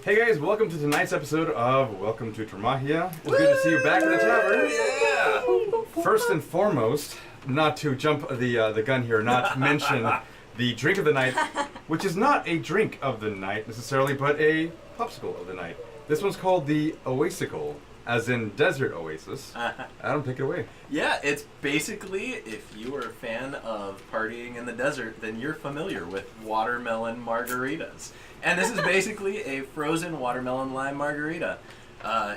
Hey guys, welcome to tonight's episode of Welcome to Tremahia. It's good to see you back at the tavern. Yeah! First and foremost, not to jump the gun here, not to mention the drink of the night, which is not a drink of the night necessarily, but a popsicle of the night. This one's called the Oasicle, as in desert oasis. Adam, take it away. Yeah, it's basically, if you are a fan of partying in the desert, then you're familiar with watermelon margaritas. And this is basically a frozen watermelon lime margarita.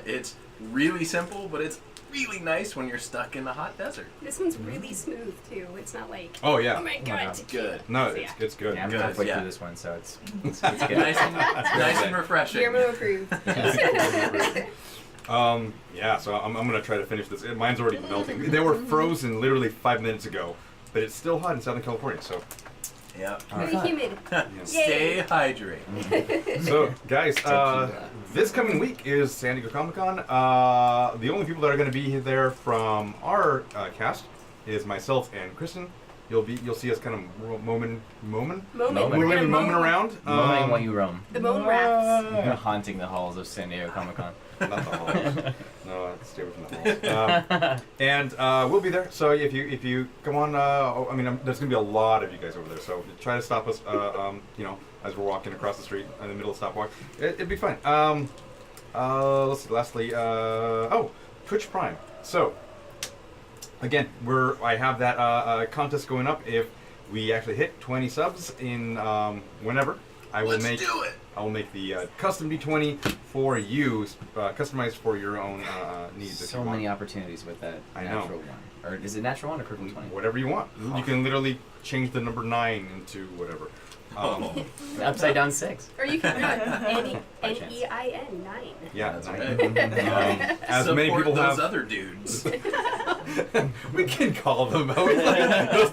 It's really simple, but it's really nice when you're stuck in the hot desert. This one's really smooth too. It's not like, Oh yeah. oh my god, It's good. No, Yeah. it's good. Yeah, I'm Good, halfway yeah. through this one, so it's good. Nice and refreshing. Guillermo approved. Yeah, so I'm gonna try to finish this. Mine's already melting. They were frozen literally 5 minutes ago, but it's still hot in Southern California, so. Yeah. Pretty humid. Stay hydrated. So, guys, this coming week is San Diego Comic-Con. The only people that are going to be there from our cast is myself and Kristen. You'll see us kind of moaning around. Moaning while you roam. The moan raps. Haunting the halls of San Diego Comic Con. Not the halls. No, stay away from the halls. And we'll be there. So if you come on, there's going to be a lot of you guys over there. So try to stop us, as we're walking across the street in the middle of stop walk. It'd be fun. Let's see. Lastly, Twitch Prime. So again, I have that contest going up. If we actually hit 20 subs in whenever, Let's do it. I will make the custom D20 for you, customized for your own needs. So many opportunities with that I know. natural one. Or is it natural one or critical 20? Whatever you want. You can literally change the number 9 into whatever. Upside down 6. Or you can By chance. N-E-I-N, 9. Yeah, That's nine. right. As Support many people those have. other dudes. We can call them out.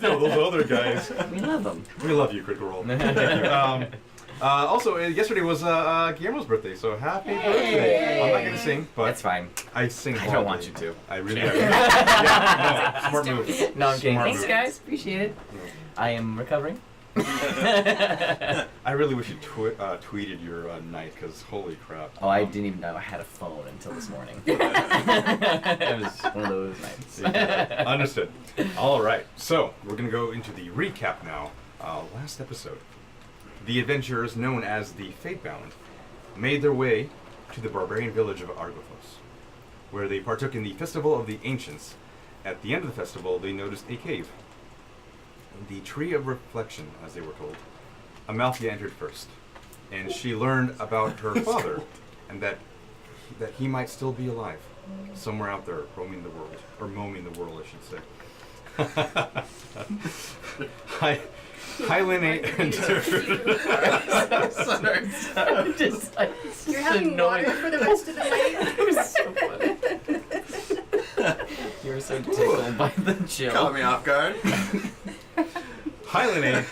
Those other guys. We love them. We love you, Critical Role. Thank you. Also, yesterday was Guillermo's birthday, so happy birthday! I'm not gonna sing, but That's fine. I sing. I don't want you to. I really. Yeah, no, smart move. No, I'm kidding. Smart Thanks, move. guys. Appreciate it. I am recovering. I really wish you tweeted your night, because holy crap. Oh, I didn't even know I had a phone until this morning. It was one of those nights. Yeah, understood. All right, so we're gonna go into the recap now. Last episode, the adventurers known as the Fatebound made their way to the barbarian village of Argothos, where they partook in the Festival of the Ancients. At the end of the festival, they noticed a cave. The Tree of Reflection, as they were told. Amalthea entered first, and she learned about her father, and that he might still be alive, somewhere out there, roaming the world, or moaming the world, I should say. Hylian entered. Sorry. Just, like, You're having water for the rest of the night? It was so funny. You were so tickled by the chill. Caught me off guard. Hylian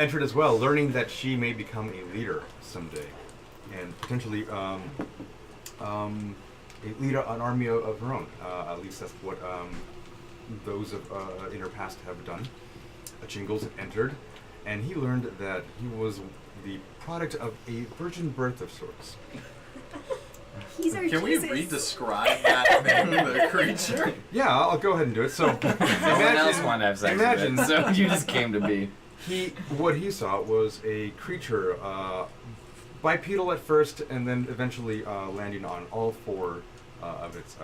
entered as well, learning that she may become a leader someday, and potentially lead an army of her own. At least that's what those in her past have done. Jingles entered, and he learned that he was the product of a virgin birth of sorts. He's our Can we Jesus. re-describe that thing, the creature? Yeah, I'll go ahead and do it. So, No one else wanted to have sex imagine with it, so you just came to be. what he saw was a creature, bipedal at first, and then eventually landing on all 4 of its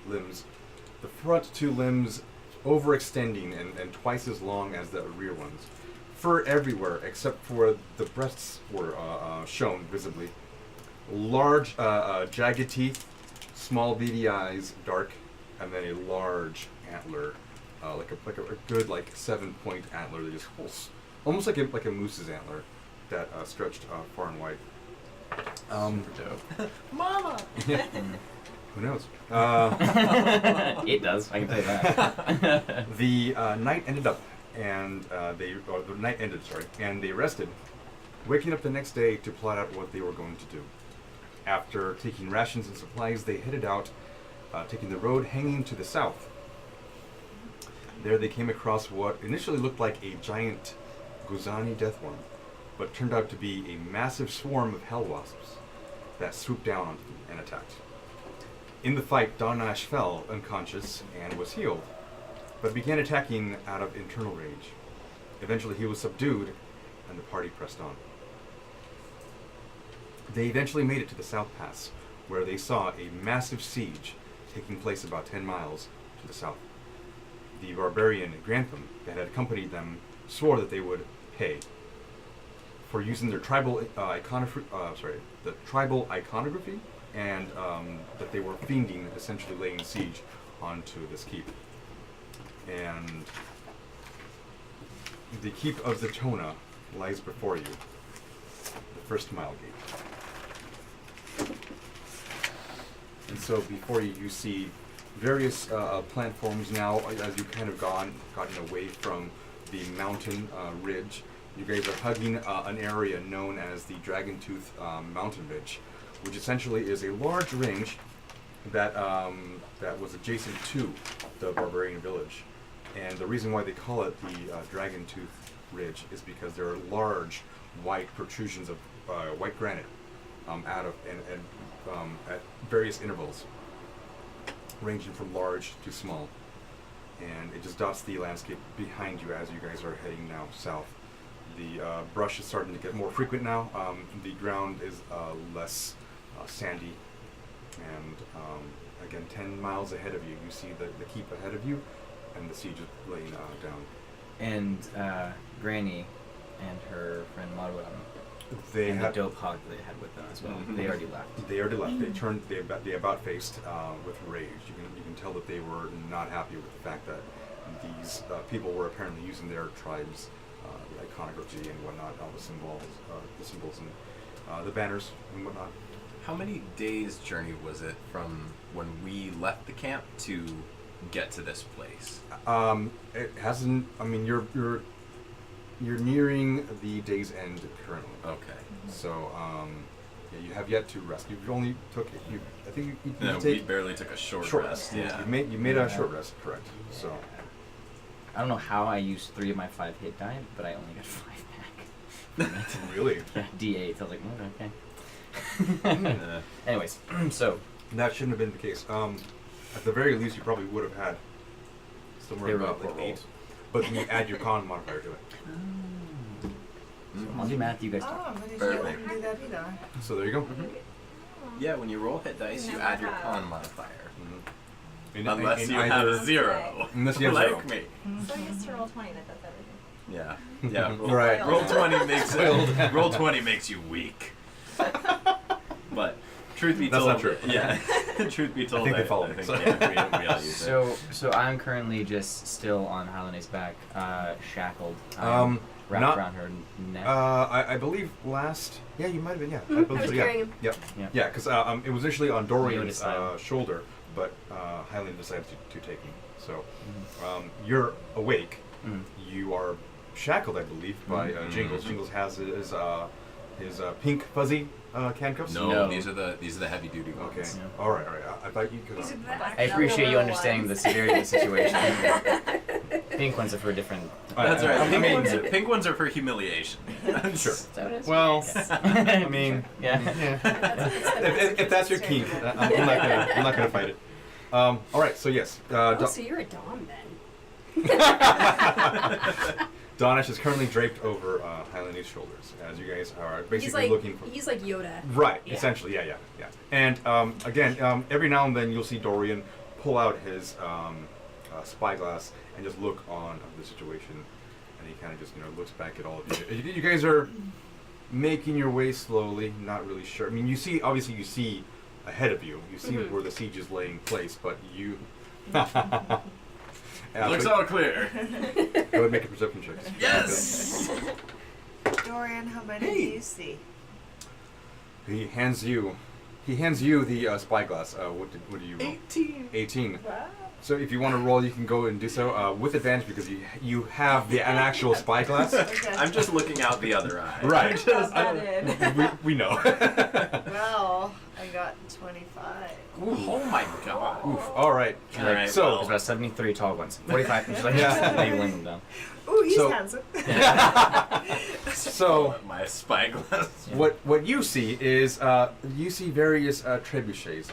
limbs. The front 2 limbs overextending and twice as long as the rear ones. Fur everywhere except for the breasts were shown visibly. Large, jagged teeth, small beady eyes, dark, and then a large antler, like a good 7-point antler that just holds, almost like a moose's antler that stretched far and wide. Super dope. Mama! Who knows? It does, I can tell you that. The night ended up, and the night ended, and they rested, waking up the next day to plot out what they were going to do. After taking rations and supplies, they headed out, taking the road hanging to the south. There they came across what initially looked like a giant Guzani deathworm, but turned out to be a massive swarm of hell wasps that swooped down on them and attacked. In the fight, Dawnash fell unconscious and was healed, but began attacking out of internal rage. Eventually he was subdued, and the party pressed on. They eventually made it to the South Pass, where they saw a massive siege taking place about 10 miles to the south. The barbarian Grantham that had accompanied them swore that they would pay for using their tribal iconography, and that they were fiending, essentially laying siege onto this keep. And the Keep of Zetona lies before you, the first mile gate. And so before you, you see various plant forms now as you've kind of gotten away from the mountain ridge. You guys are hugging an area known as the Dragon Tooth Mountain Ridge, which essentially is a large range that that was adjacent to the barbarian village. And the reason why they call it the Dragon Tooth Ridge is because there are large white protrusions of white granite out of at various intervals, ranging from large to small. And it just dots the landscape behind you as you guys are heading now south. The brush is starting to get more frequent now. The ground is less sandy. And again, 10 miles ahead of you, you see the keep ahead of you, and the siege is laying down. And Granny and her friend Marwan, They and had the dope hog they had with them as well. Mhm. They already left. They already left. They about faced with rage. You can tell that they were not happy with the fact that these people were apparently using their tribe's iconography and whatnot, all the symbols and the banners and whatnot. How many days' journey was it from when we left the camp to get to this place? It hasn't. I mean, you're nearing the day's end currently. Okay. So yeah, you have yet to rest. You've only took. I think you No, we take barely took a short short rest. rest. Yeah. You made a short rest, correct? So. I don't know how I used 3 of my 5 hit die, but I only got 5 back. Really? Yeah, D8. So I was like, okay. Anyways, so That shouldn't have been the case. At the very least, you probably would have had somewhere about Heroic like 8. rolls. But you add your con modifier to it. I'll do math. You guys talk. Oh, but did you Perfect. didn't do that either. So there you go. Yeah, when you roll hit dice, you add your con modifier. Unless In you either- have a 0. Unless you have like 0. me. So I used to roll 20, and that's everything. Yeah. Yeah. Roll, Right. roll 20 makes it. Roll 20 makes you weak. But truth be That's told, not true. Yeah. Truth be told, think they follow me, so. yeah, we don't use it. So I'm currently just still on Helene's back, shackled, wrapped not- around her neck. I believe last. Yeah, you might have been. Yeah, I I believe was so. Yeah. carrying him. Yep. Yeah. Yeah, because it was initially on Dorian's style. shoulder, but Hylene decided to take him. So you're awake. Mhm. You are shackled, I believe, by Jingles. Jingles has his pink fuzzy handcuffs. No, No. these are the heavy duty ones. Okay. Yeah. All right. I thought you could. These are the black I appreciate you little understanding the ones. severity of the situation. Pink ones are for different. That's right. I mean, Pink ones are for humiliation. Sure. Is that what it is? Well, Yes. I mean, yeah. if that's your kink, I'm not gonna fight it. All right. So yes, Oh, so you're a dom then. Dawnash is currently draped over Hylene's shoulders as you guys are basically looking for. He's like Yoda. Right, Yeah. essentially, yeah. And again, every now and then you'll see Dorian pull out his spyglass and just look on the situation, and he kind of just looks back at all of you. You guys are making your way slowly, not really sure. I mean, you see ahead of you, you see where the siege is laying place, but you. Looks all clear. Go ahead and make a perception check. Yes. Dorian, how many do you see? He hands you the spyglass. What do you roll? 18. 18. Wow. So if you want to roll, you can go and do so with advantage because you have an actual spyglass. Okay. I'm just looking out the other eye. Right. Just got in. we know. Well, I I got 25. Oh my god. Oof. All right. All right, So well. There's about 73 tall ones. 45. She's like, Yeah. maybe laying them down. Ooh, he's So- handsome. so My spyglass. what you see is you see various trebuchets,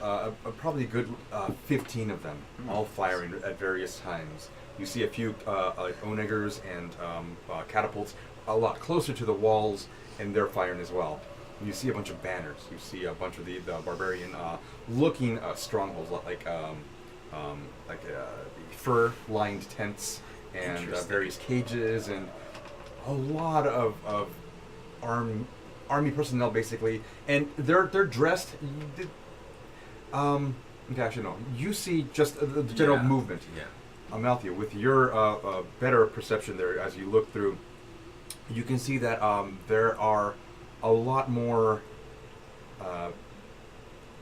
probably a good 15 of them, all firing at various times. You see a few like onagers and catapults a lot closer to the walls, and they're firing as well. You see a bunch of banners. You see a bunch of the barbarian looking strongholds like fur-lined tents and Interesting. various cages and a lot of army personnel basically, and they're dressed. Okay, actually no. You see just the general Yeah. movement. Yeah. Amalthea, with your better perception there, as you look through, you can see that there are a lot more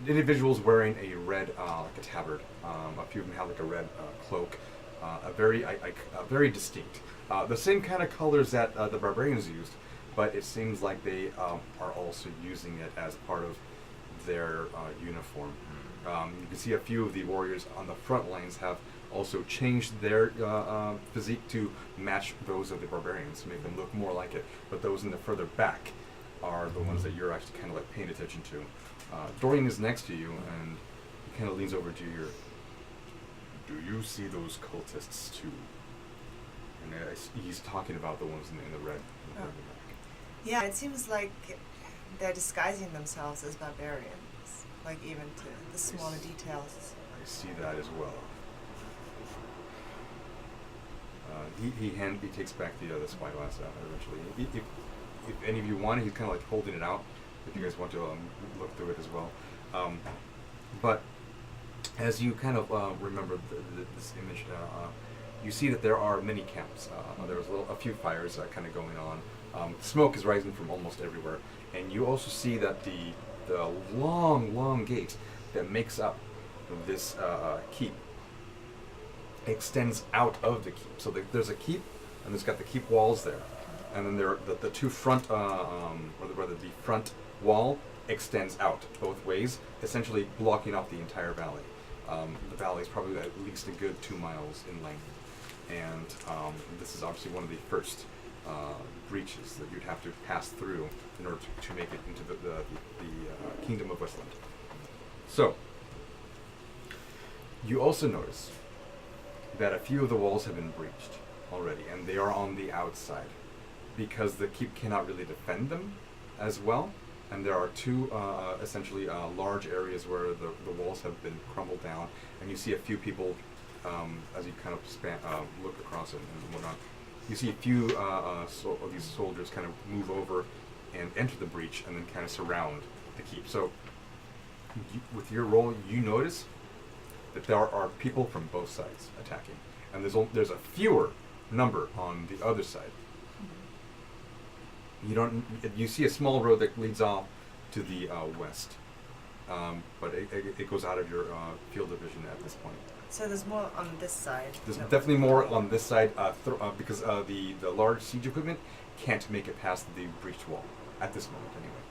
individuals wearing a red, like a tabard. A few of them have like a red cloak, very distinct. The same kind of colors that the barbarians used, but it seems like they are also using it as part of their uniform. You can see a few of the warriors on the front lines have also changed their physique to match those of the barbarians, to make them look more like it. But those in the further back are the ones that you're actually kind of like paying attention to. Dorian is next to you, and he kind of leans over to you. Do you see those cultists too? And he's talking about the ones in the red. Oh. Yeah, it seems like they're disguising themselves as barbarians, like even to the smaller details. I see that as well. He takes back the spyglass eventually. If any of you want, he's kind of like holding it out. If you guys want to look through it as well, but as you kind of remember this image, you see that there are many camps. There's a few fires kind of going on. Smoke is rising from almost everywhere, and you also see that the long gate that makes up this keep extends out of the keep. So there's a keep, and there's got the keep walls there, and then there the two front, or rather the front wall extends out both ways, essentially blocking off the entire valley. The valley is probably at least a good 2 miles in length, and this is obviously one of the first breaches that you'd have to pass through in order to make it into the Kingdom of Westland. So, you also notice that a few of the walls have been breached already, and they are on the outside, because the keep cannot really defend them as well, and there are two essentially large areas where the walls have been crumbled down, and you see a few people, as you kind of look across it and whatnot, you see a few of these soldiers kind of move over and enter the breach and then kind of surround the keep. So with your roll, you notice that there are people from both sides attacking, and there's a fewer number on the other side. You see a small road that leads off to the west, but it goes out of your field of vision at this point. So there's more on this side. There's No. definitely more on this side because the large siege equipment can't make it past the breached wall at this moment anyway.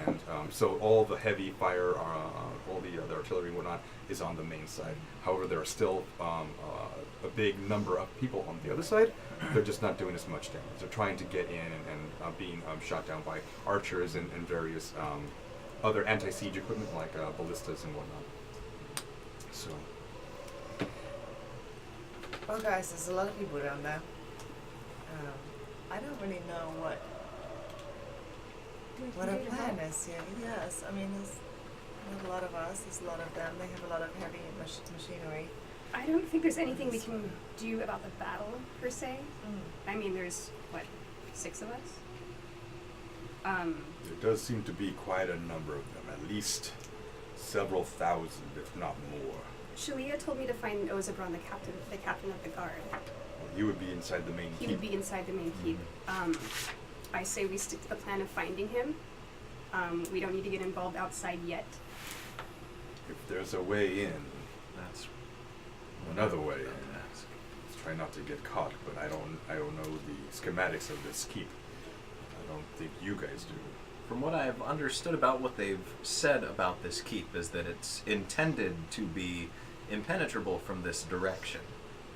And so all the heavy fire, all the artillery and whatnot is on the main side. However, there are still a big number of people on the other side. They're just not doing as much damage. They're trying to get in and being shot down by archers and various other anti-siege equipment like ballistas and whatnot. So. Oh guys, there's a lot of people down there. I don't really know what our plan is here. Yes, I mean there's a lot of us, there's a lot of them, they have a lot of heavy machinery. I don't think there's anything we can do about the battle, per se. I mean, there's, what, 6 of us? There does seem to be quite a number of them, at least several thousand, if not more. Shalia told me to find Ozabron, the captain of the guard. Well, he would be inside the main He keep. would be inside the main keep. I say we stick to the plan of finding him. We don't need to get involved outside yet. If there's a way in, That's another way in. Let's Let's try not to get caught, but I don't know the schematics of this keep. I don't think you guys do. from what I've understood about what they've said about this keep is that it's intended to be impenetrable from this direction.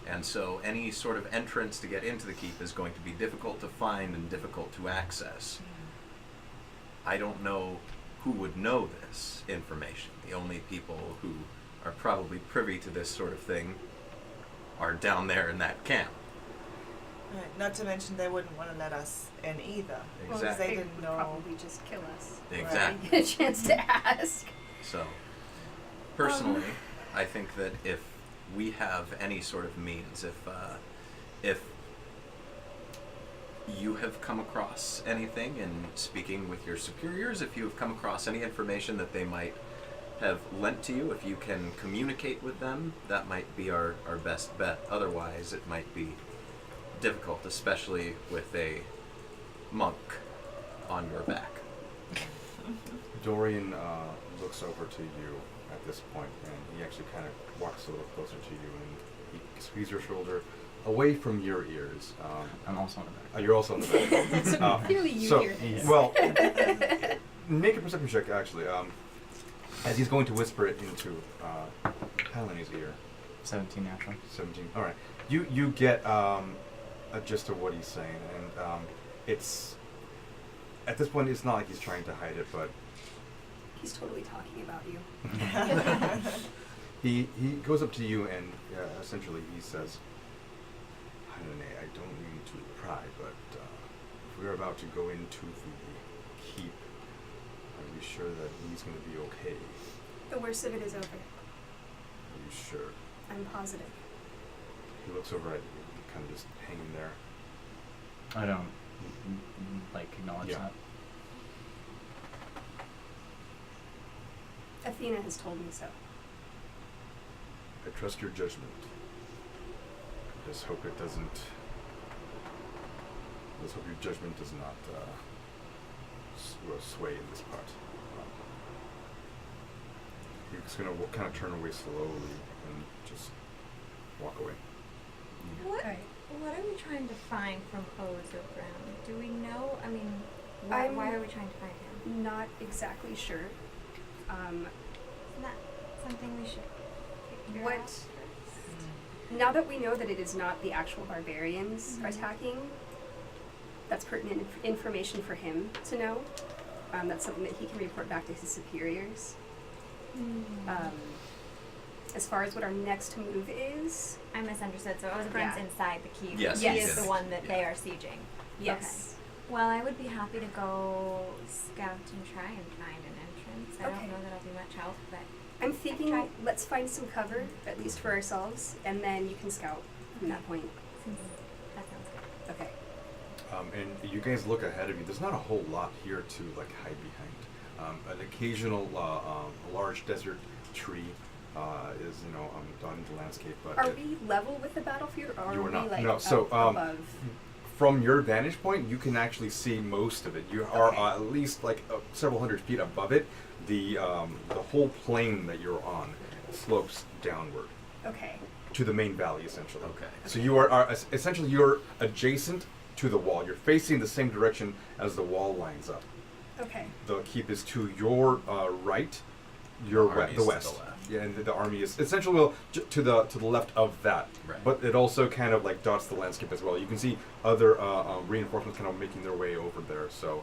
And so any sort of entrance to get into the keep is going to be difficult to find and difficult to access. I don't know who would know this information. The only people who are probably privy to this sort of thing are down there in that camp. Right. Not to mention they wouldn't want to let us in either. Well, Because Exactly. they they didn't would know. probably just kill us. Exactly. Get a chance to ask. So, personally, I think that if we have any sort of means, if you have come across anything in speaking with your superiors, if you have come across any information that they might have lent to you, if you can communicate with them, that might be our best bet. Otherwise, it might be difficult, especially with a monk on your back. Dorian looks over to you at this point, and he actually kind of walks a little closer to you, and he squeezes your shoulder away from your ears. I'm also on the back. You're also on the back. So clearly you so, hear this. Yeah. Well, make a perception check, actually. As he's going to whisper it into Helene's ear. 17 natural. 17. All right. You get a gist of what he's saying, and it's at this point it's not like he's trying to hide it, but He's totally talking about you. he goes up to you and essentially he says, "Helene, I don't mean to pry, but if we're about to go into the keep, are you sure that he's going to be okay? The worst of it is over. Are you sure?" I'm positive. He looks over at you, kind of just hanging there. I don't like acknowledge Yeah. that. Athena has told me so. I trust your judgment. I just hope it doesn't. Let's hope your judgment does not sway in this part. He's going to kind of turn away slowly and just walk away. What? Alright. What are we trying to find from O's or Brown? Do we know? I mean, why are we trying to find him? Not exactly sure. Isn't that something we should figure What- out first? Now that we know that it is not the actual barbarians attacking, that's pertinent information for him to know. That's something that he can report back to his superiors. As far as what our next move is, I misunderstood. So O's Brown's Yeah. inside the keep. Yes, He yes. is the one that they are sieging. yes. Well, I would be happy to go scout and try and find an entrance. I Okay. don't know that I'll be much help, but I'm thinking try. let's find some cover, at least for ourselves, and then you can scout from that point. that sounds good. Okay. And you guys look ahead of you. There's not a whole lot here to like hide behind. An occasional large desert tree is done in the landscape, but Are we level with the battlefield, or You are are we not. like No, so, above? from your vantage point, you can actually see most of it. You are Okay. at least like several hundred feet above it. The whole plane that you're on slopes downward Okay. to the main valley, essentially. Okay. So you are essentially you're adjacent to the wall. You're facing the same direction as the wall lines up. Okay. The keep is to your right, your The army the is to west. the left. Yeah, and the army is essentially to the left of that. Right. But it also kind of like dots the landscape as well. You can see other reinforcements kind of making their way over there. So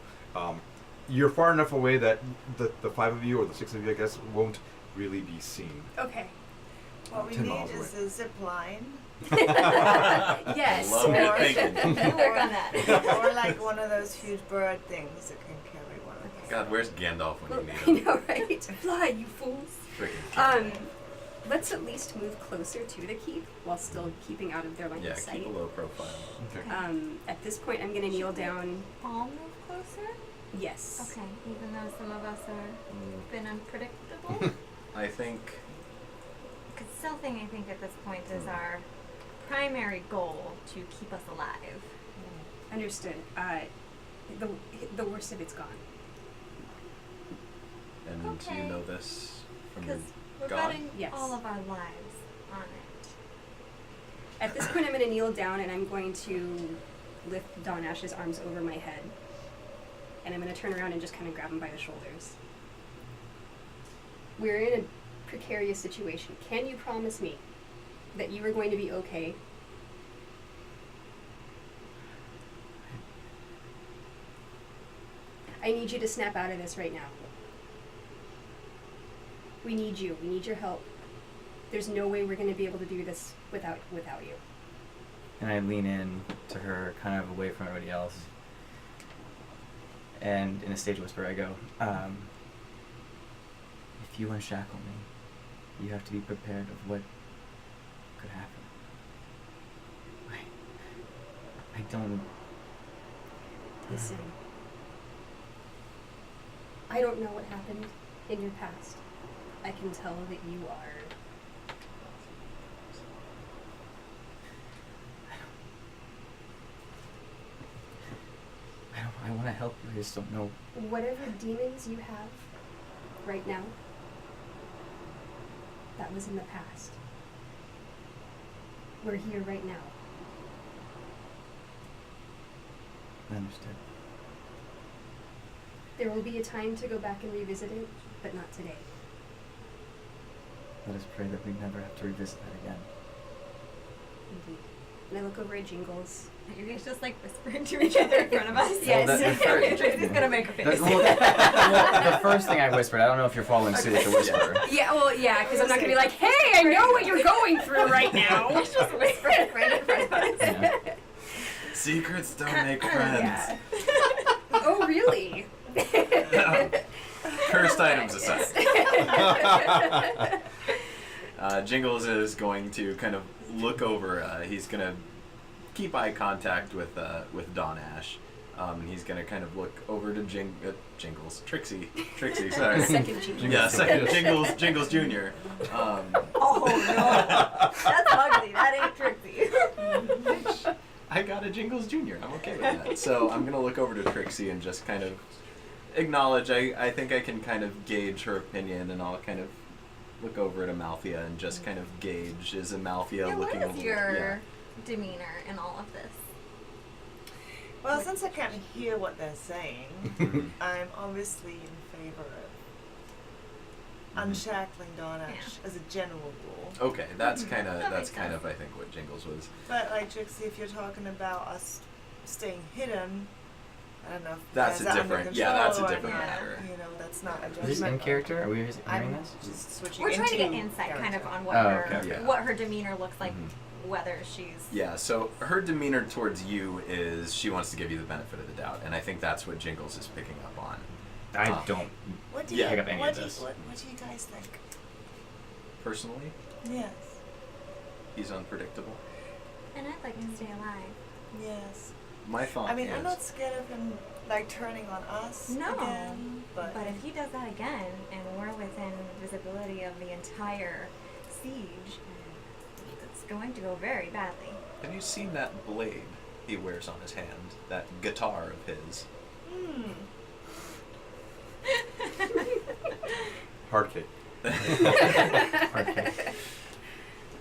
you're far enough away that the five of you or the six of you, I guess, won't really be seen. Okay. What we 10 need miles is a zip line. Yes. Love your thinking. We'll work on that. Or like one of those huge bird things that can carry one of us. God, where's Gandalf when Well, you I need him? know, right? Fly, you fools. Freaking Let's at least move closer to the keep while still keeping out of their line yeah, of sight. keep a low profile. Okay. At this point, I'm gonna kneel down. All move closer? Yes. Okay, even though some of us are been unpredictable. I think Because stealthing, I think, at this point is our primary goal to keep us alive. Understood. The worst of it's gone. and do Okay. you know this from your Because we're God? betting Yes. all of our lives on it. At this point, I'm gonna kneel down and I'm going to lift Dawnash's arms over my head. And I'm going to turn around and just kind of grab him by the shoulders. We're in a precarious situation. Can you promise me that you are going to be okay? I need you to snap out of this right now. We need you. We need your help. There's no way we're going to be able to do this without you. And I lean in to her, kind of away from everybody else. And in a stage whisper, I go, if you unshackle me, you have to be prepared of what could happen. I don't... Listen. I don't know what happened in your past. I can tell that you are... I want to help you, I just don't know. Whatever demons you have right now, that was in the past. We're here right now. I understood. There will be a time to go back and revisit it, but not today. Let us pray that we never have to revisit that again. Indeed. And I look over at Jingles. You guys just like whispering to each other in front of us. Yes. Tracy's gonna make a face. The first thing I whispered, I don't know if you're following suit with the whisper. Yeah, because I'm not going to be like, hey, I know what you're going through right now. Let's just whisper right in front of us. Yeah. Secrets don't make friends. Yeah. Oh, really? Cursed items aside. Jingles is going to kind of look over. He's going to keep eye contact with Dawnash. And he's going to kind of look over to Jingles. Trixie, sorry. Second Jingles. Yeah, second Jingles Jr. Oh no, that's ugly. That ain't Trixie. I got a Jingles Jr. I'm okay with that. So I'm going to look over to Trixie and just kind of acknowledge. I think I can kind of gauge her opinion, and I'll kind of look over at Amalthea and just kind of gauge, is Amalthea Yeah, looking what is your demeanor in all of this? Well, since I can't hear what they're saying, I'm obviously in favor of unshackling Dawnash as a general rule. Okay, that's kind of That that's makes kind sense. of I think what Jingles was. But like Trixie, if you're talking about us staying hidden, I don't know. If That's you a guys are different- under yeah, that's a control or different not, matter. You know, that's not a Is this judgment. in character? Are we hearing I'm this? just switching We're trying to get into insight kind of character. on what Oh, her okay. Yeah. what her demeanor looks like, Mhm. whether she's Yeah, so her demeanor towards you is she wants to give you the benefit of the doubt, and I think that's what Jingles is picking up on. I don't What do Yeah. you, pick up any what of do you, this. what do you guys think? Personally, Yes. he's unpredictable. and I'd like to stay alive. Yes. My thought I mean, is I'm not scared of him like turning on us No, again, but if he does that again and we're within visibility of the entire siege, it's going to go very badly. have you seen that blade he wears on his hand? That guitar of his? Hard cake. Okay.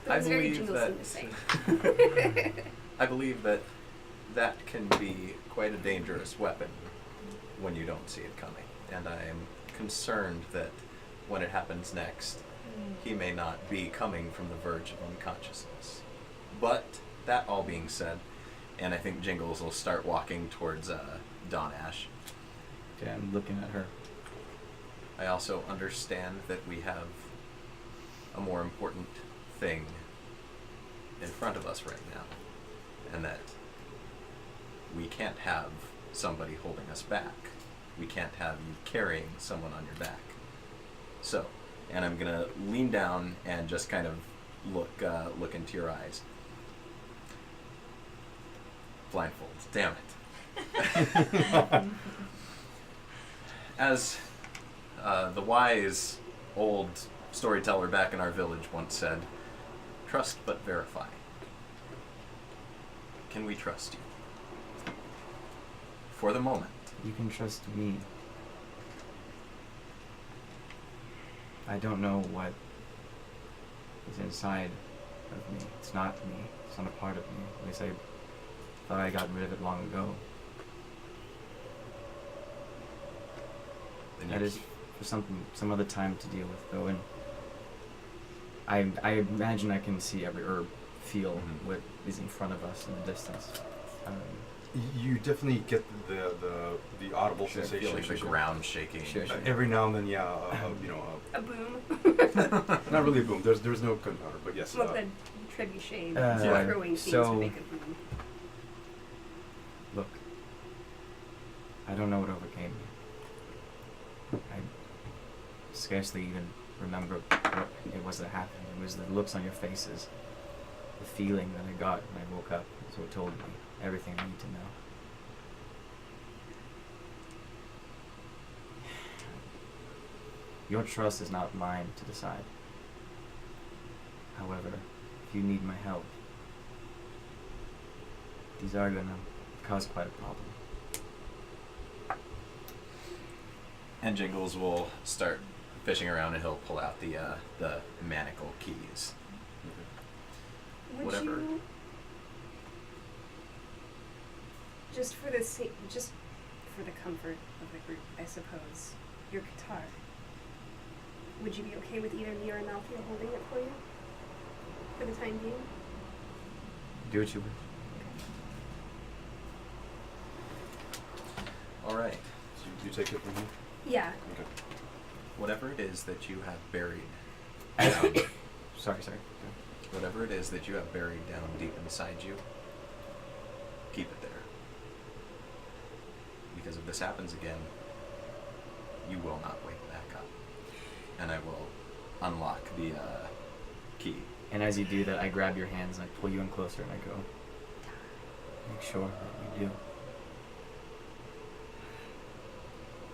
I That was very believe Jingles that thing to say. I believe that can be quite a dangerous weapon when you don't see it coming, and I am concerned that when it happens next, he may not be coming from the verge of unconsciousness. But that all being said, and I think Jingles will start walking towards Dawnash. Okay, I'm looking at her. I also understand that we have a more important thing in front of us right now, and that we can't have somebody holding us back. We can't have you carrying someone on your back. So, and I'm gonna lean down and just kind of look into your eyes. Blindfold. Damn it. As the wise old storyteller back in our village once said, trust but verify. Can we trust you? For the moment. You can trust me. I don't know what is inside of me. It's not me. It's not a part of me. At least I thought I got rid of it long ago. That is for some other time to deal with, though, and I imagine I can see or feel Mhm. what is in front of us in the distance. You definitely get the audible Sure, sensation. Feel like the ground shaking. Sure, sure. Every now and then, yeah, A boom. not really a boom. There's no gunpowder, but yes. Well, the trebuchet Yeah. throwing things So- would make a boom. Look, I don't know what overcame me. I scarcely even remember what it was that happened. It was the looks on your faces, the feeling that I got when I woke up. Is what told me everything I need to know. Your trust is not mine to decide. However, if you need my help, these are gonna cause quite a problem. And Jingles will start fishing around and he'll pull out the manacle keys. Would Whatever. you just for the comfort of the group, I suppose, your guitar. Would you be okay with either me or Amalthea holding it for you? For the time being? Do what you wish. All right. So you take it from here. Yeah. Okay. Whatever it is that you have buried As- down, Sorry. whatever it is that you have buried down deep inside you, keep it there. Because if this happens again, you will not wake back up. And I will unlock the key. And as you do that, I grab your hands and I pull you in closer and I go, make sure that you do.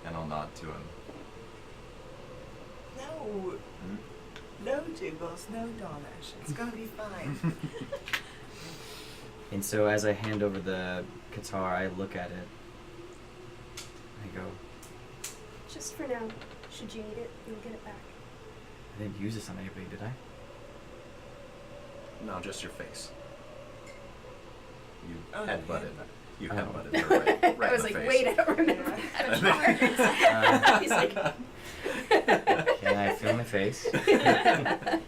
And I'll nod to him. No. No, Jingles. No, Dawnash. It's gonna be fine. And so as I hand over the guitar, I look at it. I go, Just for now. Should you need it, you'll get it back. I didn't use this on anybody, did I? No, just your face. You Oh, headbutted. You Oh. headbutted her right, right I was in the like, face. wait, I don't remember Yeah. that part. He's like, Can I feel my face? Okay.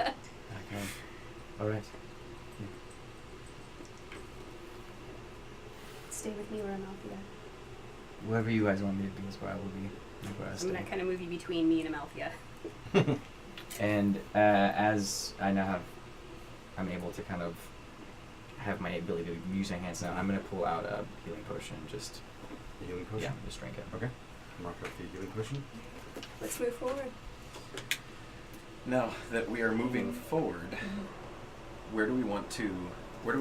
All right. stay with me or Amalthea. Wherever you guys want me to be is where I will be. Like where I I'm stay. gonna kind of move you between me and Amalthea. And as I now I'm able to kind of have my ability to use my hands now. I'm gonna pull out a healing potion and just Healing potion. yeah, just drink it. Okay. Mark up the healing potion. Let's move forward. Now that we are moving forward, where do we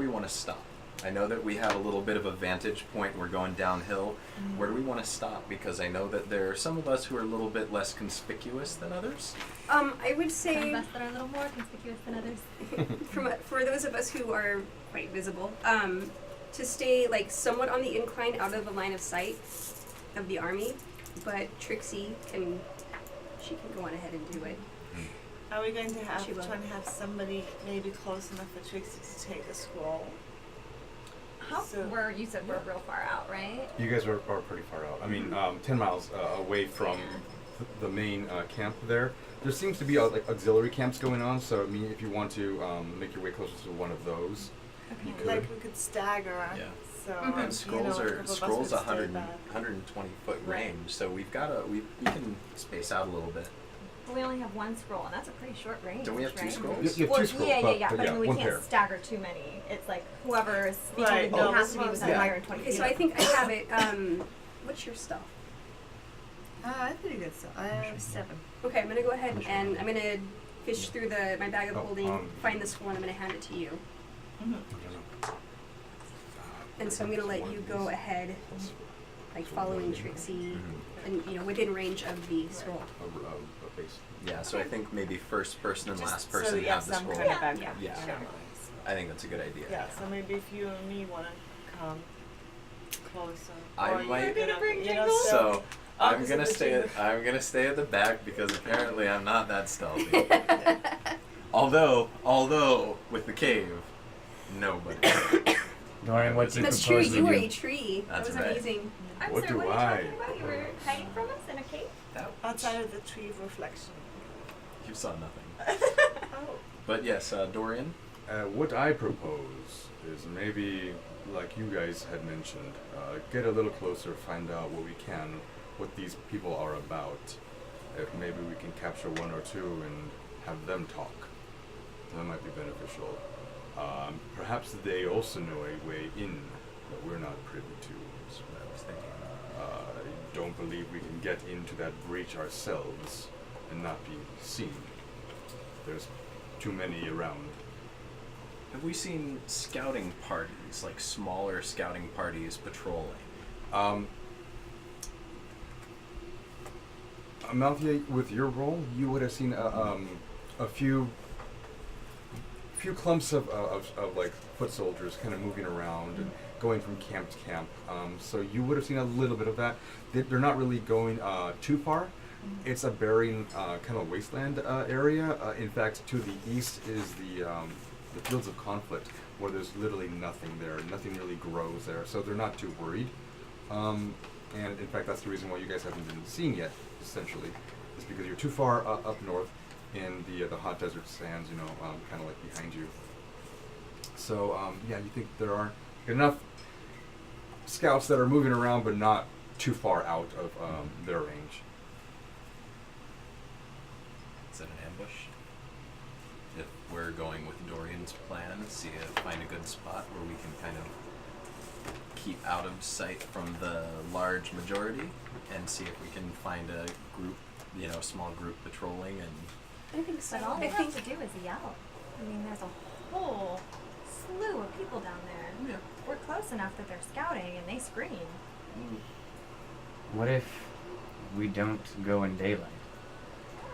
want to stop? I know that we have a little bit of a vantage point. We're going downhill. Where do we want to stop? Because I know that there are some of us who are a little bit less conspicuous than others. I would Some say of us that are a little more conspicuous than others. for those of us who are quite visible, to stay like somewhat on the incline, out of the line of sight of the army. But Trixie can go on ahead and do it. Are we going to She will. try and have somebody maybe close enough for Trixie to take a scroll? How So- you said we're real far out, right? You guys are pretty far out. I mean, 10 miles away from the main camp there. There seems to be like auxiliary camps going on, so I mean, if you want to make your way closer to one of those, you could. Like we could stagger. Yeah. So Mhm. And scrolls a are couple of us scrolls would stay 100, back. 120 foot Right. range, so we can space out a little bit. But we only have one scroll, and that's a pretty short range. Don't we have two right? scrolls? You have Well, two scrolls, yeah. but But I mean, we one can't pair. stagger too many. It's like whoever is speaking Right, with me no, has to be this within one's- 120 Okay, feet. so I think I have it. What's your stuff? I have pretty good stuff. I have 7. Okay, I'm gonna go ahead and I'm gonna fish through my bag of Oh, holding, find the scroll, and I'm gonna hand it to you. Mm-hmm. I don't know. And so I'm gonna let you go ahead, like following Trixie, Mhm. and within range of the scroll. A base. Yeah, so I think maybe first person and last so person yeah, have the some scroll. kind of Yeah. backup. Yeah. Sure. I think that's a good idea. Yeah, so maybe if you and me want to come closer. I or might- you're gonna bring Jingles. So I'm opposite gonna the stay. Jingles. I'm gonna stay at the back because apparently I'm not that stealthy. although with the cave, nobody. Dorian, what do you That's true. propose You we were do? a tree. That's that was right. amazing. I'm What sorry, do what are I you talking about? You were hiding from us in a cave? Outside of the tree of reflection. You saw nothing. Oh. But yes, Dorian. What I propose is maybe, like you guys had mentioned, get a little closer, find out what we can, what these people are about. If maybe we can capture one or two and have them talk, that might be beneficial. Perhaps they also know a way in that we're not privy to. Is what I was thinking. I don't believe we can get into that breach ourselves and not be seen. There's too many around. Have we seen scouting parties, like smaller scouting parties patrolling? Amalthea, with your role, you would have seen a few clumps of like foot soldiers kind of moving around and going from camp to camp. So you would have seen a little bit of that. They're not really going too far. It's a barren kind of wasteland area. In fact, to the east is the fields of conflict, where there's literally nothing there. Nothing really grows there, so they're not too worried. And in fact, that's the reason why you guys haven't been seen yet. Essentially, is because you're too far up north in the hot desert sands. Kind of like behind you. So yeah, you think there are enough scouts that are moving around, but not too far out of their range. Is that an ambush? If we're going with Dorian's plan, find a good spot where we can kind of keep out of sight from the large majority, and see if we can find a group, a small group patrolling. And I think so. But all I we think have to do is yell. I mean, there's a whole slew of people down there. Yeah. We're close enough that they're scouting and they scream. What if we don't go in daylight?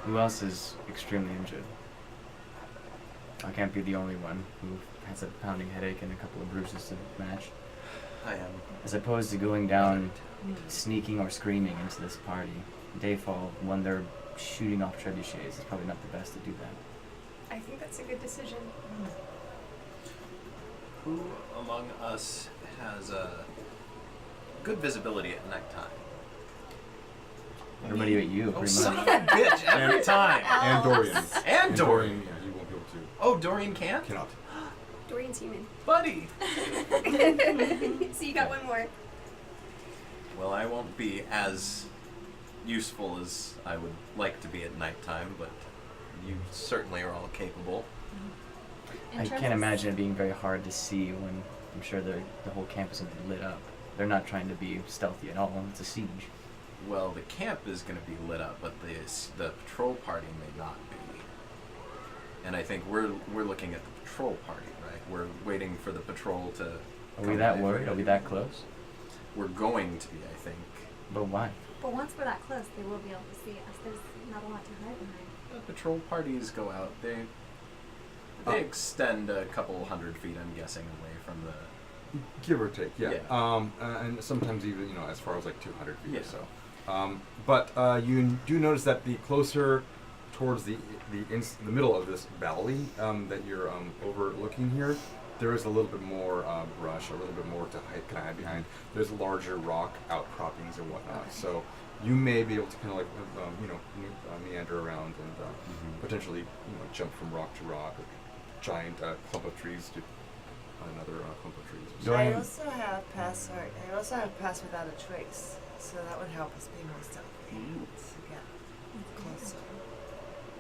Who else is extremely injured? I can't be the only one who has a pounding headache and a couple of bruises to match. I am. As opposed to going down, sneaking or screaming into this party. Dayfall, when they're shooting off trebuchets, it's probably not the best to do that. I think that's a good decision. Who among us has good visibility at nighttime? Everybody but you, Oh, pretty son much. of a bitch! Every time. And Dorian. And Dorian. Yeah, you won't be able to. Oh, Dorian can't. Cannot. Dorian's human. Buddy. So you got one more. Well, I won't be as useful as I would like to be at nighttime, but you certainly are all capable. I can't imagine it being very hard to see when I'm sure the whole campus is lit up. They're not trying to be stealthy at all. It's a siege. Well, the camp is going to be lit up, but the patrol party may not be. And I think we're looking at the patrol party, right? We're waiting for the patrol to. Are we that worried? Are we that close? We're going to be, I think. But why? But once we're that close, they will be able to see us. There's not a lot to hide behind. The patrol parties go out. They extend a couple hundred feet, I'm guessing, away from the. Give or take, yeah. Yeah. And sometimes even as far as like 200 feet Yeah. or so. But you do notice that the closer towards the middle of this valley that you're overlooking here, there is a little bit more brush, a little bit more to hide behind. There's larger rock outcroppings and whatnot. Okay. So you may be able to kind of like meander around and potentially jump from rock to rock, or giant clump of trees to another clump of trees. Do I- I also have pass without a trace, so that would help us be more stealthy to get closer.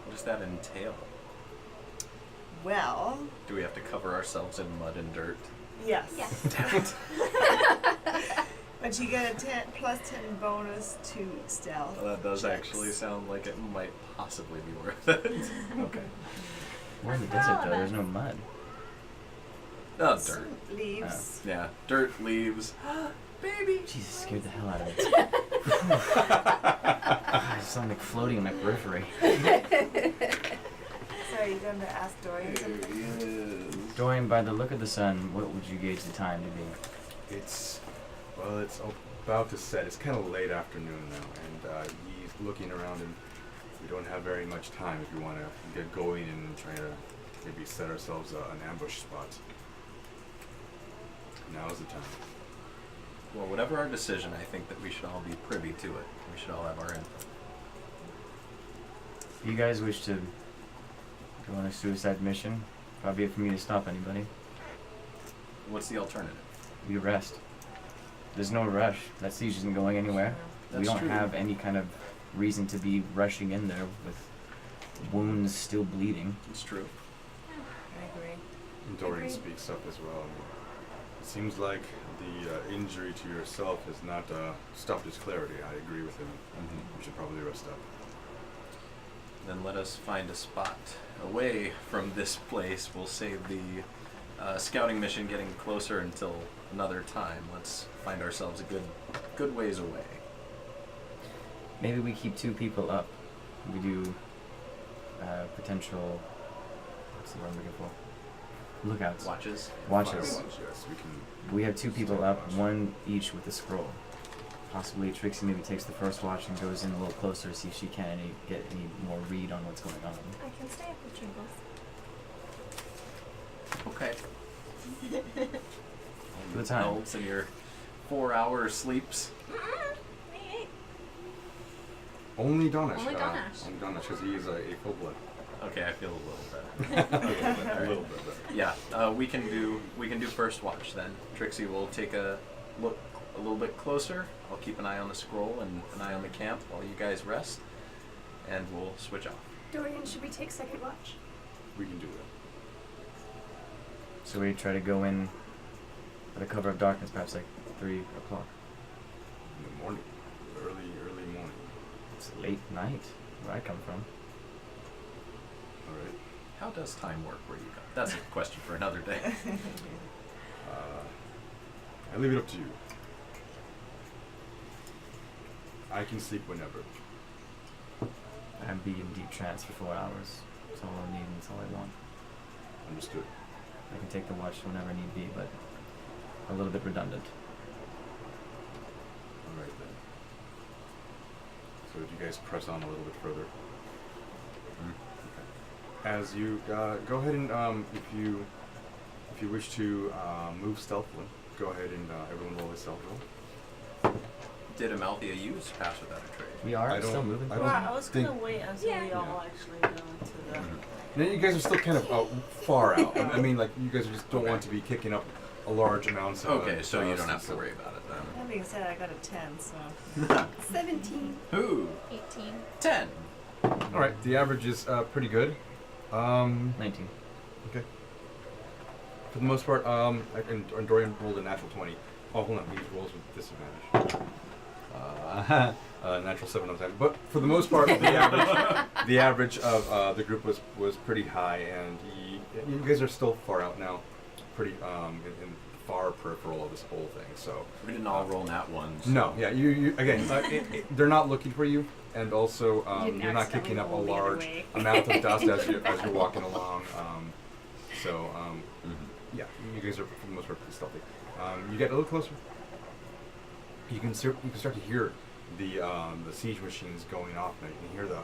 What does that entail? Well, Do we have to cover ourselves in mud and dirt? yes. Yes. Damn it. But you get a +10 bonus to stealth. Well, that does checks. actually sound like it might possibly be worth it. Okay. We're in the That's desert all though. of There's us. no mud. Oh, dirt. Some leaves. Yeah, dirt, leaves. Baby. Jesus, scared the hell out of me. I just sound like floating in my periphery. So are you going to ask Dorian something? Dorian, by the look of the sun, what would you gauge the time to be? It's about to set. It's kind of late afternoon now, and he's looking around, and we don't have very much time if you want to get going and try to maybe set ourselves an ambush spot. Now is the time. Well, whatever our decision, I think that we should all be privy to it. We should all have our input. If you guys wish to go on a suicide mission, far be it for me to stop anybody. What's the alternative? We rest. There's no rush. That siege isn't going anywhere. We That's don't true. have any kind of reason to be rushing in there with wounds still bleeding. It's true. I agree. And Dorian Agreed. speaks up as well. It seems like the injury to yourself has not stopped his clarity. I agree with him. Mm-hmm. We should probably rest up. Then let us find a spot away from this place. We'll save the scouting mission getting closer until another time. Let's find ourselves a good ways away. Maybe we keep 2 people up. We do potential. What's the word I'm looking for? Lookouts. Watches. Watches. Fire watch, yes, we can. We have 2 people up, 1 each with a scroll. Possibly Trixie maybe takes the first watch and goes in a little closer to see if she can get any more read on what's going on. I can stay up with Jingles. Okay. Good time. Elves in your 4-hour sleeps. Only Dawnash. Only Dawnash. Only Dawnash, because he is a full blood. Okay, I feel a little better. A little bit better. Yeah, we can do first watch then. Trixie will take a look a little bit closer. I'll keep an eye on the scroll and an eye on the camp while you guys rest, and we'll switch off. Dorian, should we take second watch? We can do that. So we try to go in by the cover of darkness, perhaps like 3 o'clock. In the morning. Early morning. It's late night where I come from. Alright. How does time work where you go? That's a question for another day. I leave it up to you. I can sleep whenever. I'd be in deep trance for 4 hours. That's all I need and that's all I want. Understood. I can take the watch whenever need be, but a little bit redundant. Alright then. So do you guys press on a little bit further? As you go ahead and if you wish to move stealthily, go ahead and everyone roll a stealth roll. Did Amalthea use Pass Without a Trace? We are I don't- still moving. I Well, don't I was think- gonna wait until Yeah. we all actually go into the. Now you guys are still kind of far out. I mean, like you guys just don't Okay. want to be kicking up a large amounts of. Okay, so you don't have to so- worry about it then. That being said, I got a 10, so. 17. Who? 18. 10. All right, the average is pretty good. 19. Okay. For the most part, and Dorian rolled a natural 20. Oh, hold on, these rolls with disadvantage. Natural 7 on 10. But for the most part, the average of the group was pretty high, and you guys are still far out now, pretty in far peripheral of this whole thing. So We didn't all roll nat ones. no, yeah, you again, they're not looking for you, and also didn't you're not accidentally kicking up a roll the other large way. amount of dust as you're walking along. So Mhm. yeah, you guys are for the most part pretty stealthy. You get a little closer. You can start to hear the siege machines going off, and you can hear the.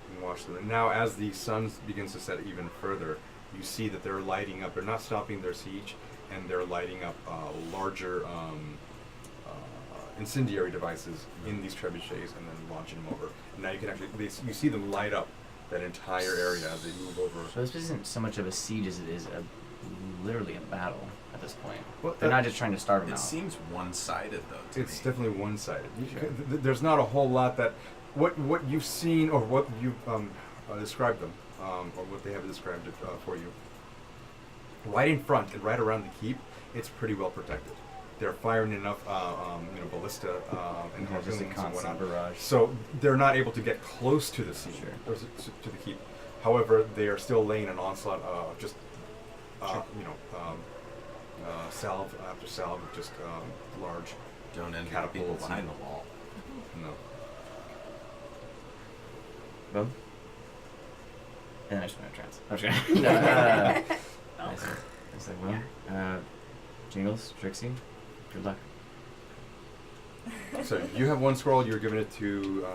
You can watch them. And now, as the sun begins to set even further, you see that they're lighting up. They're not stopping their siege, and they're lighting up larger incendiary devices in these trebuchets, and then launching them over. And now you can actually you see them light up that entire area as they move over. So this isn't so much of a siege as it is literally a battle at this point. Well, They're not just trying to starve them It out. seems one-sided though. To It's me. definitely one-sided. Sure. There's not a whole lot that what you've seen or what you've described them or what they have described it for you. Right in front and right around the keep, it's pretty well protected. They're firing enough, ballista and Yeah, just a harpoons and constant whatnot. barrage. So they're not able to get close to the siege Sure. or to the keep. However, they are still laying an onslaught of just salve after salve of just large. Don't envy the people catapults behind and- the wall. No. Boom. And then I just went in trance. I'm just kidding. I said, well, Jingles, Trixie, good luck. So you have one scroll. You're giving it to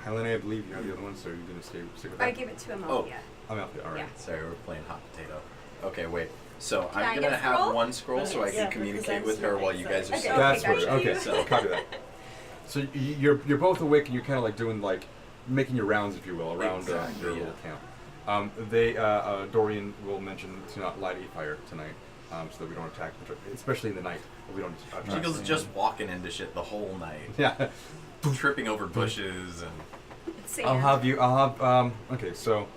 Helena, I believe. You have the other one, so you're gonna stick with that. I give it to Amalthea. I'm out there. All right. Yeah. Sorry, we're playing hot potato. Okay, wait. So Can I I'm get gonna a have scroll? one scroll so I Yeah, can because communicate I'm with her while you sleeping, guys so- are Okay, sleeping. That's okay, what. gotcha. Okay, So- copy that. So you're both awake and you're kind of like doing like making your rounds, if you will, around Exactly, your yeah. little camp. Dorian will mention to not light a fire tonight, so that we don't attack, especially in the night. We don't. Jingle's just walking into shit the whole night, Yeah. tripping over bushes and. It's sand. I'll have. Okay, so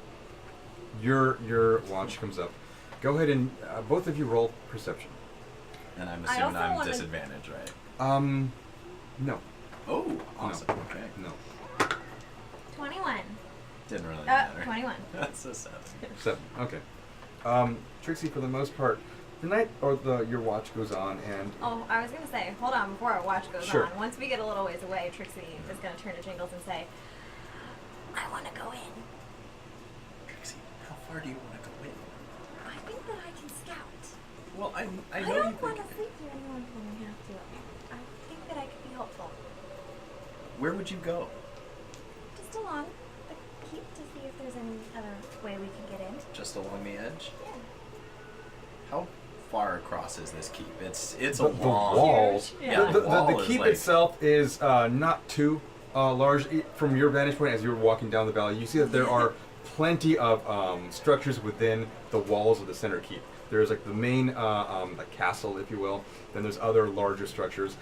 your watch comes up. Go ahead and both of you roll perception. And I'm I assuming also I'm wanna- disadvantaged, right? No. Oh, awesome. Okay. No. 21. Didn't really matter. 21. That's a 7. 7. Okay. Trixie, for the most part, the night or your watch goes on, and Oh, I was gonna say, hold on, before our watch goes Sure. on. Once we get a little ways away, Trixie is gonna turn to Jingles and say, I wanna go in. Trixie, how far do you want to go in? I think that I can scout. Well, I I know you don't think. want to sleep here any longer than we have to. I think that I could be helpful. Where would you go? Just along the keep to see if there's any other way we can get in. Just along the edge? Yeah. How far across is this keep? It's a the long. walls. Yeah. The wall is keep like- itself is not too large. From your vantage point, as you're walking down the valley, you see that there are plenty of structures within the walls of the center keep. There's like the main like castle, if you will. Then there's other larger structures.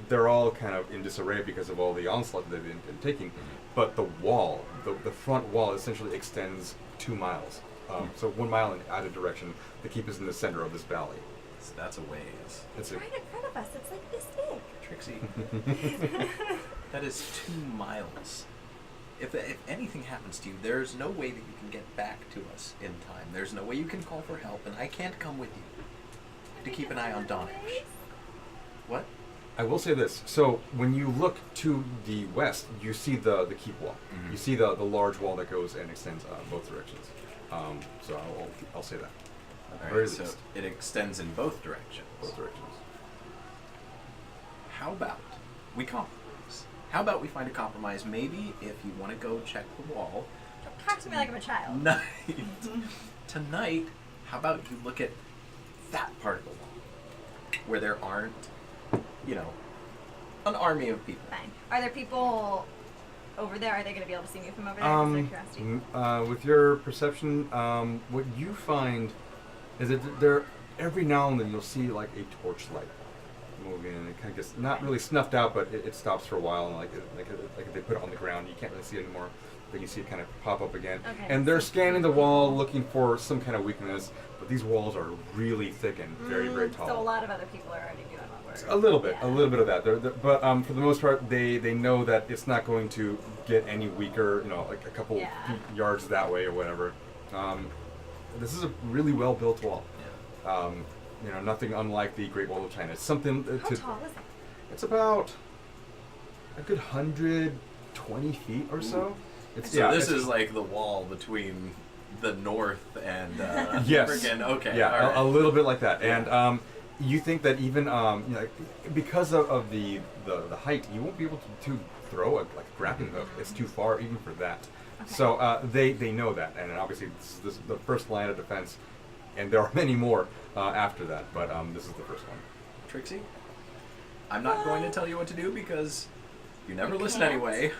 They're all kind of in disarray because of all the onslaught that they've been taking. But the wall, the front wall, essentially extends 2 miles. So 1 mile in either direction. The keep is in the center of this valley. That's a ways. It's It's a, right in front of us. It's like this big. Trixie. That is 2 miles. If anything happens to you, there's no way that you can get back to us in time. There's no way you can call for help, and I can't come with you to keep an eye on Dawnash. What? I will say this. So when you look to the west, you see the keep wall. Mhm. You see the large wall that goes and extends both directions. So I'll say that. At the All very right, so least, it extends in both directions. both directions. How about we compromise? How about we find a compromise? Maybe if you want to go check the wall Don't talk to me like I'm a child. tonight, how about you look at that part of the wall where there aren't, an army of people. Fine. Are there people over there? Are they going to be able to see me from over there? Just out of curiosity. With your perception, what you find is that there every now and then you'll see like a torchlight moving, and it kind of gets not really snuffed out, but it stops for a while, and like if they put it on the ground, you can't really see it anymore. Then you see it kind of pop up again, Okay. and they're scanning the wall looking for some kind of weakness. But these walls are really thick and very, very tall. So a lot of other people are already doing what we're A little bit, Yeah. a little bit of that. But for the most part, they know that it's not going to get any weaker. Like a couple Yeah. feet, yards that way or whatever. This is a really well built wall. Nothing unlike the Great Wall of China. It's something How tall is it? It's about a good 120 feet or so. It's, So this it's- is like the wall between the north and Yes. friggin' okay. Yeah, all right. a little bit like that. Yeah. And you think that even because of the height, you won't be able to throw a grappling hook. It's too far even for that. Okay. So they know that, and obviously this is the first line of defense, and there are many more after that. But this is the first one. Trixie, I'm not going to tell you what to do because you never You listen can't? anyway.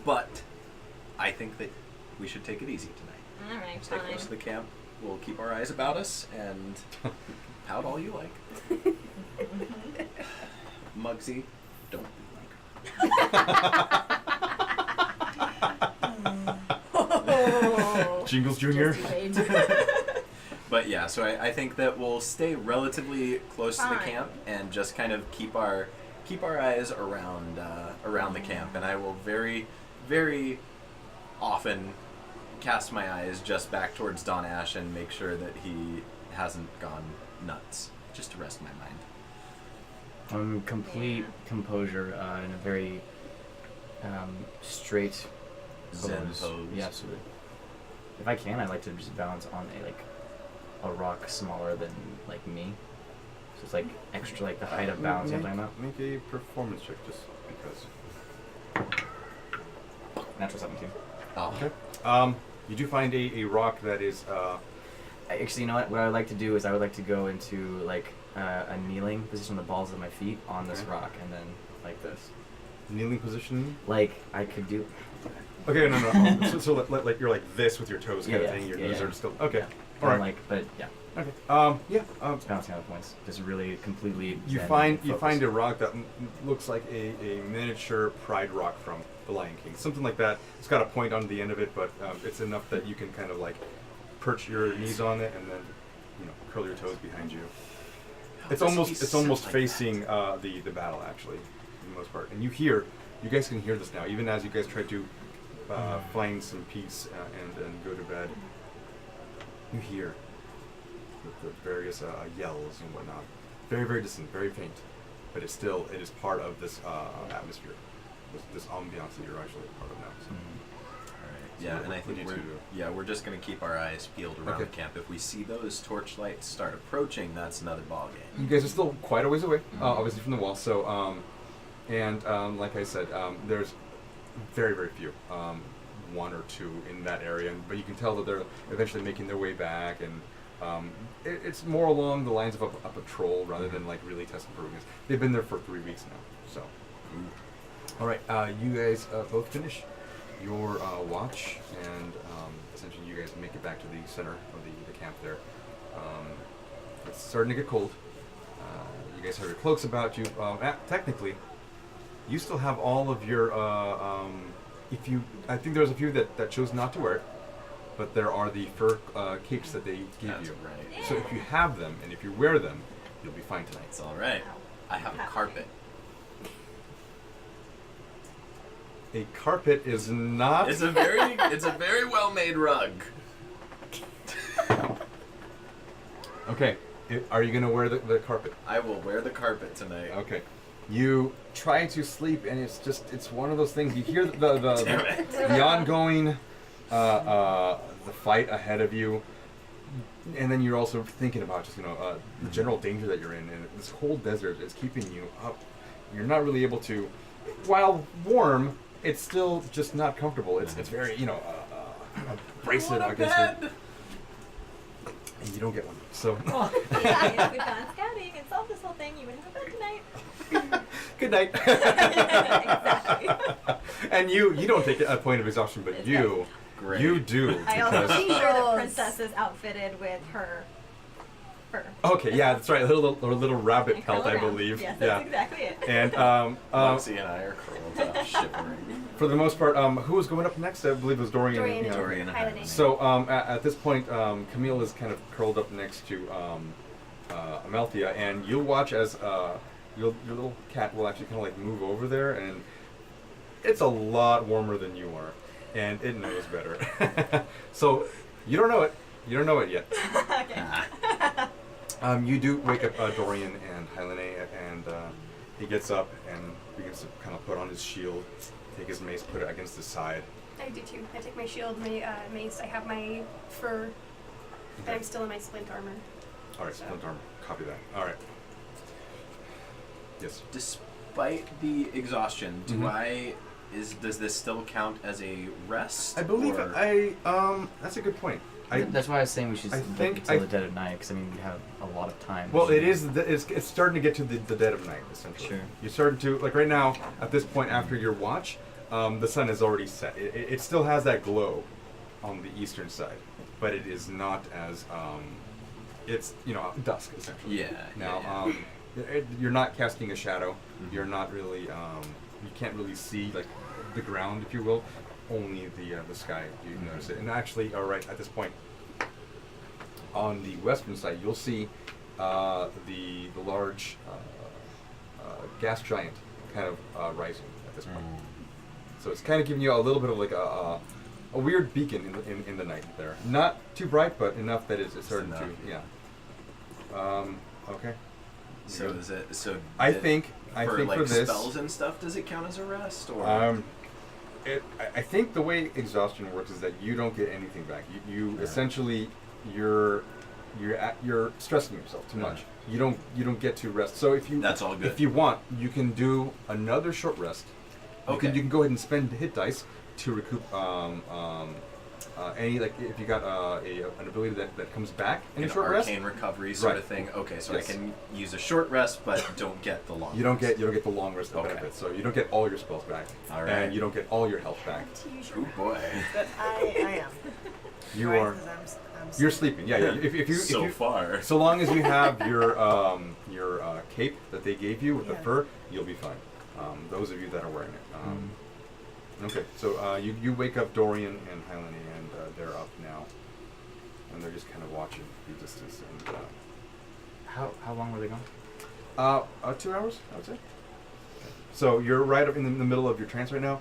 But I think that we should take it easy tonight. All right, Stay fine. close to the camp. We'll keep our eyes about us and pout all you like. Muggsy, don't be like her. Oh. Jingles Jr. Just wait. But yeah, so I think that we'll stay relatively close to the Fine. camp and just kind of keep our eyes around the camp. And I will very, very often cast my eyes just back towards Dawnash and make sure that he hasn't gone nuts, just to rest my mind. Complete composure in a very straight Zen pose. Yeah, absolutely. If I can, I'd like to just balance on a rock smaller than me. So it's like extra the height of balance I'm talking about. Make a performance check just because. Natural 17. Oh, Okay. You do find a rock that is Actually, you know what? What I would like to do is I would like to go into a kneeling position, the balls of my feet on this Okay. rock, and then like this. Kneeling position. Like I could do. Okay, no. so like you're like this with your toes kind Yeah, of thing. Your yeah, knees yeah. are still okay. Yeah. All right. Like, but yeah, Okay. it's bouncing out of points. Just really completely. You zen find and you find focused. a rock that looks like a miniature pride rock from the Lion King, something like that. It's got a point on the end of it, but it's enough that you can kind of like perch your knees on it and then curl your toes behind you. It's almost facing the battle actually, for the most part. And you guys can hear this now, even as you guys try to find some peace and go to bed. You hear the various yells and whatnot. Very, very distant, very faint, but it is part of this atmosphere, this ambiance that you're actually part of now. So. Mhm. Yeah, So and I what think do you we're just gonna keep our eyes peeled around Okay. the camp. If we see those torchlights start approaching, that's another ball game. You guys are still quite a ways away, obviously from the wall. So, like I said, there's very, very few, one or two in that area, but you can tell that they're eventually making their way back, and it's more along the lines of a patrol rather than like really testing for weakness. They've been there for 3 weeks now, so. All right, you guys both finish your watch, and essentially you guys make it back to the center of the camp there. It's starting to get cold. You guys have your cloaks about you. Technically, you still have all of your. I think there was a few that chose not to wear it, but there are the fur capes that they gave That's you. right. So if you have them and if you wear them, you'll be fine tonight. It's all right. I have a carpet. A carpet is not. It's a very well made rug. Okay. Are you gonna wear the carpet? I will wear the carpet tonight. Okay. You try to sleep, and it's one of those things. You hear Damn it. the ongoing the fight ahead of you, and then you're also thinking about just the general danger that you're in, and this cold desert is keeping you up. You're not really able to, while warm, it's still just not comfortable. It's very abrasive I want a against it, bed. and you don't get one. So Yeah, if we'd gone scouting and solved this whole thing, you wouldn't have bed tonight. good night. Exactly. And you don't take a point of exhaustion, but It's you. Great. You do. I also because- make sure the Angels. princess is outfitted with her fur. Okay, yeah, that's right. A little rabbit And curl pelt, I around. believe. Yes, yeah. that's exactly it. And Moxie and I are curled up, shivering. for the most part, who was going up next? I believe it was Dorian. Dorian you know. Dorian. Highlander. So at this point, Camille is kind of curled up next to Amalthea, and you'll watch as your little cat will actually kind of like move over there, and it's a lot warmer than you are, and it knows better. So you don't know it. You don't know it yet. Okay. You do wake up Dorian and Hylene, and he gets up and begins to kind of put on his shield, take his mace, put it against his side. I do too. I take my shield, my mace. I have my fur, and I'm still in my splint armor. All right, splint armor. Copy that. All right. Yes. Despite the exhaustion, does this still count as a rest? I believe or- that's a good point. That's why I was saying we should I look think until I- the dead of night, because I mean we have a lot of time. Well, it is. It's starting to get to the dead of night, essentially. Sure. You're starting to like right now. At this point, after your watch, the sun is already set. It still has that glow on the eastern side, but it is not as it's dusk essentially. Yeah. Now, you're not casting a shadow. You're not really. You can't really see like the ground, if you will. Only the sky. You notice it, and actually, all right, at this point, on the western side, you'll see the large gas giant kind of rising at this point. So it's kind of giving you a little bit of like a weird beacon in the night there. Not too bright, but enough that it's starting to okay. So is it? So I did- think for like for this. spells and stuff, does it count as a rest? Or I think the way exhaustion works is that you don't get anything back. You essentially you're stressing yourself too much. You don't get to rest. So if you That's all good. If you want, you can do another short rest. Okay. You can go ahead and spend hit dice to recoup Any like if you got an ability that comes back in a An short rest, arcane recovery sort Right. of thing. Okay, so Yes. I can use a short rest, but don't get the long. you don't rest. get the long rest Okay. benefits. So you don't get all your spells back, All right. and you don't get all your health back. To use Oh your boy. But I am. You right? are 'Cause I'm you're sleeping. Yeah, yeah. If so you far. so long as you have your cape that they gave you with the Yeah. fur, you'll be fine. Those of you that are wearing it. Okay, so you wake up Dorian and Hylany, and they're up now, and they're just kind of watching the distance. And How long were they gone? 2 hours, I would say. So you're right up in the middle of your trance right now.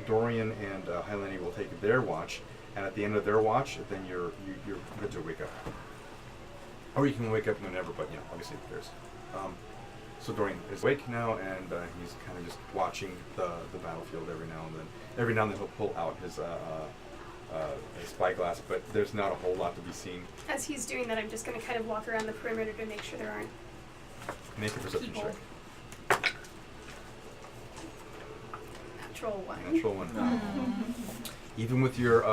Dorian and Hylany will take their watch, and at the end of their watch, then you're good to wake up. Or you can wake up whenever, but obviously there's. So Dorian is awake now, and he's kind of just watching the battlefield every now and then. Every now and then he'll pull out his spyglass, but there's not a whole lot to be seen. As he's doing that, I'm just going to kind of walk around the perimeter to make sure there aren't Make a perception people. check. Natural one. Natural one. No. Even with your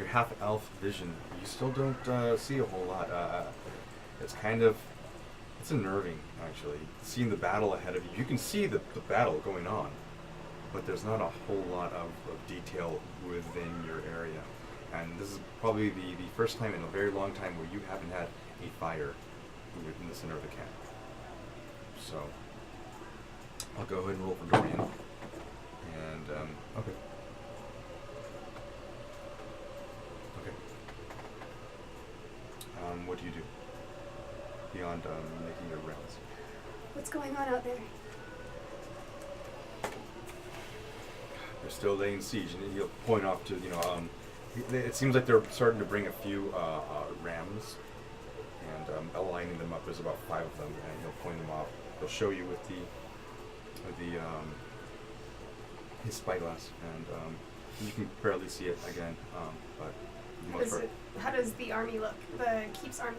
half elf vision, you still don't see a whole lot. It's unnerving actually. Seeing the battle ahead of you, you can see the battle going on, but there's not a whole lot of detail within your area. And this is probably the first time in a very long time where you haven't had a fire in the center of the camp. So I'll go ahead and roll for Dorian. And okay. Okay. What do you do beyond making your rounds? What's going on out there? They're still laying siege, and he'll point off to it seems like they're starting to bring a few rams and aligning them up. There's about 5 of them, and he'll point them off. He'll show you with his spyglass, and you can barely see it again, but for the most part. How does the army look? The Keep's army?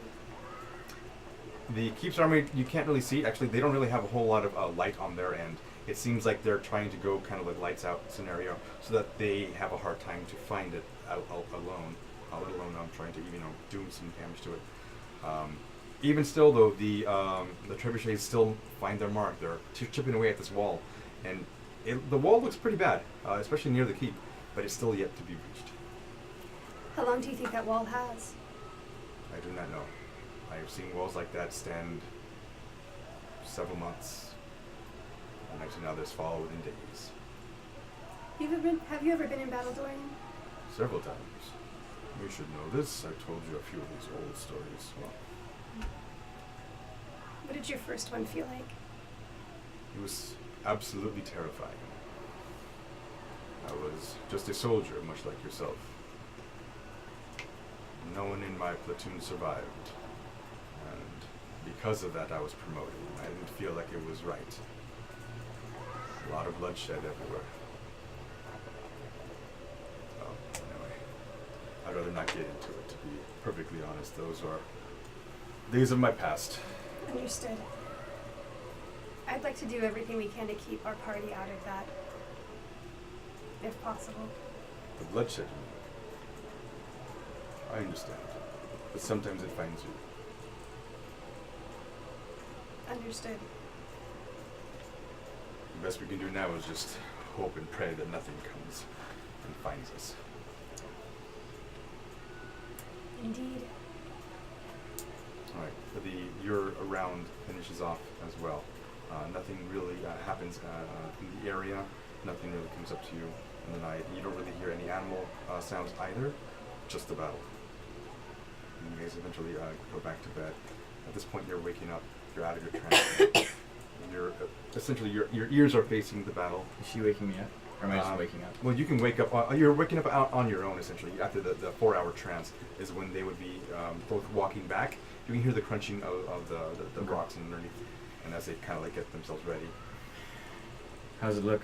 The Keep's army, you can't really see. Actually, they don't really have a whole lot of light on their end. It seems like they're trying to go kind of like lights out scenario, so that they have a hard time to find it alone. Let alone trying to do some damage to it. Even still, though, the trebuchets still find their mark. They're chipping away at this wall, and the wall looks pretty bad, especially near the keep, but it's still yet to be reached. How long do you think that wall has? I do not know. I have seen walls like that stand several months, and I've seen others fall within days. Have you ever been in battle, Dorian? Several times. You should know this. I've told you a few of these old stories. Well, What did your first one feel like? it was absolutely terrifying. I was just a soldier, much like yourself. No one in my platoon survived, and because of that I was promoted. I didn't feel like it was right. A lot of bloodshed everywhere. Well, anyway, I'd rather not get into it, to be perfectly honest. Those are days of my past. Understood. I'd like to do everything we can to keep our party out of that, if possible. The bloodshed, you mean? I understand, but sometimes it finds you. Understood. The best we can do now is just hope and pray that nothing comes and finds us. Indeed. All right, your round finishes off as well. Nothing really happens in the area. Nothing really comes up to you in the night. You don't really hear any animal sounds either, just the battle. And you guys eventually go back to bed. At this point, you're waking up. You're out of your trance. You're essentially your ears are facing the battle. Is she waking me up? Or am I just waking up? Well, you can wake up. You're waking up on your own essentially. After the 4-hour trance is when they would be both walking back. You can hear the crunching of the Okay. rocks underneath, and as they kind of like get themselves ready. How's it look?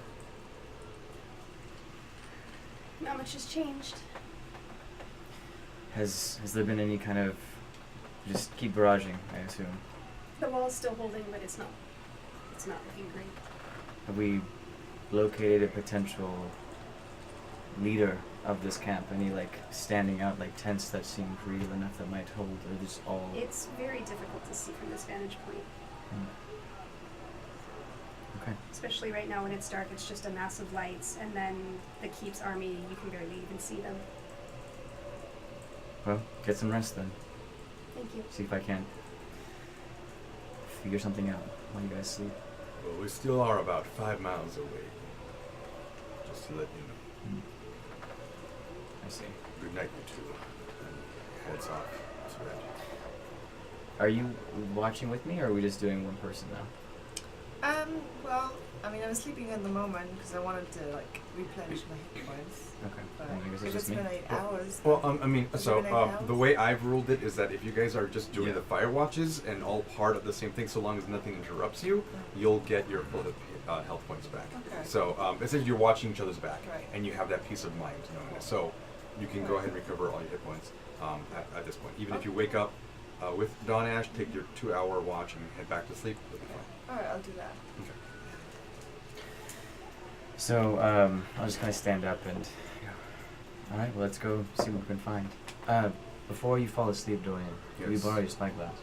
Not much has changed. Has there been any kind of just keep barraging, I assume? The wall's still holding, but it's not looking great. Have we located a potential leader of this camp? Any like standing out like tents that seem real enough that might hold, or just all? It's very difficult to see from this vantage point. Hmm. Okay. Especially right now when it's dark, it's just a mass of lights, and then the Keep's army, you can barely even see them. Well, get some rest then. Thank you. See if I can't figure something out while you guys sleep. Well, we still are about 5 miles away. Just to let you know. Hmm. I see. Good night, you two. And heads off. That's right. Are you watching with me, or are we just doing one person now? Well, I mean, I'm sleeping at the moment because I wanted to like replenish my hit points. Okay. But Then I guess if it's it's just me. been 8 hours. Well, then I mean, has it so been 8 the hours? way I've ruled it is that if you guys are just doing Yeah. the fire watches and all part of the same thing, so long as nothing interrupts you, you'll get your full health points back. Okay. So essentially, you're watching each other's back, Right. and you have that peace of mind knowing it. So you can go ahead and recover all your hit points at this point. Even if you wake up with Dawnash, take your 2-hour watch and head back to sleep. You'll be fine. All right, I'll do that. Okay. So I'll just kind of stand up and go. All right, well, let's go see what we can find. Before you fall asleep, Dorian, can we Yes. borrow your spyglass?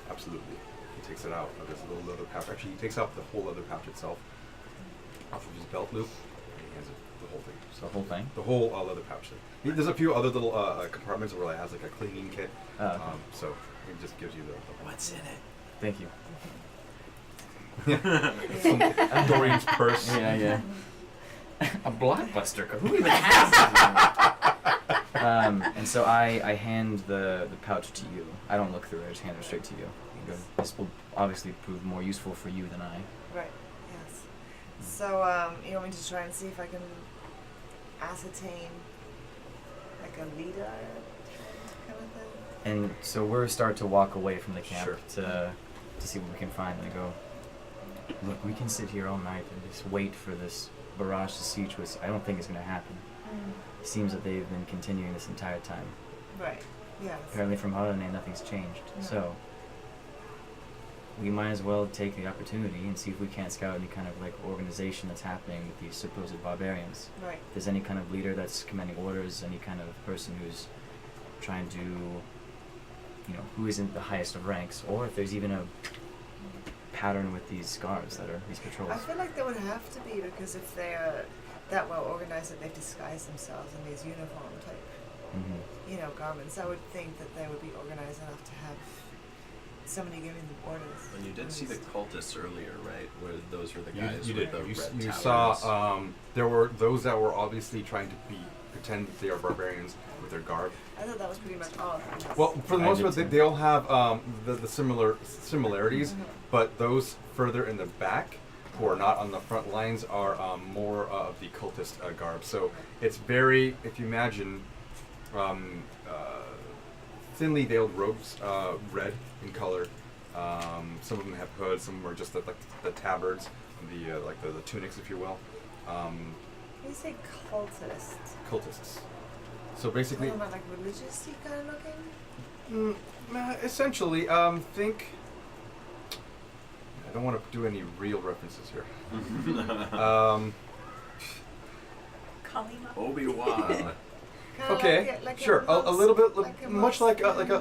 Absolutely. He takes it out of his little leather pouch. Actually, he takes out the whole leather pouch itself off of his belt loop, and he hands it the whole thing. The whole thing? The whole leather pouch thing. There's a few other little compartments where it has like a cleaning kit. Oh, okay. So it just gives you the What's in it? Thank you. Dorian's purse. Yeah, yeah. A blockbuster. Who even has that? And so I hand the pouch to you. I don't look through it. I just hand it straight to you. You go, this will obviously prove more useful for you than I. Right. Yes. So you want me to try and see if I can ascertain like a leader kind of thing? And so we're start to walk away from the camp Sure. to see what we can find. And I go, look, we can sit here all night and just wait for this barrage to siege, which I don't think is going to happen. It seems that they've been continuing this entire time. Right. Yes. Apparently from Harlane, nothing's changed. No. So we might as well take the opportunity and see if we can't scout any kind of like organization that's happening with these supposed barbarians. Right. If there's any kind of leader that's commanding orders, any kind of person who's trying to, you know, who isn't the highest of ranks, or if there's even a pattern with these guards that are these patrols. I feel like there would have to be because if they're that well organized that they've disguised themselves in these uniform type, Mm-hmm. garments, I would think that they would be organized enough to have somebody giving them orders. And you did see the cultists earlier, right? Where those were the You, guys you with did. the You, red you towers. saw there were those that were obviously trying to pretend that they are barbarians with their garb. I thought that was pretty much all of them. Well, for the I most did part, too. they all have the similarities, Mhm. but those further in the back, who are not on the front lines, are more of the cultist garb. So it's very, if you imagine, thinly veiled robes, red in color. Some of them have hoods. Some of them are just like the tabards, the tunics, if you will. When you say cultist, Cultists. So basically, talking about like religious-y kind of looking? essentially, think. I don't want to do any real references here. Kalima. Obi-Wan. Kinda Okay, like sure. A little bit, much like a almost a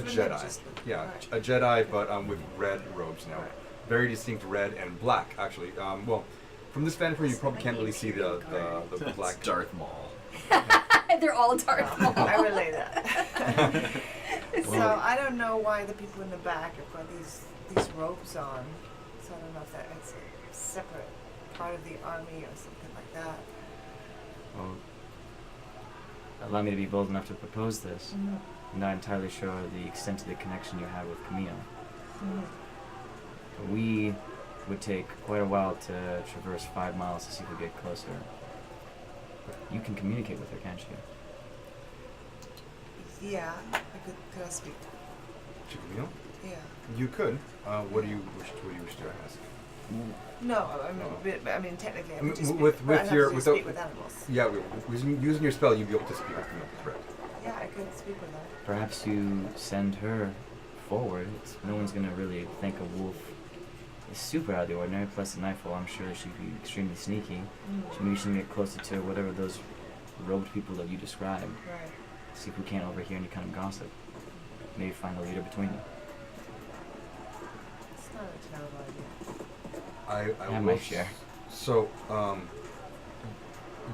Jedi. religious looking, Yeah, right. a Jedi, but with red robes now. Very distinct red and black, actually. Well, from this vantage point, you probably can't really see the That's black. Darth Maul. They're all Darth Maul. I relay that. So Well- I don't know why the people in the back have got these robes on. So I don't know if that it's a separate part of the army or something like that. Well, allow me to be bold enough to propose this. I'm not entirely sure the extent of the connection you have with Camille. But we would take quite a while to traverse 5 miles to see if we get closer. But you can communicate with her, can't you? Yeah, could I speak? To Camille? Yeah. You could. What do you wish to ask? No, I mean technically I would just speak, but I'd have to speak with animals. Yeah, using your spell, you'd be able to speak with Camille. Correct. Yeah, I could speak with her. Perhaps you send her forward. No one's gonna really think a wolf is super out of the ordinary. Plus the nightfall, I'm sure she'd be extremely sneaky. Maybe she can get closer to whatever those robed people that you described. Right. See if we can't overhear any kind of gossip. Maybe find a leader between you. It's not a terrible idea. I have will my share. So,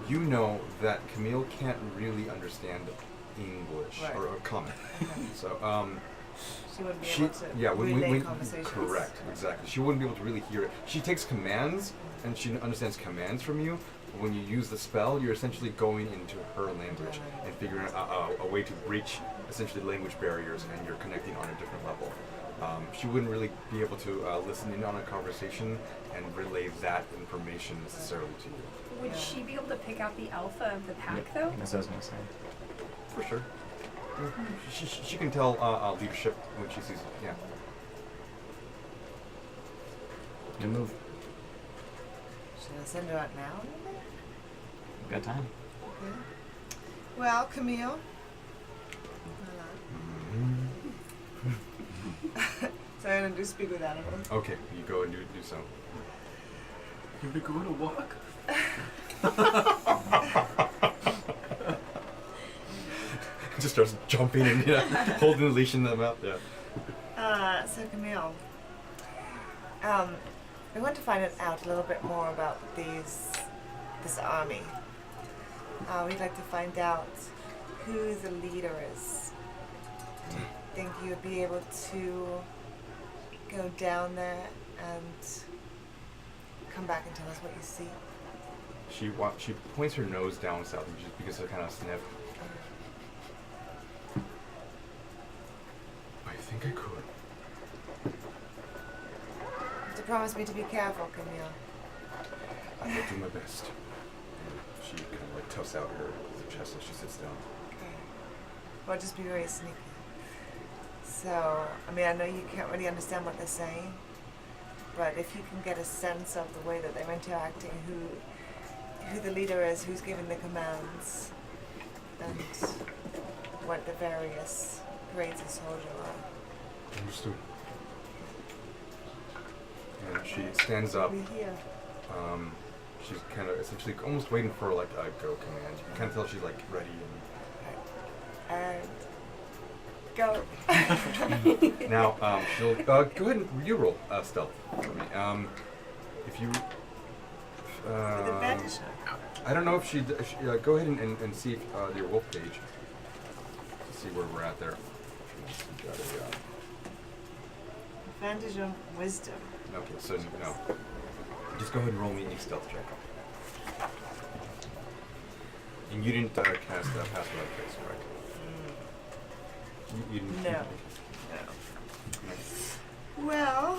you know that Camille can't really understand English Right. or common. Okay. So, She wouldn't be able to yeah, relay conversations. correct, exactly. She wouldn't be able to really hear it. She takes commands and she understands commands from you. But when you use the spell, you're essentially going into her language Right. and figuring out a way to breach essentially language barriers, and you're connecting on a different level. She wouldn't really be able to listen in on a conversation and relay that information necessarily to you. Would Yeah. she be able to pick out the alpha of the pack, though? That's what I was gonna say. For sure. Yeah. She can tell leadership when she sees it. Yeah. Good move. Should I send her out now? We've got time. Okay. Well, Camille. So I'm gonna do speak with animals. Okay, you go and do so. You be going to walk? Just starts jumping and holding the leash in them out. Yeah. So Camille, we want to find out a little bit more about this army. We'd like to find out who the leader is. Do you think you would be able to go down there and come back and tell us what you see? She points her nose down south and just because of kind of sniff. I think I could. You have to promise me to be careful, Camille. I will do my best. And she kind of like tufts out her chest as she sits down. Okay. Well, just be very sneaky. So, I mean, I know you can't really understand what they're saying, but if you can get a sense of the way that they're interacting, who the leader is, who's giving the commands, and what the various grades of soldier are. Understood. And she stands up. We hear. She's kind of essentially almost waiting for like a go command. You can kind of tell she's like ready And go. and now she'll go ahead and you roll stealth for me. If you With advantage. I don't know if she go ahead and see if, your wolf page to see where we're at there. Got Advantage on wisdom. okay, so no. Just go ahead and roll me a stealth check. And you didn't cast pass without trace, correct? You didn't. No. No. Well,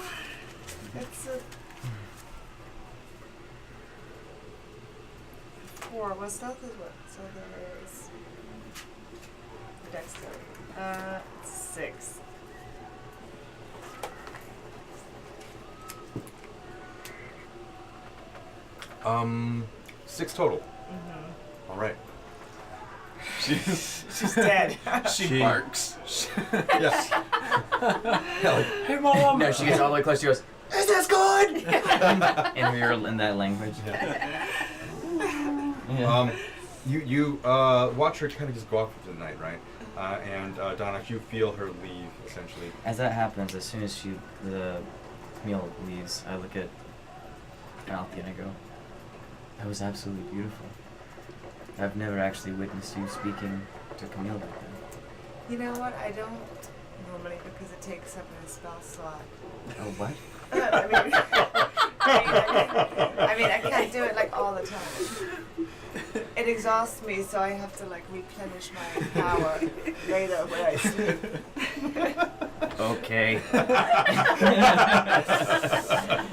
it's a 4. Well, stealth is what? So there is dexterity. 6. Um, 6 total. Mm-hmm. All right. She's dead. She barks. Yes. Yeah, like, Hey, Mom! No, she gets all the way close. She goes, "Is this good?" in that language. Yeah. You watch her kind of just go off for the night, right? And Dawnash, you feel her leave essentially. As that happens, as soon as the meal leaves, I look at Alfie and I go, "That was absolutely beautiful. I've never actually witnessed you speaking to Camille like that." You know what? I don't normally because it takes up a spell slot. Oh, what? I mean, I can't do it like all the time. It exhausts me, so I have to like replenish my power later when I sleep. Okay.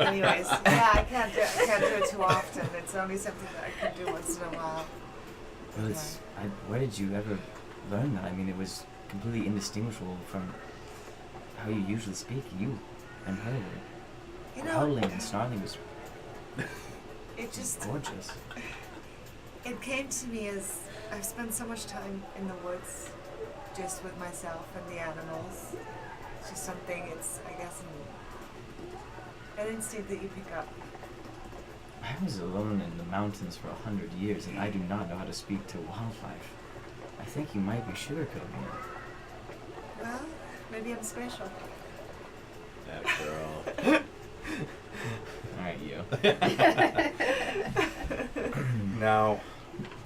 Anyways, yeah, I can't do it too often. It's only something that I can do once in a while. Well, where did you ever learn that? I mean, it was completely indistinguishable from how you usually speak. You and her You were know, howling and snarling was it just gorgeous. it came to me as I've spent so much time in the woods, just with myself and the animals. It's just something. It's I guess An instinct that you pick up. I was alone in the mountains for 100 years, and I do not know how to speak to wildlife. I think you might be sugarcoating it. Well, maybe I'm special. That girl. Alright, you. Now,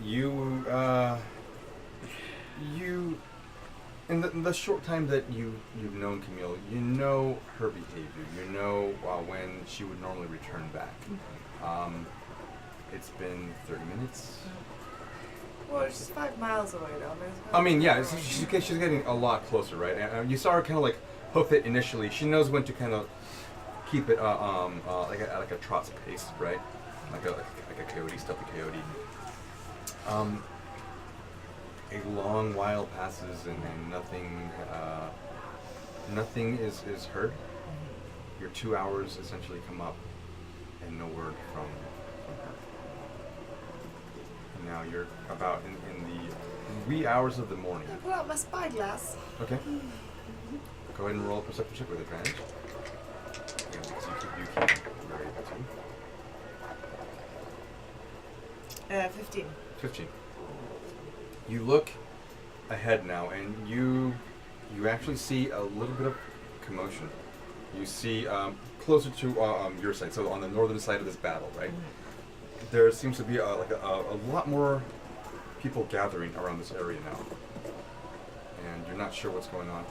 you in the short time that you've known Camille, you know her behavior. You know when she would normally return back. It's been 30 minutes. Well, she's 5 miles away though. I mean, yeah, she's getting a lot closer, right? And you saw her kind of like hoof it initially. She knows when to kind of keep it like a trot's pace, right? Like a coyote, stealthy coyote. A long while passes and nothing is heard. Your 2 hours essentially come up and no word from her. And now you're about in the wee hours of the morning. I pull out my spyglass. Okay. Go ahead and roll a perception check with advantage. Yeah, because you keep very able to. 15. 15. You look ahead now, and you actually see a little bit of commotion. You see closer to your side, so on the northern side of this battle, right? There seems to be a lot more people gathering around this area now, and you're not sure what's going on.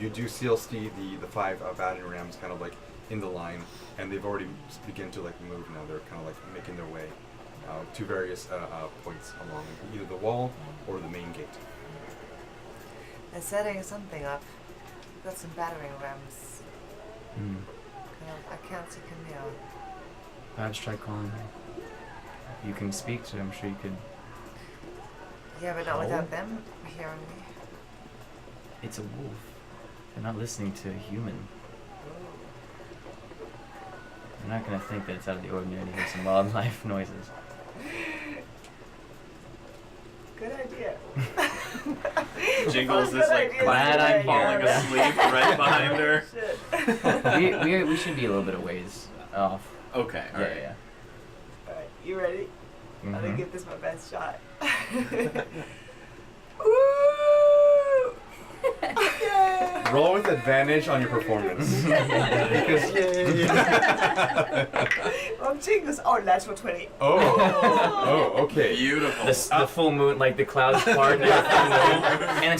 You do still see the 5 battering rams kind of like in the line, and they've already begun to like move now. They're kind of like making their way to various points along either the wall or the main gate. They're setting something up. We've got some battering rams. I can't see Camille. Perhaps try calling her. You can speak to her, I'm sure you could. Yeah, but not without them hearing me. It's a wolf. They're not listening to a human. They're not going to think that it's out of the ordinary to hear some wildlife noises. Good idea. Jingles is like Glad I'm falling here. asleep right behind her. Shit. we should be a little bit of ways off. Okay, alright. Yeah. Alright, you ready? I'm gonna Mhm. give this my best shot. Woo! Yay! Roll with advantage on your performance. Because yay! I'm Jingles. Oh, natural 20. Oh, okay. Beautiful. The full moon, like the clouds part, and then it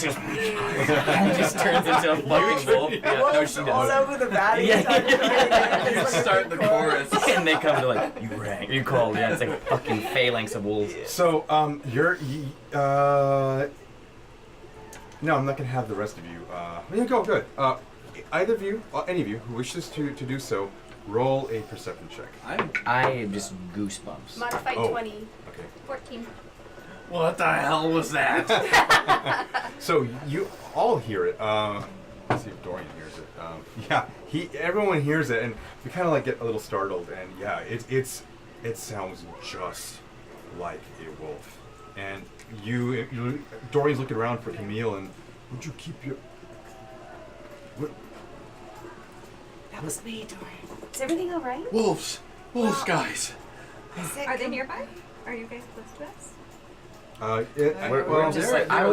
just turns into a fucking wolf. Yeah, no, she Wolves all does. over the valley. Yeah. You start the chorus. And they come to like, you rang, you called. Yeah, it's like fucking phalanx of wolves. So, no, I'm not gonna have the rest of you. Yeah, go good. Either of you, any of you who wishes to do so, roll a perception check. I am just goosebumps. Modified Oh. 20. Okay. 14. What the hell was that? So you all hear it. Let's see if Dorian hears it. Yeah, everyone hears it, and we kind of like get a little startled. And yeah, it sounds just like a wolf. And Dorian's looking around for Camille, and would you keep your? What? That was me, Dorian. Is everything alright? Wolves, guys. Are they nearby? Are you guys close to us? We're just like I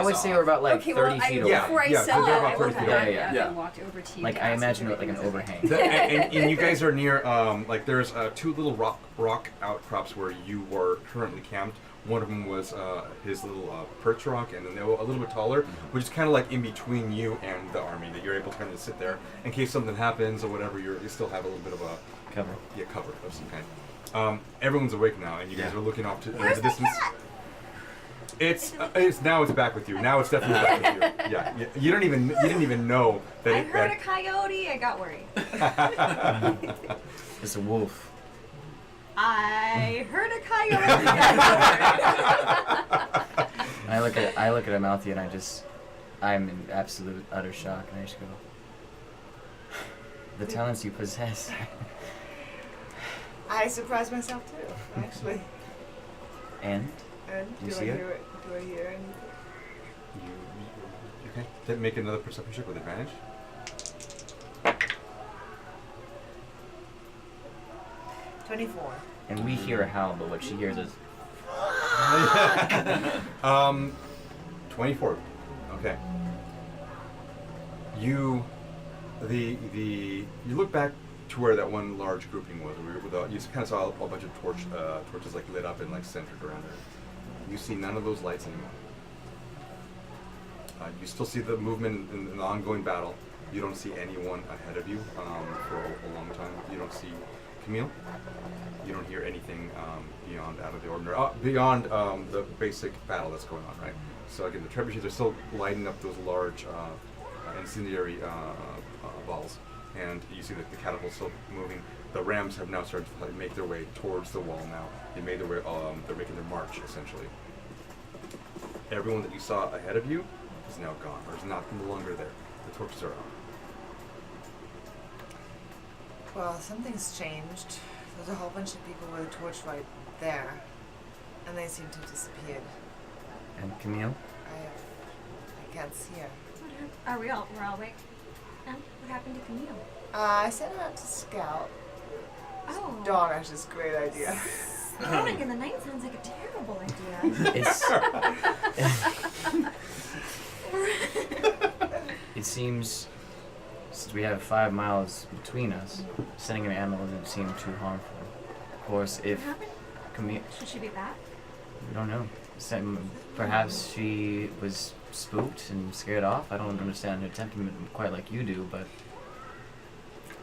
would say we're about like Okay, 30 well, feet Yeah, away. before I yeah, sell they're it, about I will 30 feet have away. Evan Yeah. walked over to you. Like to I ask imagine if it like an everything's okay. overhang. And you guys are near, like there's 2 little rock outcrops where you were currently camped. One of them was his little perch rock, and then they were a little bit taller, which is kind of like in between you and the army, that you're able to kind of sit there in case something happens or whatever. You still have a little bit of a Cover. cover of some kind. Everyone's awake now, and you guys are looking off to the distance. It's now it's back with you. Now it's definitely back with you. Yeah, you didn't even know that. I heard a coyote. I got worried. It's a wolf. I heard a coyote. And I look at Amalthea and I'm in absolute utter shock, and I just go, the talents you possess. I surprised myself too, actually. And And Do you do I see it? hear it? Do I hear anything? Okay. Then make another perception check with advantage. 24. And we hear a howl, but what she hears is 24. Okay. You look back to where that one large grouping was. You kind of saw a bunch of torches like lit up and like centered around there. You see none of those lights anymore. You still see the movement in the ongoing battle. You don't see anyone ahead of you for a long time. You don't see Camille. You don't hear anything beyond out of the ordinary, beyond the basic battle that's going on, right? So again, the trebuchets are still lighting up those large incendiary balls, and you see that the catapult's still moving. The rams have now started to make their way towards the wall now. They made their way. They're making their march essentially. Everyone that you saw ahead of you is now gone, or is no longer there. The torches are out. Well, something's changed. There's a whole bunch of people with a torchlight there, and they seem to have disappeared. and Camille. I can't see her. We're all awake? What happened to Camille? I sent her out to scout. Oh. Dawnash's great idea. Scouting in the night sounds like a terrible idea. It seems, since we have 5 miles between us, sending an animal doesn't seem too harmful. Of course, if What happened? Camille, Should she be back? we don't know. Perhaps she was spooked and scared off. I don't understand her temperament quite like you do, but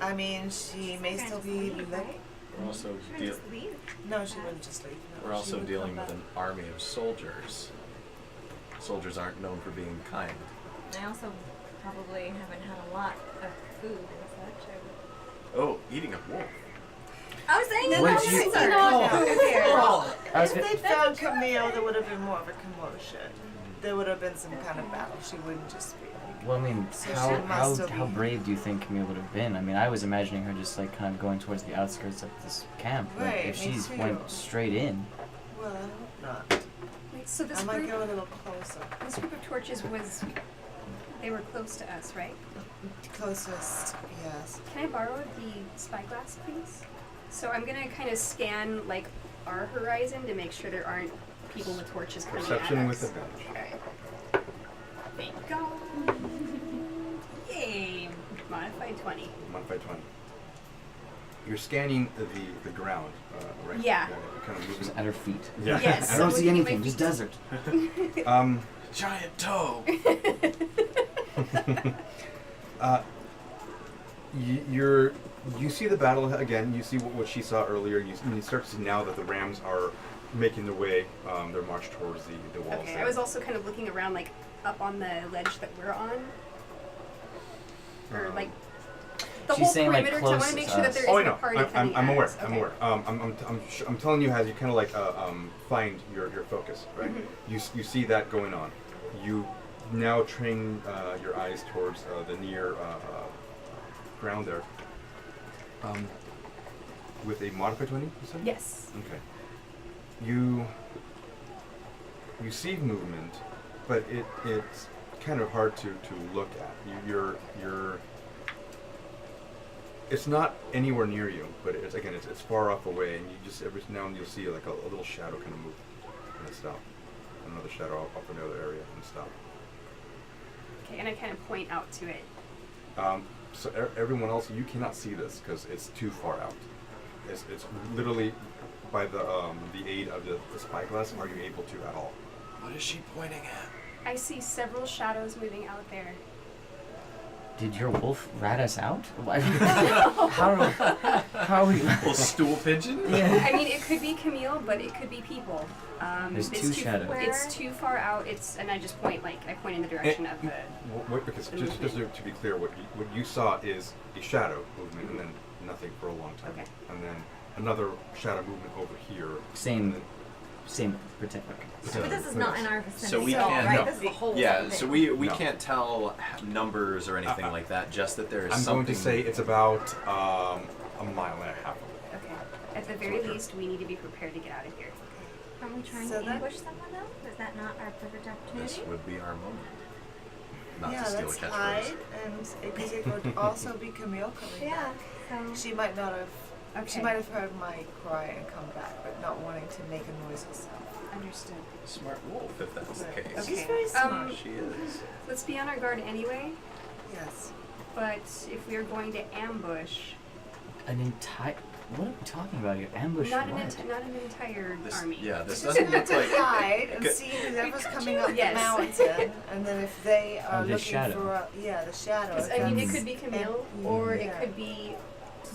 I mean, she may still be lit. We're also She wouldn't just leave. No, she wouldn't just leave. No, we're she also would dealing come with an back. army of soldiers. Soldiers aren't known for being kind. I also probably haven't had a lot of food and such. Oh, eating a wolf. I was saying What did you- If they found Camille, there would have been more of a commotion. There would have been some kind of battle. She wouldn't just be like. well, I mean, So how she must still how be- brave do you think Camille would have been? I mean, I was imagining her just like kind of going towards the outskirts of this camp. But Right, if me she's too. went straight in, Well, I hope not. Wait, so this I might group, go a little closer. this group of torches was, they were close to us, right? Closest, yes. Can I borrow the spyglass, please? So I'm gonna kind of scan like our horizon to make sure there aren't people with torches coming Perception at with us. advantage. Alright. Thank God. Yay! Modified 20. Modified 20. You're scanning the ground, right? Yeah. You're kind of just moving. at her feet. Yeah. Yes. I don't So see would you anything, make- just desert. Giant toe! You see the battle again. You see what she saw earlier. You start to see now that the rams are making their way, their march towards the walls. Okay, there. I was also kind of looking around like up on the ledge that we're on. Or like the She's whole saying, like, perimeter, 'cause I want close to make to sure that us. there Oh, I isn't a know. party I'm coming I'm at aware. us. I'm Okay. aware. I'm telling you as you kind of like find your focus, right? Mm-hmm. You see that going on. You now train your eyes towards the near ground there. With a modified 20, you said? Yes. Okay. You see movement, but it's kind of hard to look at. You're it's not anywhere near you, but it's far off away, and you just every now and then you'll see like a little shadow kind of move and then stop. Another shadow up in another area and stop. Okay, and I kind of point out to it. So everyone else, you cannot see this because it's too far out. It's literally by the aid of the spyglass are you able to at all. What is she pointing at? I see several shadows moving out there. Did your wolf rat us out? How are we? Little stool pigeon? Yeah. I mean, it could be Camille, but it could be people. There's it's two too, shadows. It's too far out. And I just point in the direction of the. Because just to be clear, what you saw is a shadow movement and then nothing for a long time, Okay. and then another shadow movement over here. Same particular. But this is not in our vicinity. So we at all, can't. right? No. This is the whole Yeah, thing. so we No. can't tell numbers or anything I- like that. Just that there is I'm something. going to say it's about a mile and a half away. Okay. At the very least, we need to be prepared to get out of here. Aren't we trying So to that- ambush someone though? Is that not our perfect This opportunity? would be our moment. Not Yeah, to steal a let's catchphrase. hide, and because it could also be Camille coming Yeah. back. So She might not have Okay. She might have heard my cry and come back, but not wanting to make a noise herself. Understood. Smart wolf, if that's the case. Okay. She's very smart. She is. Let's be on our guard anyway. Yes. But if we are going to ambush, An entire. What are we talking about here? Ambush not what? an entire This, army. yeah, this Just doesn't need look to like. hide and Good. see whoever's coming up Yes. the mountain, and then if they are the looking shadow. for the shadow. 'Cause, if I mean, it that's could be Camille, empty, or it yeah. could be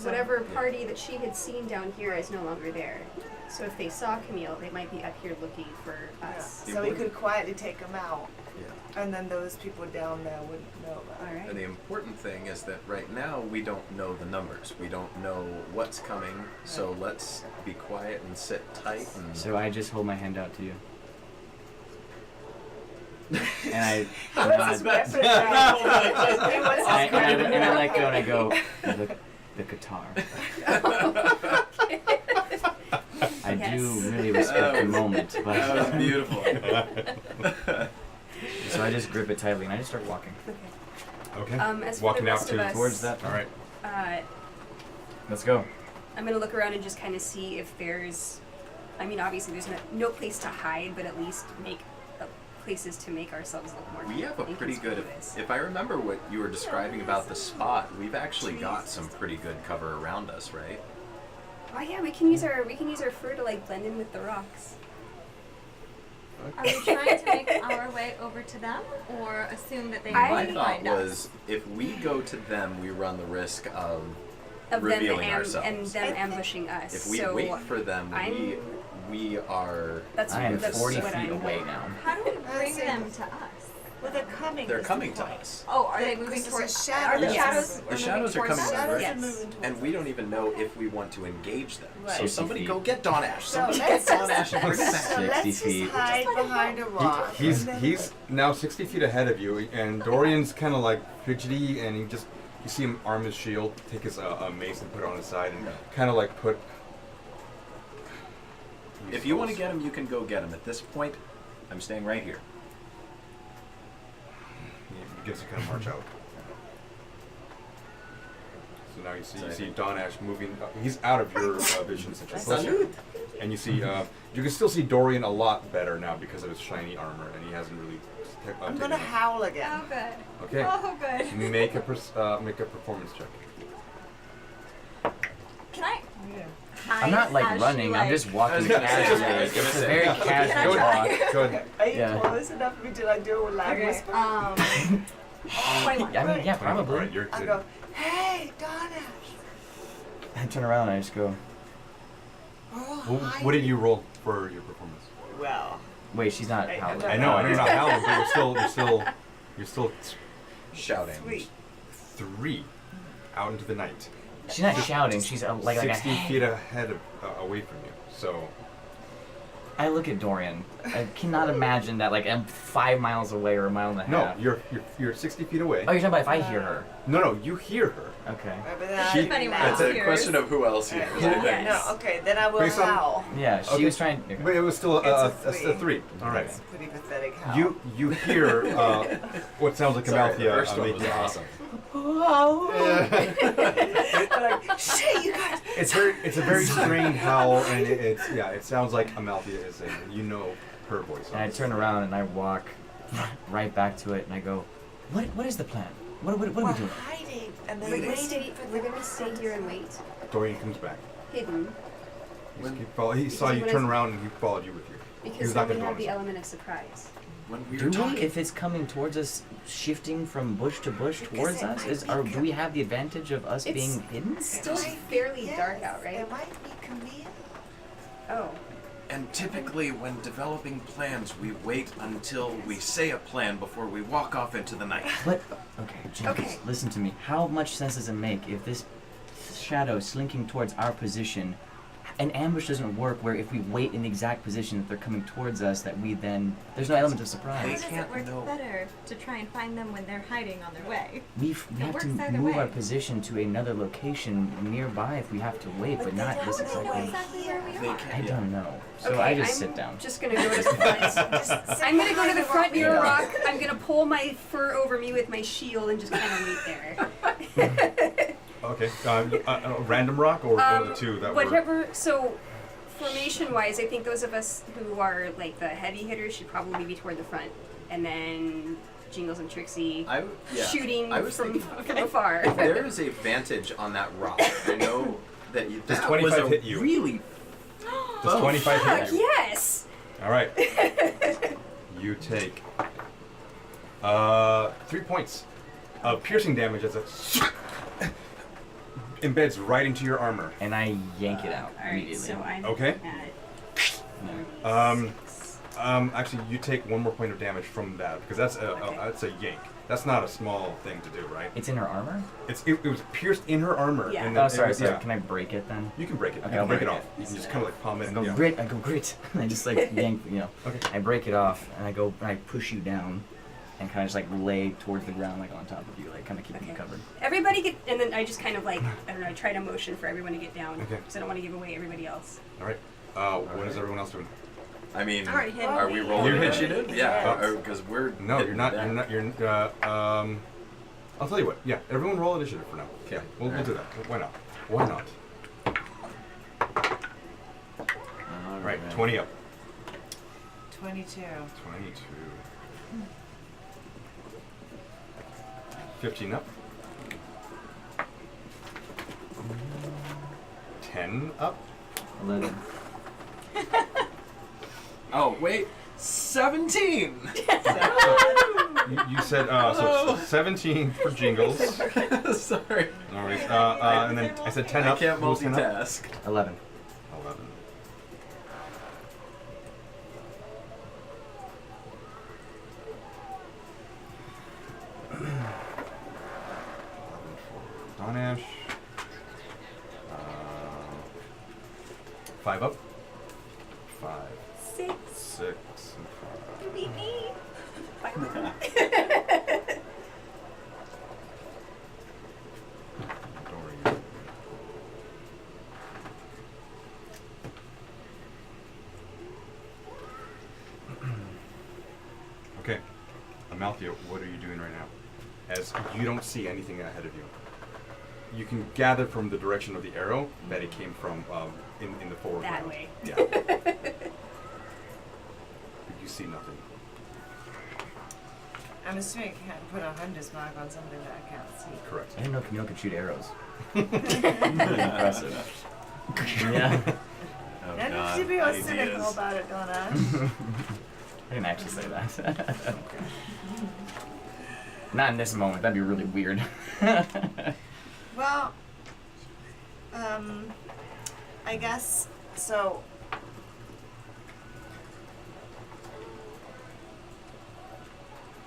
whatever party that she had seen down here is no longer there. So if they saw Camille, they might be up here looking for Yeah. us. So we could quietly take them out, Yeah. and then those people down there wouldn't know about All it. right. And the important thing is that right now we don't know the numbers. We don't know what's coming. So let's be quiet and sit tight and. So I just hold my hand out to you. And I What's his nod. weapon now? What's his And I let go and I go, the guitar. I Yes. do really respect the moment, That was but beautiful. so I just grip it tightly and I just start walking Okay. Okay. As for Walking the out rest to of us, towards that. All right. Let's go. I'm gonna look around and just kind of see if there's. I mean, obviously there's no place to hide, but at least make places to make ourselves look more. We have a pretty good. inconspicuous. If I remember what you were describing about the spot, we've actually got some pretty good cover around us, right? Oh yeah, we can use our fur to like blend in with the rocks. Are we trying to make our way over to them, or assume that they I- My might thought find us? was if we go to them, we run the risk of Of revealing them ourselves. and them ambushing us. If we so wait for them, I'm- we are. that's I am that's 40 what feet I'm away going. now. How do we bring That's them it. to us? Well, they're coming. They're is the coming to point. us. Oh, are they Because moving there's a towards? shadow Are the that's shadows? moving. The shadows are moving coming towards to us, us? right? Shadows are Yes. moving And towards we don't even know if we want to engage them. Right. So 60 somebody feet. go get Dawnash. So Somebody get let's just- Dawnash and bring him back. So let's 60 just feet. hide behind a rock. He's and then- he's now 60 feet ahead of you, and Dorian's kind of like fidgety, and you see him arm his shield, take his mace and put it on his side, and kind of like put. If you want to get him, you can go get him. At this point, I'm staying right here. He begins to kind of march out. So now you see Dawnash moving. He's out of your vision since you're closer. And you see, you can still see Dorian a lot better now because of his shiny armor, and he hasn't really. I'm taken gonna it. howl again. Oh, good. Okay. Oh, good. Make a performance check. Can I? I'm not like As she, running, I'm just walking Yeah. casually. I was gonna It's a say. very Can I casual try? walk. Go ahead. Are you Yeah. close enough for me to like do a loud Okay. whisper? 21. I mean, yeah, All probably. right, you're I good. go, hey, Dawnash. I turn around and I just go, What did you roll for your performance? Well, wait, she's not Hey, howling. I know you're not howling, but you're still Shouting. sweet. 3 out into the night, She's not shouting, she's like 60 a feet ahead of away from you. So I look at Dorian. I cannot imagine that like I'm 5 miles away or a mile and a no, half. you're 60 feet away. Oh, you're talking about if I hear her. No, you hear her. Okay. Right, but then She- I'd be Anyone loud. It's a Cheers. question of who else hears. I think. Yeah, no, okay, then I will Based on- howl. Yeah, she Okay. was trying. But it was still It's a a three. 3. All right. It's a pretty pathetic howl. You hear what sounds like a Sorry, mouth. the first one was making- awesome. like, shit, you guys. It's a very strained howl, and it sounds like Amalthea is saying. You know her voice. And I turn around and I walk right back to it and I go, what is the plan? What are we We're doing? hiding, and then We're gonna waiting stay. for We're them gonna to stay come here to and us. wait, Dorian comes back. hidden, He saw you when turn I- around, and he followed you with you. He because was not then we going have to the go element of surprise. When we Do were we, talking, if it's coming towards us, shifting from bush to bush Because towards it us? might be Do we have the advantage of us It's- being hidden? It's still It might be- fairly dark out, right? It might be Camille. Oh, and typically when developing plans, we wait until we say a plan before we walk off into the night. But okay, James, Okay. listen to me. How much sense does it make if this shadow slinking towards our position, an ambush doesn't work where if we wait in the exact position that they're coming towards us, that we then there's no element of They How surprise. does can't it work know. better to try and find them when they're hiding on their way? We It have works to either move way. our position to another location nearby if we have to wait, but But they not don't this know exactly. exactly where we They are. can't- I yeah. don't know. So okay. I just I'm sit down. just gonna go to the front. I'm gonna go to the front near a rock. I'm gonna pull my fur over me with my shield and just kind of wait there. Okay. A random rock or one of the two that were. Whatever. So, formation-wise, I think those of us who are like the heavy hitters should probably be toward the front, and then Jingles and Trixie shooting I was from thinking, afar. if there is a vantage on that rock, I know that you, Does that was 25 a hit you? really. Does 25 Fuck, hit you? yes! All right. You take 3 points of piercing damage as it embeds right into your armor. And I yank it out Alright, immediately. so I'm Okay. at Actually, you take 1 more point of damage from that because that's a yank. That's not a small thing to do, right? It's in her armor? It was pierced in her armor. Yeah. And Oh, then sorry, yeah. Can I break it then? You can break it. Okay, you can I'll break break it it. off. You can just kind of like palm it. I go Yeah. grit, I go grit. And I just like yank, Okay. I break it off and I push you down and kind of just like lay towards the ground like on top of you, like kind of keeping you covered. everybody get, and then I just kind of like, I don't know, I try to motion for everyone to get down Okay. because I don't want to give away everybody else. All right. What is everyone else doing? I mean, Alright, hit are we rolling You're hit. initiative? Yeah, because we're. No, you're hitting not. that. You're not. I'll tell you what. Yeah, everyone roll initiative for now. Okay. We'll do that. Why not? Why not? All right. 20 up. 22. 22. 15 up. 10 up. 11. Oh wait, 17. You said so 17 for Jingles. Sorry, All right. And then I said 10 I up. can't What was 10 up? multitask. 11. 11. Dawnash. 5 up. 5. 6. 6 and 5. You beat me. Dory. Okay, Amalthea, what are you doing right now? As you don't see anything ahead of you. You can gather from the direction of the arrow that it came from in the forward That round. way. Yeah. But you see nothing. I'm assuming you can't put a hunter's mark on something that I can't see. Correct. I didn't know Camille could shoot arrows. Impressive. Yeah. Oh, Now God, you should be all ideas. cynical about it, Dawnash. I didn't actually say that. Not in this moment. That'd be really weird. Well, I guess so.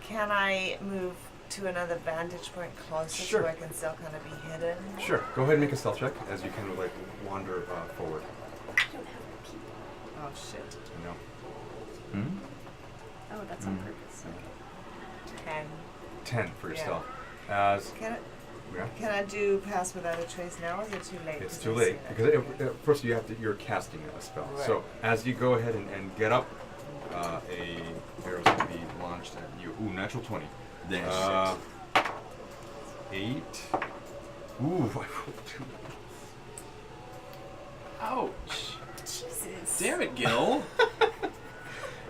Can I move to another vantage point closer Sure. so I can still kind of be hidden? Sure. Go ahead and make a stealth check as you kind of like wander forward. I don't have people. Oh shit. You know. Hmm? Oh, that's on purpose. 10. 10 for your Yeah. stealth. As yeah. Can I do pass without a trace now, or is it too late? It's 'Cause too I've late seen it? because first you're casting a spell. Right. So as you go ahead and get up, a arrow's gonna be launched at you. Ooh, natural 20. Then 8. Ooh, I rolled 2. Ouch! Jesus. Damn it, Gil.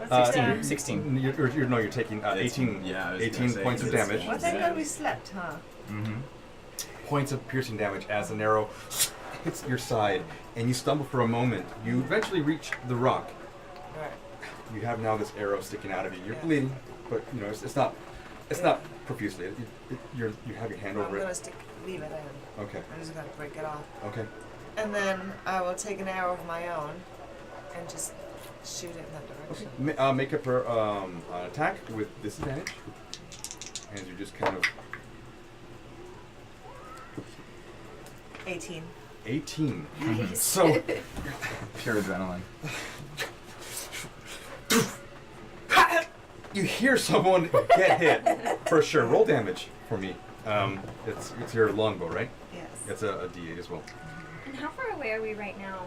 What's it 16. done? You're taking 18. Yeah, I was 18 gonna say, points of 'cause damage. Well, thank God we slept, huh? Mm-hmm. Points of piercing damage as an arrow hits your side, and you stumble for a moment. You eventually reach the rock. Right. You have now this arrow sticking out of you. You're Yeah. bleeding, but you know it's not profusely. You have your hand I'm over gonna it. leave it in. Okay. I'm just gonna break it off. Okay. And then I will take an arrow of my own and just shoot it in that Okay. direction. Make up her an attack with disadvantage, and you just kind of 18. 18. Nice. So Pure adrenaline. you hear someone get hit for sure. Roll damage for me. It's your longbow, right? Yes. It's a D8 as well. And how far away are we right now?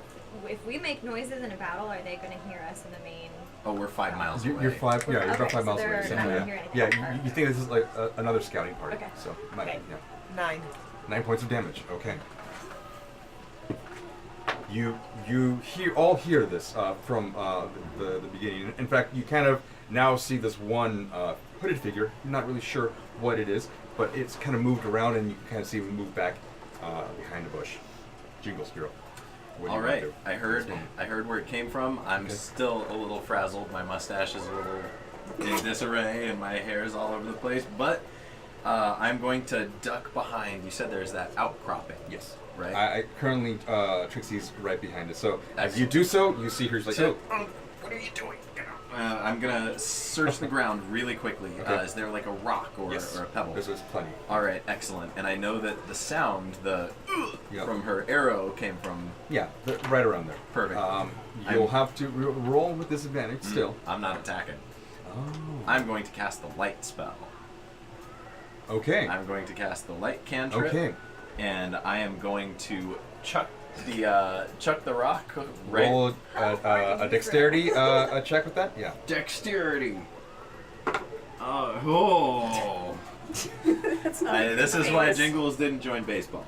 If we make noises in a battle, are they going to hear us in the main? Oh, we're 5 miles away. You're 5. Yeah, you're about Okay, 5 miles so away. they're So, not yeah. gonna hear anything. Yeah, you think this is like another scouting party. Okay. So might, Okay. yeah. 9. 9 points of damage. Okay. You hear this from the beginning. In fact, you kind of now see this one hooded figure. You're not really sure what it is, but it's kind of moved around, and you can kind of see him move back behind the bush. Jingles, you're up. What do All you wanna right, do? I heard where it came from. I'm Okay. still a little frazzled. My mustache is a little in disarray, and my hair is all over the place. But I'm going to duck behind. You said there's that outcropping. Yes. Right. I currently Trixie's right behind it. So as you Excellent. do so, you see her like, So- "Oh, what are you doing?" I'm gonna search the ground really quickly. Okay. Is there like a rock or, Yes. or a pebble? There's plenty. All right, excellent. And I know that the sound, Yep. from her arrow came from. Yeah, right around there. Perfect. You'll have to roll with disadvantage still. I'm not attacking. Oh. I'm going to cast the light spell. Okay. I'm going to cast the light cantrip. Okay. And I am going to chuck the rock right. Roll a dexterity check with that. Yeah. Dexterity. Oh. That's not a This good is why face. Jingles didn't join baseball.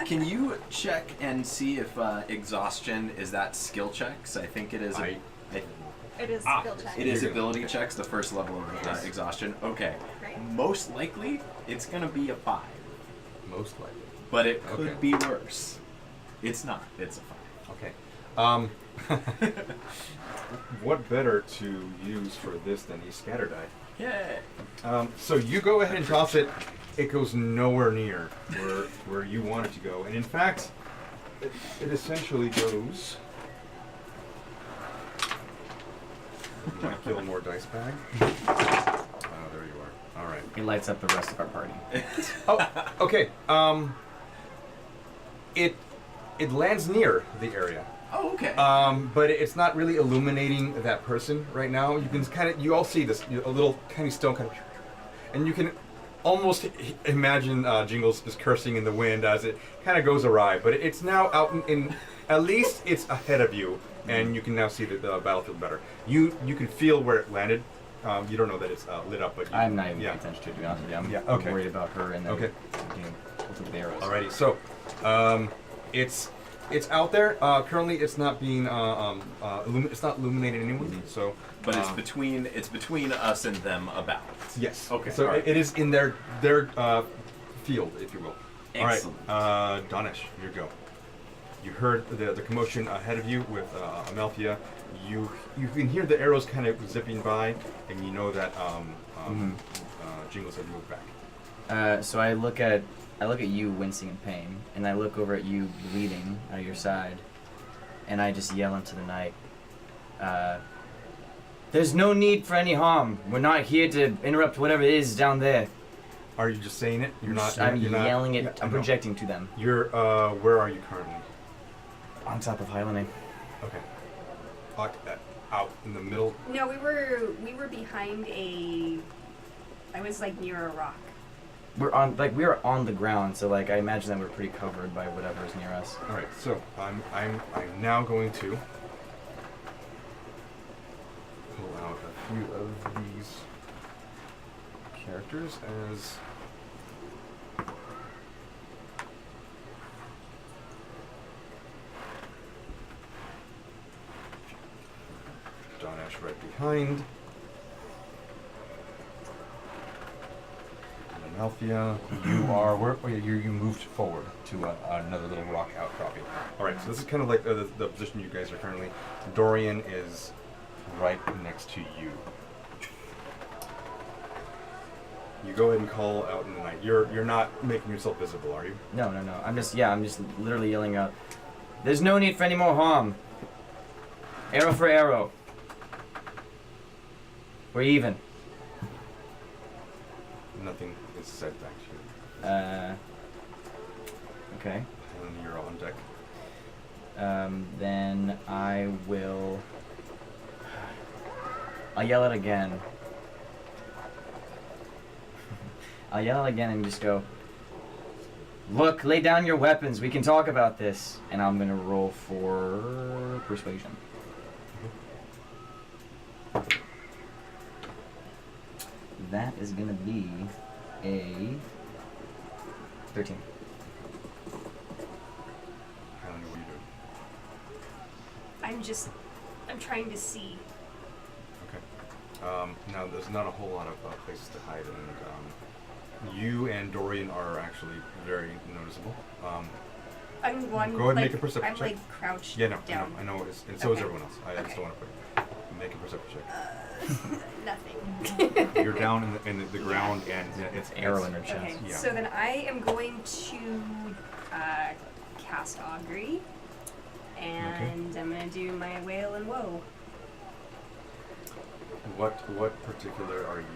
Can you check and see if exhaustion is that skill checks? I think it is. It is skill check. It is You're good. ability checks, the first level of Yes. exhaustion. Okay. Great. Most likely, it's gonna be a 5, Most likely. but it could Okay. be worse. It's not. It's a 5. Okay. What better to use for this than a scatter die? Yay. So you go ahead and toss it. It goes nowhere near where you want it to go, and in fact, it essentially goes. Might kill more dice bag. Oh, there you are. All right. He lights up the rest of our party. Oh, okay. It lands near the area. Oh, okay. But it's not really illuminating that person right now. You can you all see this, a little tiny stone kind of, and you can almost imagine Jingles is cursing in the wind as it kind of goes awry. But it's now out in at least it's ahead of you, and you can now see the battlefield better. You can feel where it landed. You don't know that it's lit up, but I'm not even yeah. paying attention to it, to be honest with you. I'm Yeah, okay. worried about her and then Okay. getting with the arrows. Alrighty, so it's out there. Currently, it's not being it's not illuminating anyone. So, but it's between us and them about. yes. Okay, So alright. it is in their field, if you will. Excellent. All right, Dawnash, you go. You heard the commotion ahead of you with Amalthea. You can hear the arrows kind of zipping by, and you know that Jingles had moved back. So I look at you wincing in pain, and I look over at you bleeding out of your side, and I just yell into the night. There's no need for any harm. We're not here to interrupt whatever it is down there. Are you just saying it? You're not. I'm you're not, yelling it. yeah, I I'm know. projecting to them. You're where are you currently? On top of Highlanding. Okay. Out in the middle. No, we were behind a. I was like near a rock. We were on the ground, so like I imagine that we're pretty covered by whatever's near us. All right. So I'm now going to pull out a few of these characters as. Dawnash right behind. And Amalthea, you are where? Oh, yeah, you moved forward to another little rock outcropping. All right, so this is kind of like the position you guys are currently. Dorian is right next to you. You go ahead and call out in the night. You're not making yourself visible, are you? No. I'm just literally yelling out. There's no need for any more harm. Arrow for arrow. We're even. Nothing is said back to you. Okay. And you're on deck. Then I will. I'll yell it again. I'll yell it again and just go, look, lay down your weapons. We can talk about this. And I'm going to roll for persuasion. That is going to be a 13. Highlander, what are you doing? I'm trying to see. Okay. Now, there's not a whole lot of places to hide, and you and Dorian are actually very noticeable. I'm one. Go ahead and like, make a perception I'm check. like crouched Yeah, no, down. I know, and so is Okay. everyone else. I just Okay. don't want to put it. Make a perception check. Nothing. You're down in the ground, and it's Arrow in her chest. Okay, Yeah. so then I am going to cast Augury, and I'm gonna do my Wail and Woe. What particular are you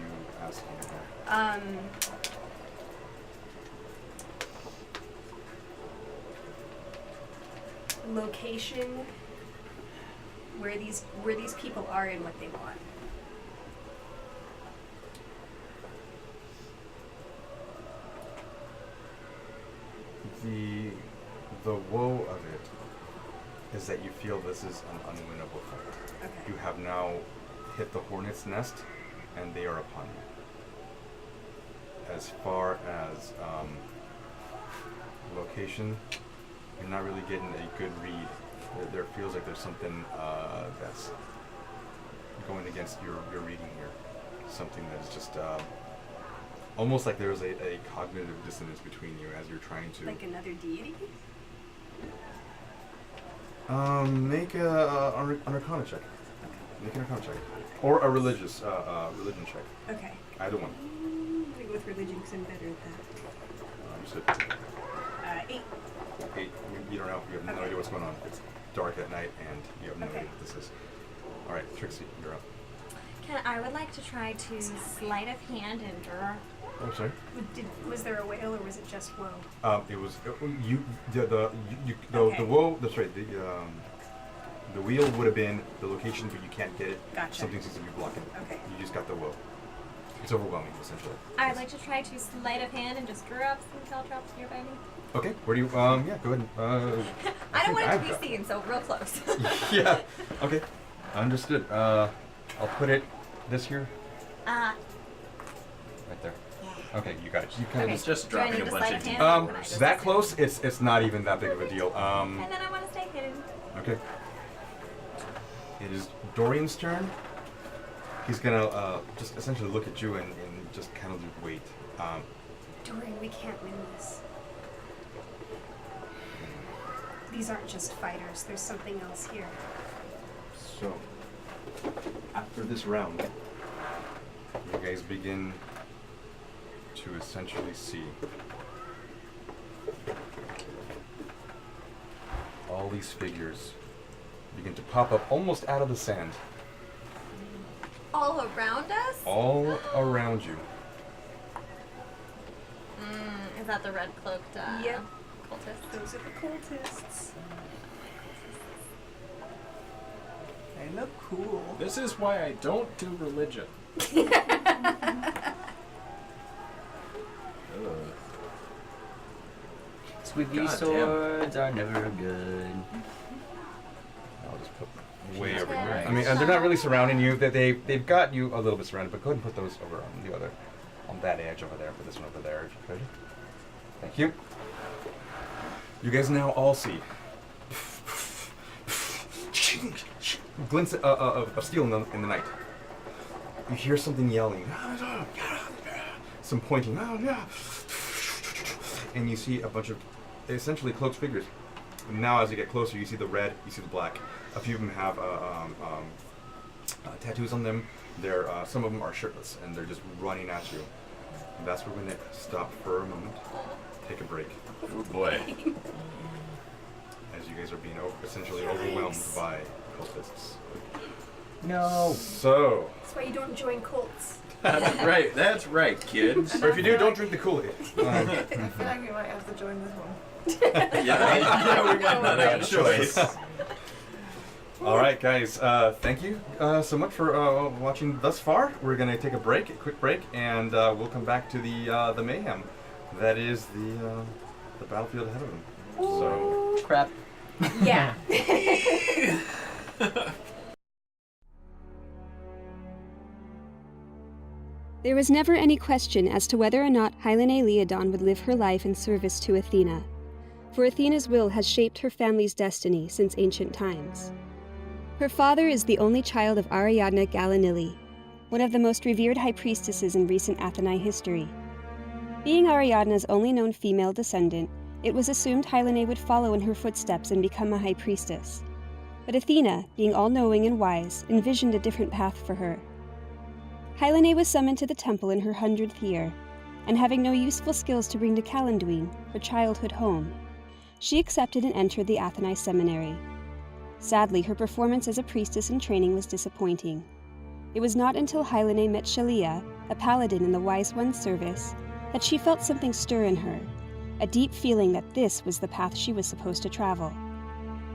asking about? Location, where these people are and what they want. The woe of it is that you feel this is an unwinnable fight. Okay. You have now hit the hornet's nest, and they are upon you. As far as location, you're not really getting a good read. There feels like there's something that's going against your reading here. Something that's just almost like there's a cognitive dissonance between you as you're trying to Like another deity? make an arcana check. Make an arcana check. Or a religious religion check. Okay. Either one. I'm gonna go with religion because I'm better at Understood. that. 8. 8. You don't know. You have no Okay. idea what's going on. It's dark at night, and you have no Okay. idea what this is. All right, Trixie, you're up. I would like to try to sleight of hand and draw. Oh, sorry. Was there a whale or was it just woe? It was you. The Okay. woe. That's right. The wheel would have been the location, but you can't get it. Gotcha. Something seems to be blocking it. Okay. You just got the woe. It's overwhelming, essentially. I'd like to try to sleight of hand and just draw up some caltrops nearby me. Okay. Where do you? Yeah. Go ahead. I don't want it I've to got- be seen, so real close. Yeah. Okay. Understood. I'll put it this here, right there. Okay, you got it. You kind Okay. of It's just Do I dropping need a to bunch sleight of of hand? d- When I just that say- close, it's not even that big of a deal. And then I want to stay hidden. Okay. It is Dorian's turn. He's gonna just essentially look at you and just kind of wait. Dorian, we can't win this. These aren't just fighters. There's something else here. So, after this round, you guys begin to essentially see all these figures begin to pop up almost out of the sand, All around us? all around you. Is that the red cloaked Yep. cultist? Those are the cultists. They look cool. This is why I don't do religion. Squeaky God damn. swords are never good. I'll just put way Okay. over here. I mean, they're not really surrounding you. They've got you a little bit surrounded, but go ahead and put those over on that edge over there. Put this one over there, if you could. Thank you. You guys now all see glints of steel in the night. You hear something yelling, some pointing, and you see a bunch of essentially cloaked figures. And now, as you get closer, you see the red, you see the black. A few of them have tattoos on them. Some of them are shirtless, and they're just running at you. And that's where we're going to stop for a moment, take a break, Oh boy. as you guys are being essentially overwhelmed by cultists. No. So, That's why you don't join cults. That's right, kids. or if you do, don't drink the Kool-Aid. I feel like we might have to join this one. Yeah, we got none of a choice. All right, guys. Thank you so much for watching thus far. We're gonna take a quick break, and we'll come back to the mayhem. That is the battlefield ahead of them. So. Crap. Yeah. There was never any question as to whether or not Hylene Leodon would live her life in service to Athena, for Athena's will has shaped her family's destiny since ancient times. Her father is the only child of Ariadne Galanili, one of the most revered high priestesses in recent Athenai history. Being Ariadne's only known female descendant, it was assumed Hylene would follow in her footsteps and become a high priestess. But Athena, being all-knowing and wise, envisioned a different path for her. Hylene was summoned to the temple in her 100th year, and having no useful skills to bring to Calenduin, her childhood home, she accepted and entered the Athenai seminary. Sadly, her performance as a priestess in training was disappointing. It was not until Hylene met Shalia, a paladin in the Wise One's service, that she felt something stir in her, a deep feeling that this was the path she was supposed to travel.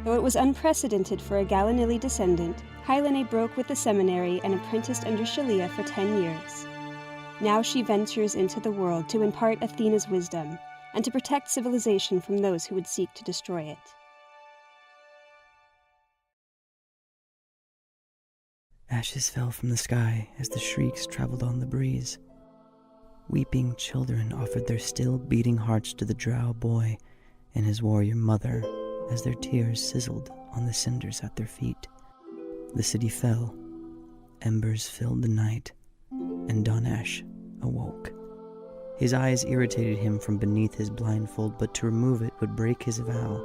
Though it was unprecedented for a Galanili descendant, Hylene broke with the seminary and apprenticed under Shalia for 10 years. Now she ventures into the world to impart Athena's wisdom, and to protect civilization from those who would seek to destroy it. Ashes fell from the sky as the shrieks traveled on the breeze. Weeping children offered their still beating hearts to the drow boy and his warrior mother as their tears sizzled on the cinders at their feet. The city fell, embers filled the night, and Dawnash awoke. His eyes irritated him from beneath his blindfold, but to remove it would break his vow.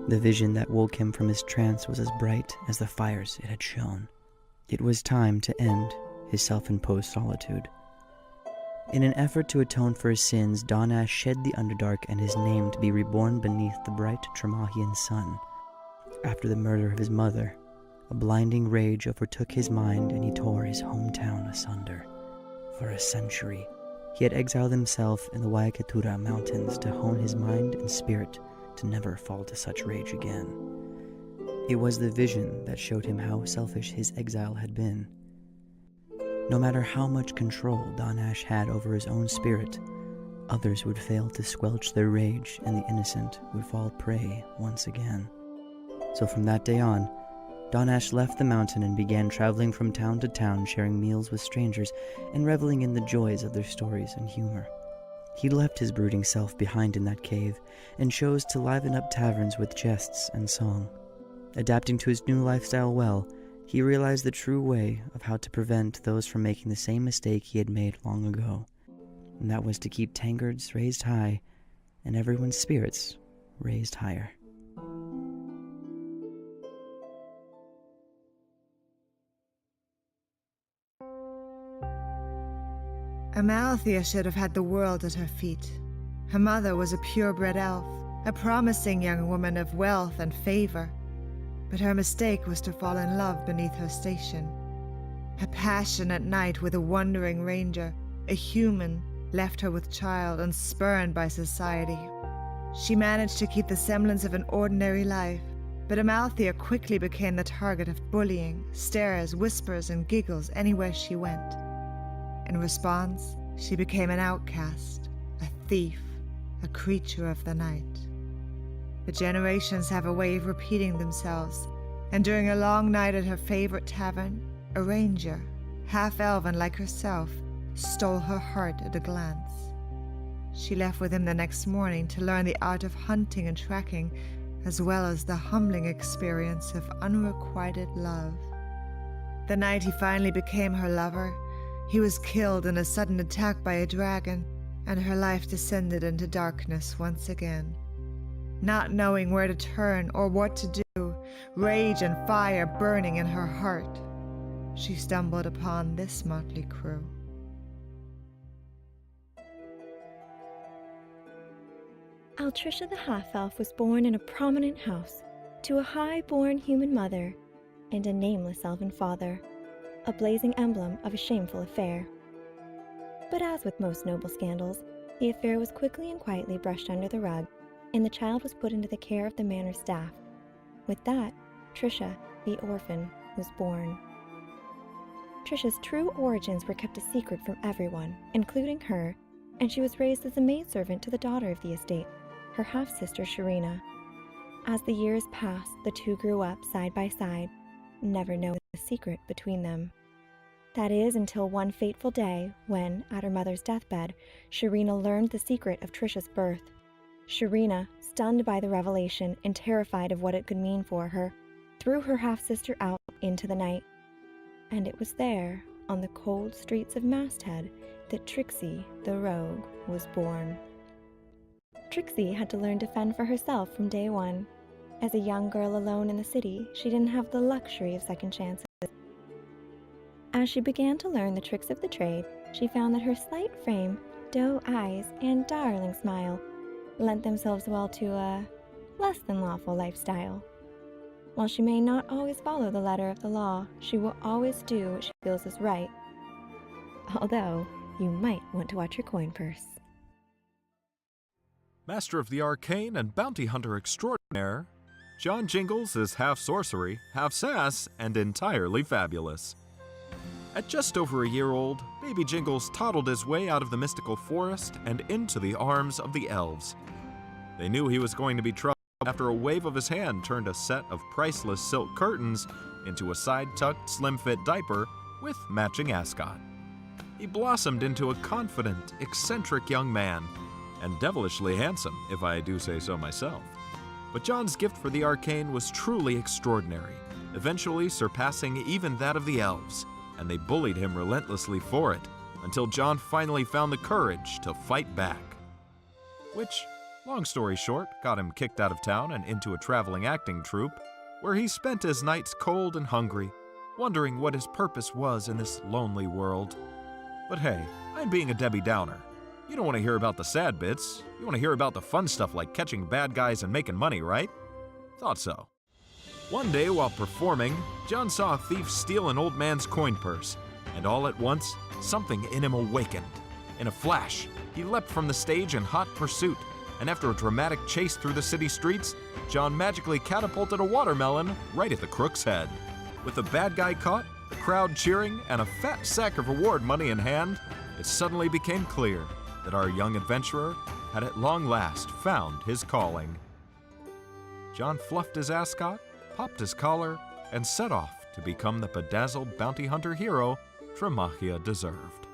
The vision that woke him from his trance was as bright as the fires it had shone. It was time to end his self-imposed solitude. In an effort to atone for his sins, Dawnash shed the Underdark and his name to be reborn beneath the bright Tremahian sun. After the murder of his mother, a blinding rage overtook his mind and he tore his hometown asunder. For a century, he had exiled himself in the Waikatura Mountains to hone his mind and spirit to never fall to such rage again. It was the vision that showed him how selfish his exile had been. No matter how much control Dawnash had over his own spirit, others would fail to squelch their rage and the innocent would fall prey once again. So from that day on, Dawnash left the mountain and began traveling from town to town, sharing meals with strangers and reveling in the joys of their stories and humor. He left his brooding self behind in that cave and chose to liven up taverns with jests and song. Adapting to his new lifestyle well, he realized the true way of how to prevent those from making the same mistake he had made long ago, and that was to keep tankards raised high and everyone's spirits raised higher. Amalthea should have had the world at her feet. Her mother was a purebred elf, a promising young woman of wealth and favor. But her mistake was to fall in love beneath her station. A passionate night with a wandering ranger, a human, left her with child and spurned by society. She managed to keep the semblance of an ordinary life, but Amalthea quickly became the target of bullying, stares, whispers, and giggles anywhere she went. In response, she became an outcast, a thief, a creature of the night. The generations have a way of repeating themselves, and during a long night at her favorite tavern, a ranger, half-elven like herself, stole her heart at a glance. She left with him the next morning to learn the art of hunting and tracking, as well as the humbling experience of unrequited love. The night he finally became her lover, he was killed in a sudden attack by a dragon, and her life descended into darkness once again. Not knowing where to turn or what to do, rage and fire burning in her heart, she stumbled upon this motley crew. Altricia the half-elf was born in a prominent house, to a high-born human mother and a nameless elven father, a blazing emblem of a shameful affair. But as with most noble scandals, the affair was quickly and quietly brushed under the rug, and the child was put into the care of the manor staff. With that, Tricia, the orphan, was born. Tricia's true origins were kept a secret from everyone, including her, and she was raised as a maidservant to the daughter of the estate, her half-sister Sharina. As the years passed, the two grew up side by side, never knowing the secret between them. That is until one fateful day when, at her mother's deathbed, Sharina learned the secret of Trisha's birth. Sharina, stunned by the revelation and terrified of what it could mean for her, threw her half-sister out into the night. And it was there, on the cold streets of Masthead, that Trixie, the rogue, was born. Trixie had to learn to fend for herself from day one. As a young girl alone in the city, she didn't have the luxury of second chances. As she began to learn the tricks of the trade, she found that her slight frame, doe eyes, and darling smile lent themselves well to a less than lawful lifestyle. While she may not always follow the letter of the law, she will always do what she feels is right. Although, you might want to watch your coin purse. Master of the Arcane and Bounty Hunter Extraordinaire, John Jingles is half sorcery, half sass, and entirely fabulous. At just over a year old, baby Jingles toddled his way out of the mystical forest and into the arms of the elves. They knew he was going to be trouble after a wave of his hand turned a set of priceless silk curtains into a side-tucked, slim-fit diaper with matching ascot. He blossomed into a confident, eccentric young man, and devilishly handsome, if I do say so myself. But John's gift for the arcane was truly extraordinary, eventually surpassing even that of the elves, and they bullied him relentlessly for it, until John finally found the courage to fight back. Which, long story short, got him kicked out of town and into a traveling acting troupe, where he spent his nights cold and hungry, wondering what his purpose was in this lonely world. But hey, I'm being a Debbie Downer. You don't want to hear about the sad bits. You want to hear about the fun stuff like catching bad guys and making money, right? Thought so. One day while performing, John saw a thief steal an old man's coin purse, and all at once, something in him awakened. In a flash, he leapt from the stage in hot pursuit, and after a dramatic chase through the city streets, John magically catapulted a watermelon right at the crook's head. With the bad guy caught, the crowd cheering, and a fat sack of reward money in hand, it suddenly became clear that our young adventurer had at long last found his calling. John fluffed his ascot, popped his collar, and set off to become the bedazzled bounty hunter hero Tremahia deserved.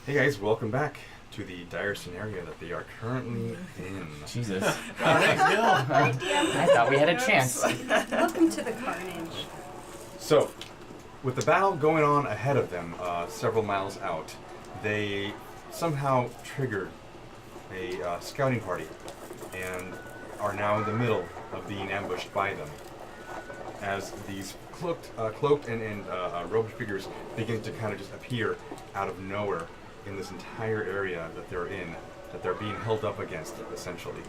Hey guys, welcome back to the dire scenario that they are currently in. Jesus. I I thought we had a chance. Welcome to the carnage. So, with the battle going on ahead of them, several miles out, they somehow triggered a scouting party and are now in the middle of being ambushed by them. As these cloaked and robed figures begin to kind of just appear out of nowhere in this entire area that they're in, that they're being held up against, essentially.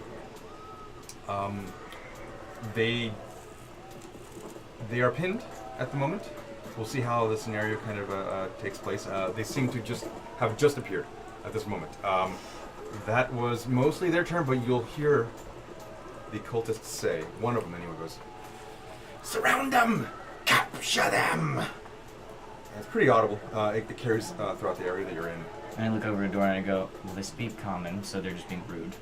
They are pinned at the moment. We'll see how the scenario kind of takes place. They seem to have just appeared at this moment. That was mostly their turn, but you'll hear the cultists say, one of them anyway goes, "Surround them! Capture them!" And it's pretty audible. It carries throughout the area that you're in. And I look over at Dora and I go, well, they speak common, so they're just being rude.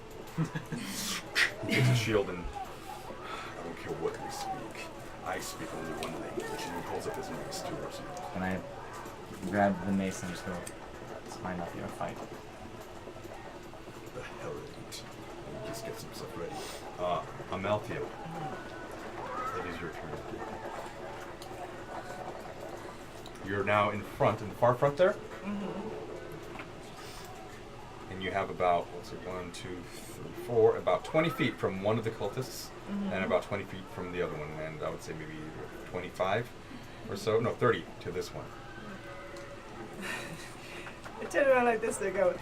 He takes his shield and, "I don't care what we speak. I speak only one language." And he holds up his mace towards you. And I grab the mace and just go, this might not be our fight. The hell it ain't. He just gets himself ready. Amalthea, it is your turn. You're now in front, in the far front there. And you have about, 1, 2, 3, 4, about 20 feet from one of the cultists, and about 20 feet from the other one, and I would say maybe 25 or so, no, 30 to this one. I turn around like this and I go,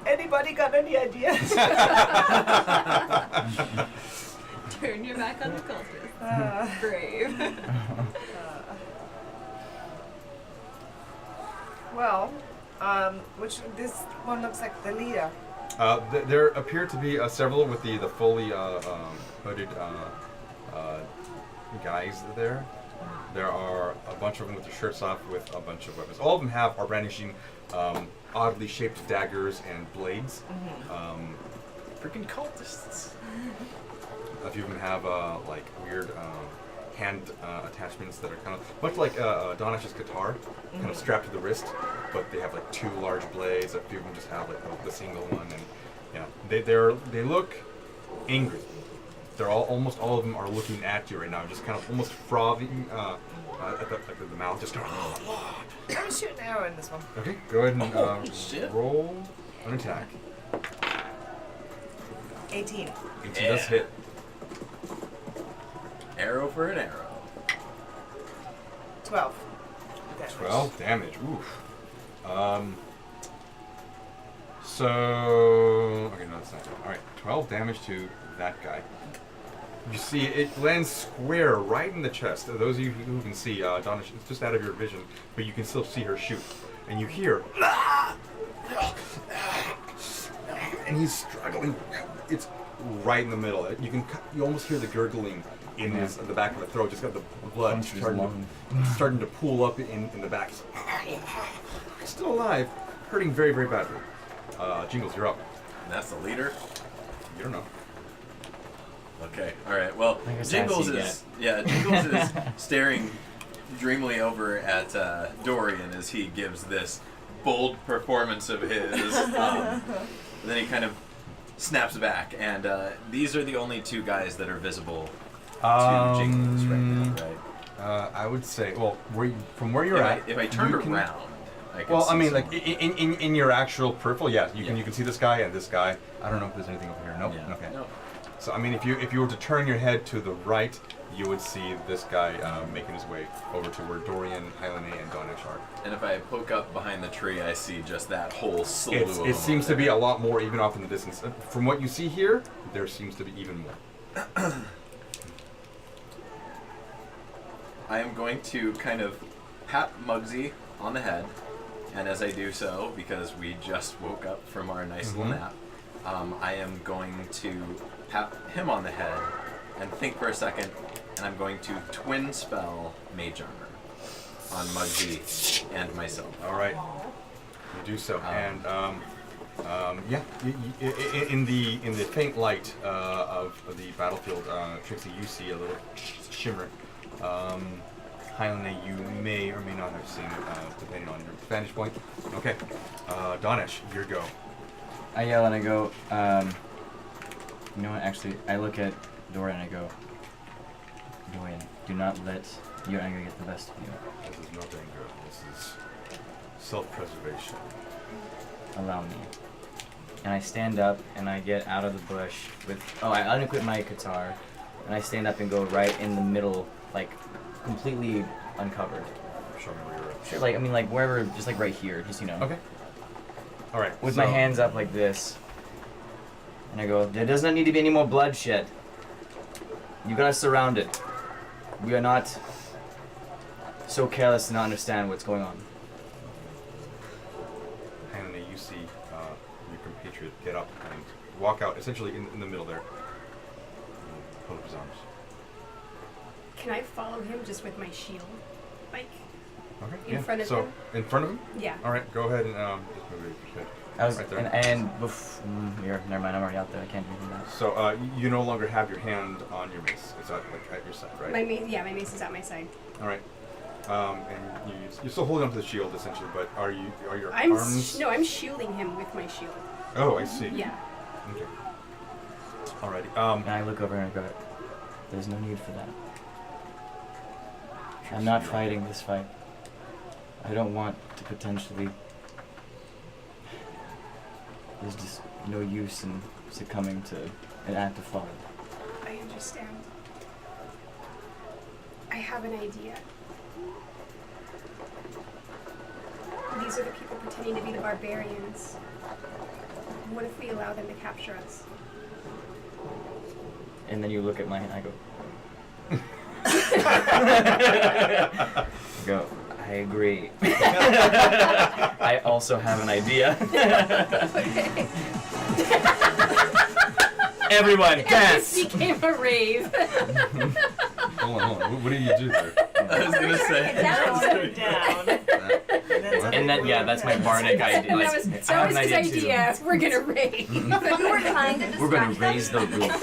anybody got any ideas? Turn your back on the cultist. Brave. Well, this one looks like the leader. There appear to be several with the fully hooded guys there. There are a bunch of them with their shirts off with a bunch of weapons. All of them are brandishing oddly shaped daggers and blades. Freaking cultists. A few of them have like weird hand attachments that are kind of much like Dawnash's guitar, kind of strapped to the wrist, but they have like 2 large blades. A few of them just have like the single one, and yeah, they look angry. They're almost all of them are looking at you right now, just kind of almost frothing at the mouth, just. I'm gonna shoot an arrow in this one. Okay, go ahead and shit. roll an attack. 18. 18 does hit. Arrow for an arrow. 12. 12 damage. Oof. So okay, no, that's not good. All right, 12 damage to that guy. You see, it lands square right in the chest. Those of you who can see, Dawnash, it's just out of your vision, but you can still see her shoot. And you hear, and he's struggling. It's right in the middle. You almost hear the gurgling in the back of the throat. Just got the blood starting to pool up in the back. He's still alive, hurting very, very badly. Jingles, you're up. And that's the leader? You don't know. Okay, alright, well, Like a Jingles sassy Jingles is staring dreamily over at Dorian as he gives this bold performance of his. Then he kind of snaps back, and these are the only 2 guys that are visible to Jingles right now, right? I would say, well, from where you're at, if I turn you can- around, I can Well, see I mean, like someone. in your actual peripheral, yes, you Yeah. can see this guy and this guy. I don't know if there's anything over here. Nope. Yeah. Okay. No. So I mean, if you were to turn your head to the right, you would see this guy making his way over to where Dorian, Hylene, and Dawnash are. And if I poke up behind the tree, I see just that whole slew of them. It seems over to be there. a lot more even off in the distance. From what you see here, there seems to be even more. I am going to kind of pat Muggsy on the head, and as I do so, because we just woke up from our nice little nap, I am going to pat him on the head and think for a second, and I'm going to twin spell Mage Armor on Muggsy and myself. All right. You do so, and in the faint light of the battlefield, Trixie, you see a little shimmer. Highlander you may or may not have seen, depending on your vantage point. Okay, Dawnash, your go. I yell and I go, you know what, actually, I look at Dorian and I go, Dorian, do not let your anger get the best of you. This is not anger. This is self-preservation. Allow me. And I stand up and I get out of the bush with, I unequip my guitar and I stand up and go right in the middle, like, completely uncovered. Show me where you're at. Sure, like, I mean, like, wherever, just like right here, just, you know. Okay. All right. With my hands up like this. And I go, there does not need to be any more bloodshed. You gotta surround it. We are not so careless to not understand what's going on. Highlander, you see your compatriot get up and walk out, essentially in the middle there. And hold up his arms. Can I follow him just with my shield? Like, Okay. in front of so, him? in front of him? Yeah. All right. Go ahead and just move your head. I was, right there. never mind, I'm already out there, I can't do that. So you no longer have your hand on your mace. It's at your side, right? My mace is at my side. All right. And you're still holding onto the shield essentially, but are your I'm arms? I'm shielding him with my shield. Oh, I see. Yeah. Okay. Alrighty. And I look over and I go, there's no need for that. I'm not fighting this fight. I don't want to potentially... There's just no use in succumbing to an act of folly. I understand. I have an idea. These are the people pretending to be the barbarians. What if we allow them to capture us? And then you look at my hand, I go, I agree. I also have an idea. Everyone, dance! This became a rave. Hold on. What do you do there? I was gonna say. Down. And then, yeah, that's my bardic idea. Like, That was his idea. We're gonna rave. We were trying to We're gonna distract raise the roof.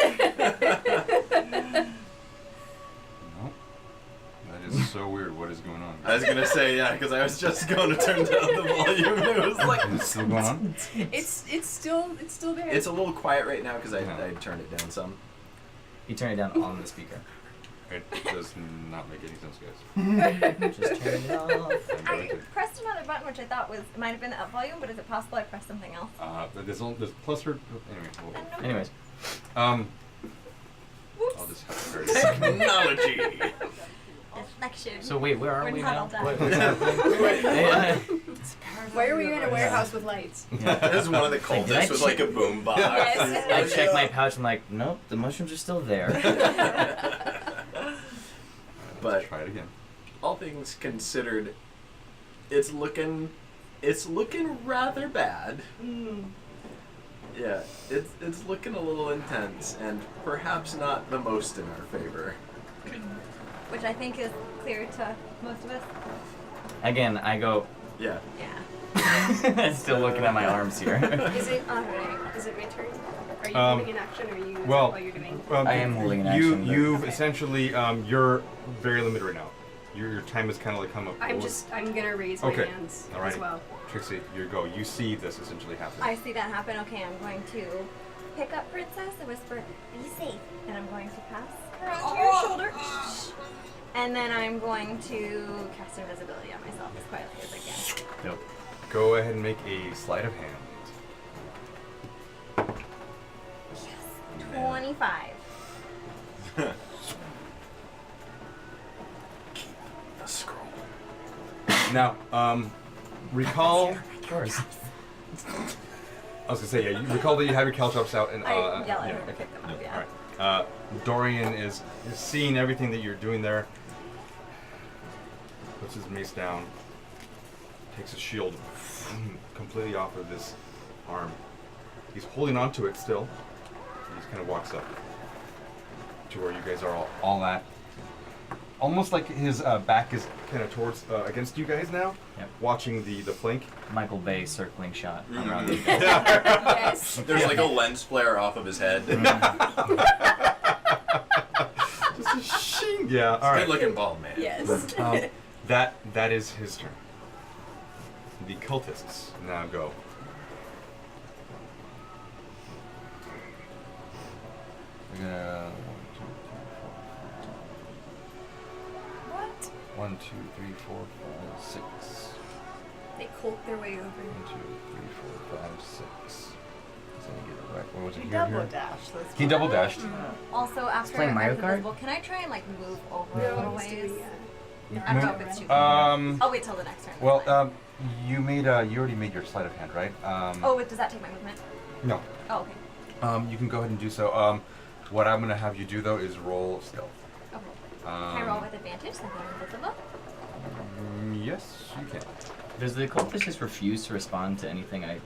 No. That is so weird. What is going on? I was gonna say, yeah, because I was just going to turn down the volume. It was like, Is it still going on? It's still there. it's a little quiet right now because I Yeah. turned it down some. You turn it down on the speaker. It does not make any sense, guys. Just turn it off. I'm I going to. pressed another button, which I thought was might have been the up volume, but is it possible I pressed something else? There's plus her. Anyway. We'll, Anyways, I'll Whoops. just have to very Technology. Deflection. so wait, where are We're we not now? all done. What's happening? Why are we in a warehouse with lights? This is one of the Like, did I cultists with like a boom box. Yes. I check my pouch. I'm like, nope, the mushrooms are still there. But try it again. all things considered, it's looking rather bad. Yeah, it's looking a little intense and perhaps not the most in our favor. Which I think is clear to most of us. Again, I go. Yeah. Yeah. Still looking at my arms here. Is it Alright. Is it my turn? Are you Um, holding an action, or are you? well, While you're doing? I am holding an action, but- You've Okay. essentially you're very limited right now. Your time has kind of like come up. I'm gonna raise my Okay. hands All right. as well. Trixie, you go. You see this essentially happen. I see that happen. Okay, I'm going to pick up Princess and whisper, "Be safe," and I'm going to pass her onto your shoulder. And then I'm going to cast invisibility on myself as quietly as I can. Yep. Go ahead and make a sleight of hand. 25. Keep the scroll. Now, recall. Of course. I was gonna say, yeah. You recall that you have your caltrops out and. I yell at her to okay. pick them up, yeah. All right. Dorian is seeing everything that you're doing there. Puts his mace down. Takes his shield completely off of this arm. He's holding onto it still. He just kind of walks up to where you guys are all at. Almost like his back is kind of towards against you guys now. Yep. Watching the flank. Michael Bay circling shot Mhm. around you guys. Yes. There's like a lens flare off of his head. Just a sheen Yeah, all right. Good looking bald man. Yes. That is his turn. The cultists now go. We're gonna 1, 2, 3, 4, 5, 6. They colt their way over. 1, 2, 3, 4, 5, 6. So I get it right. What was it He here? double Here? dashed. He double dashed. Also, after playing I'm Mario Kart? invisible, can I try and like move over No, a little let's do ways? the, I don't know if it's too. I'll wait till the next turn. that's Well, fine. you already made your sleight of hand, right? Oh, does that take my movement? No. Oh, okay. You can go ahead and do so. What I'm gonna have you do though is roll stealth. Okay. Can I roll with advantage since I'm invisible? Yes, you can. Does the cultist just refuse to respond to anything I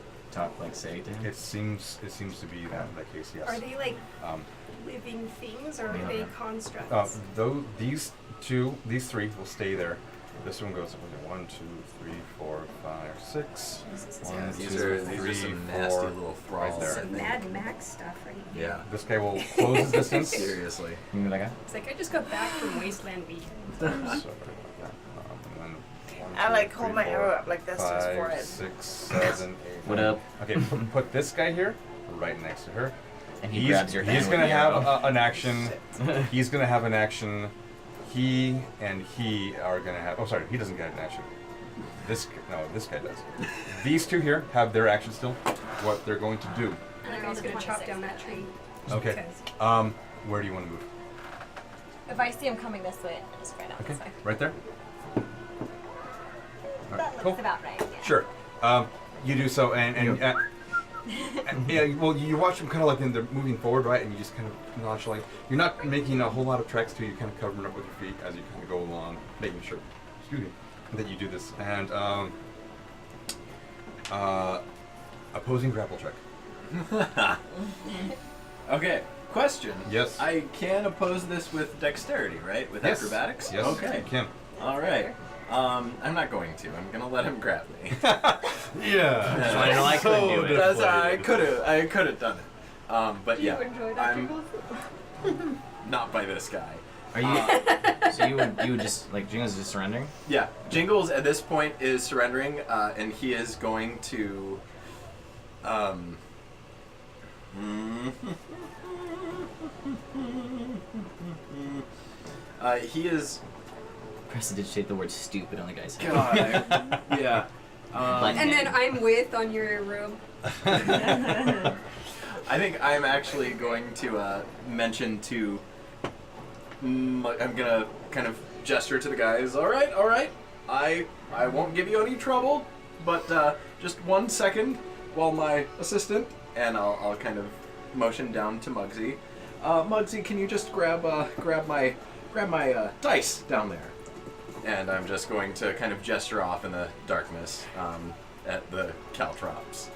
say to him? It seems to be that case. Yes. Are they like Um, living things or are Yeah. they constructs? though these three will stay there. This one goes 1, 2, 3, 4, 5, 6. Jesus, One, it's These two, are three, some four, nasty little right thralls. there. some Mad Max stuff right here. Yeah. This guy will close his distance. Seriously. You mean that guy? It's like I just got back from Wasteland Weekend. So, yeah. And then 1, I 2, like hold 3, my 4, arrow up like this to his 5, forehead. 6, 7, 8. What up? Okay, put this guy here, right next to her. And he grabs your hand. He's with gonna the have arrow. an action. He's gonna have an action. He and he are gonna have. Oh, sorry, he doesn't get an action. This guy does. These two here have their action still. What they're going to do. And I'm also gonna chop down that tree. Okay. Because Where do you want to move? If I see him coming this way, I just right out Okay, this way. right there. All That right, looks cool. about right. Yeah. Sure. You do so, and yeah. Well, you watch them kind of like they're moving forward, right? And you just kind of nonchalantly. You're not making a whole lot of tracks too. You kind of covering up with your feet as you kind of go along, making sure. Excuse me. That you do this, and opposing grapple check. Okay. Question. Yes. I can oppose this with dexterity, right? With Yes. acrobatics? Yes. Okay. You can. All right. I'm not going to. I'm gonna let him grab me. Yeah. So I know I couldn't do it. That's I could have done it. But do yeah, you enjoy that, I'm Jingles? not by this guy. Are you? So you would just like Jingles is just surrendering? Yeah, Jingles at this point is surrendering, and he is going to. He is. Prestidigitate the word stupid on the guy's head. God, yeah. And then I'm with on your room. I think I'm actually going to mention to. I'm gonna kind of gesture to the guys. All right. I won't give you any trouble, but just 1 second while my assistant and I'll kind of motion down to Muggsy. Muggsy, can you just grab my dice down there? And I'm just going to kind of gesture off in the darkness at the caltrops.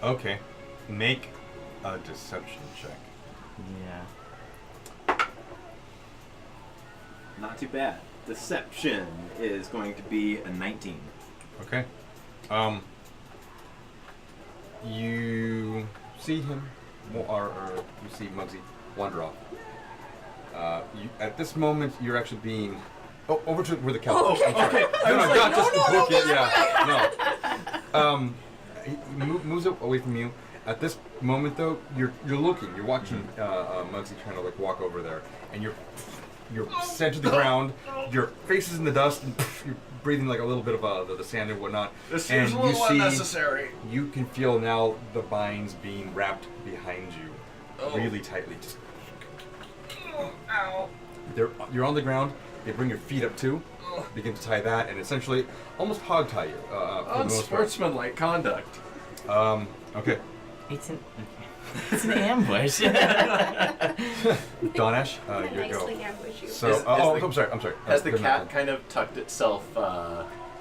Okay. Make a deception check. Yeah. Not too bad. Deception is going to be a 19. Okay. You see him, or you see Muggsy wander off. At this moment, you're actually being. Oh, over to where the couch. Oh, okay. I was like, not no, just no, the no, book it. Yeah, no. He moves up away from you. At this moment, though, you're looking. You're watching Muggsy trying to like walk over there, and you're sent to the ground. Your face is in the dust, and you're breathing like a little bit of the sand and whatnot. This and seems a little you see, unnecessary. You can feel now the vines being wrapped behind you, really tightly. Just Ow. you're on the ground. They bring your feet up too, begin to tie that, and essentially almost hog tie you. For the most part. Unsportsmanlike conduct. Okay. It's an ambush. Dawnash, your go. Nicely ambush you. So, I'm sorry. Has the Good cat enough. kind of tucked itself?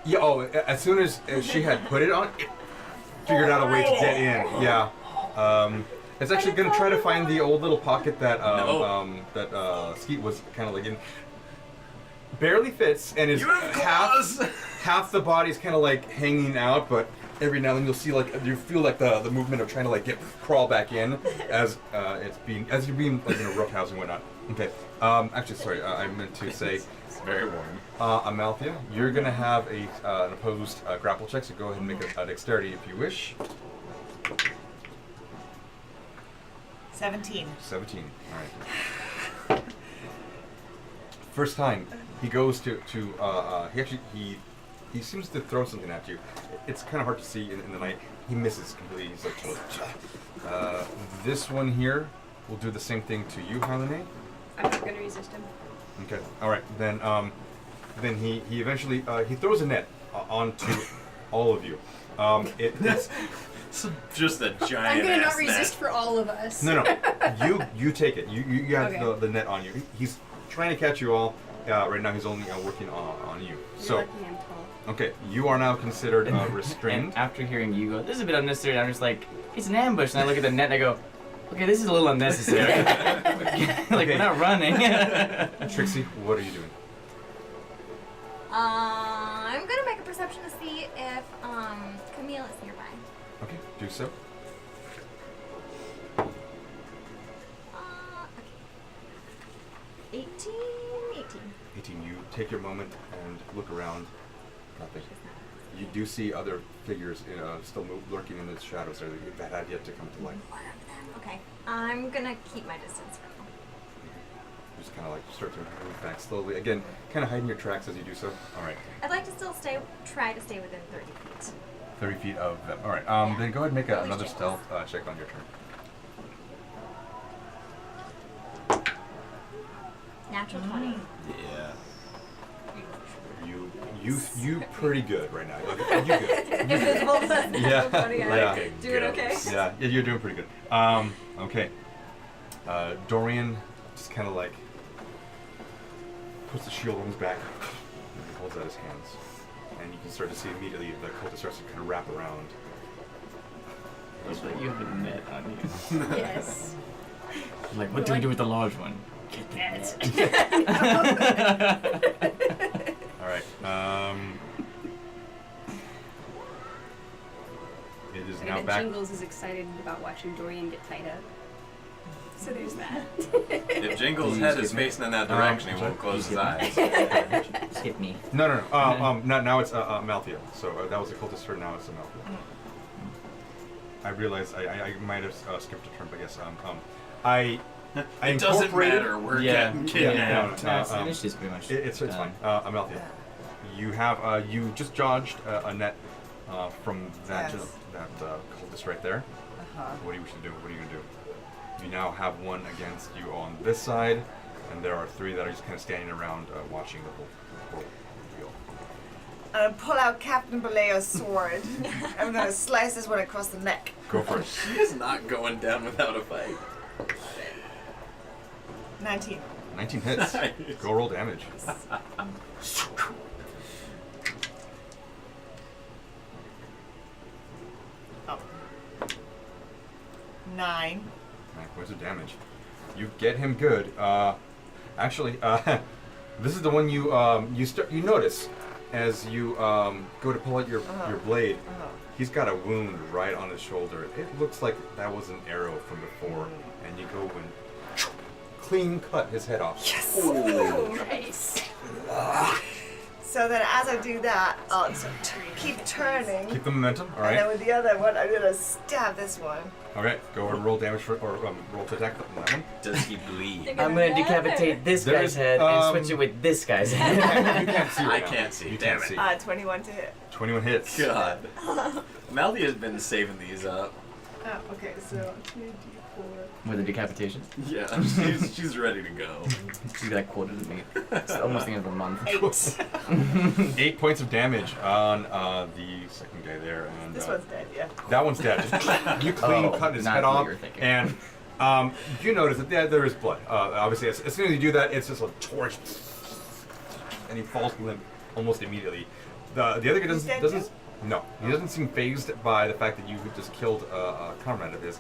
Yeah. As soon as she had put it on, it figured out a way to get in. Yeah. It's actually gonna try to find the old little pocket that Skeet was kind of like in. Barely fits, and is You have claws! half the body's kind of like hanging out, but every now and then you'll see like you feel like the movement of trying to like crawl back in as you're being like in a rough house and whatnot. Okay. Actually, sorry, I meant to say. It's very warm. Amalthea, you're gonna have an opposed grapple check, so go ahead and make a dexterity if you wish. 17. 17. All right. First time he goes to he seems to throw something at you. It's kind of hard to see in the night. He misses completely. He's like, this one here will do the same thing to you, Harlene. I'm not going to resist him. Okay. All right. Then he eventually he throws a net onto all of you. It's It's just a giant. I'm going to not ass resist net. for all of us. no. You take it. You have Okay. the net on you. He's trying to catch you all. Right now he's only working on you. You're So lucky I'm tall. okay, you are now considered restrained. And after hearing you go, this is a bit unnecessary, I'm just like, it's an ambush. And I look at the net and I go, okay, this is a little unnecessary. Like, we're not running. Trixie, what are you doing? I'm gonna make a perception to see if Camille is nearby. Okay, do so. Okay. 18. 18. You take your moment and look around. Nothing. You do see other figures still lurking in the shadows there that had yet to come to light. Okay. I'm gonna keep my distance from them. You just kind of like start to move back slowly. Again, kind of hiding your tracks as you do so. All right. I'd like to still try to stay within 30 feet. 30 feet of them. All right. Then go ahead and make Always another jealous. stealth check on your turn. Natural 20. Yeah. You pretty good right now. You good. Invisible. Yeah. Like a Doing ghost. okay? Yeah, you're doing pretty good. Okay. Dorian just kind of like puts the shield on his back and holds out his hands. And you can start to see immediately the cultist starts to kind of wrap around. Looks like you have a net on you. Yes. I'm like, what do we do with the large one? Get the net. All right. It is And now then back. Jingles is excited about watching Dorian get tied up. So there's that. If Jingle's head is facing in that direction, he won't close his eyes. Skip me. No. Now it's Amalthea. So that was a cultist turn. Now it's Amalthea. I realized I might have skipped a turn, but yes. I It doesn't incorporated- matter. We're Yeah. getting Yeah, kidnapped. no, Initiative's pretty much. It's fine. Amalthea, you have you just dodged a net from that Yes. that cultist right there. What do you wish to do? What are you gonna do? You now have one against you on this side, and there are three that are just kind of standing around watching the whole deal. I'm gonna pull out Captain Baleo's sword. I'm gonna slice this one across the neck. Go for it. She is not going down without a fight. 19. 19 hits. Nice. Go roll damage. Oh. 9. 9 points of damage. You get him good. Actually, this is the one you you notice as you go to pull out your blade. He's got a wound right on his shoulder. It looks like that was an arrow from before, and you go and clean cut his head off. Yes! Nice. So then as I do that, I'll keep turning. Keep the momentum. All And then right. with the other one, I'm gonna stab this one. All right. Go and roll damage for or roll to attack on that one. Does he bleed? I'm gonna decapitate this There guy's is, head and switch it with this guy's head. You can't see. I Right now. can't see. You Damn can't it. see. 21 to hit. 21 hits. God. Maldi has been saving these up. Oh, okay, so 2d4. With the decapitation. Yeah, she's ready to go. She's got quoted to me. It's almost the end of the month. 8. 8 points of damage on the second guy there, and This one's dead, yeah. that one's dead. Just, you clean cut his not head what off, you were thinking. and you notice that there is blood. Obviously, as soon as you do that, it's just a torch, and he falls limp almost immediately. The other guy He's dead doesn't. too? No, he doesn't seem phased by the fact that you just killed a comrade of his.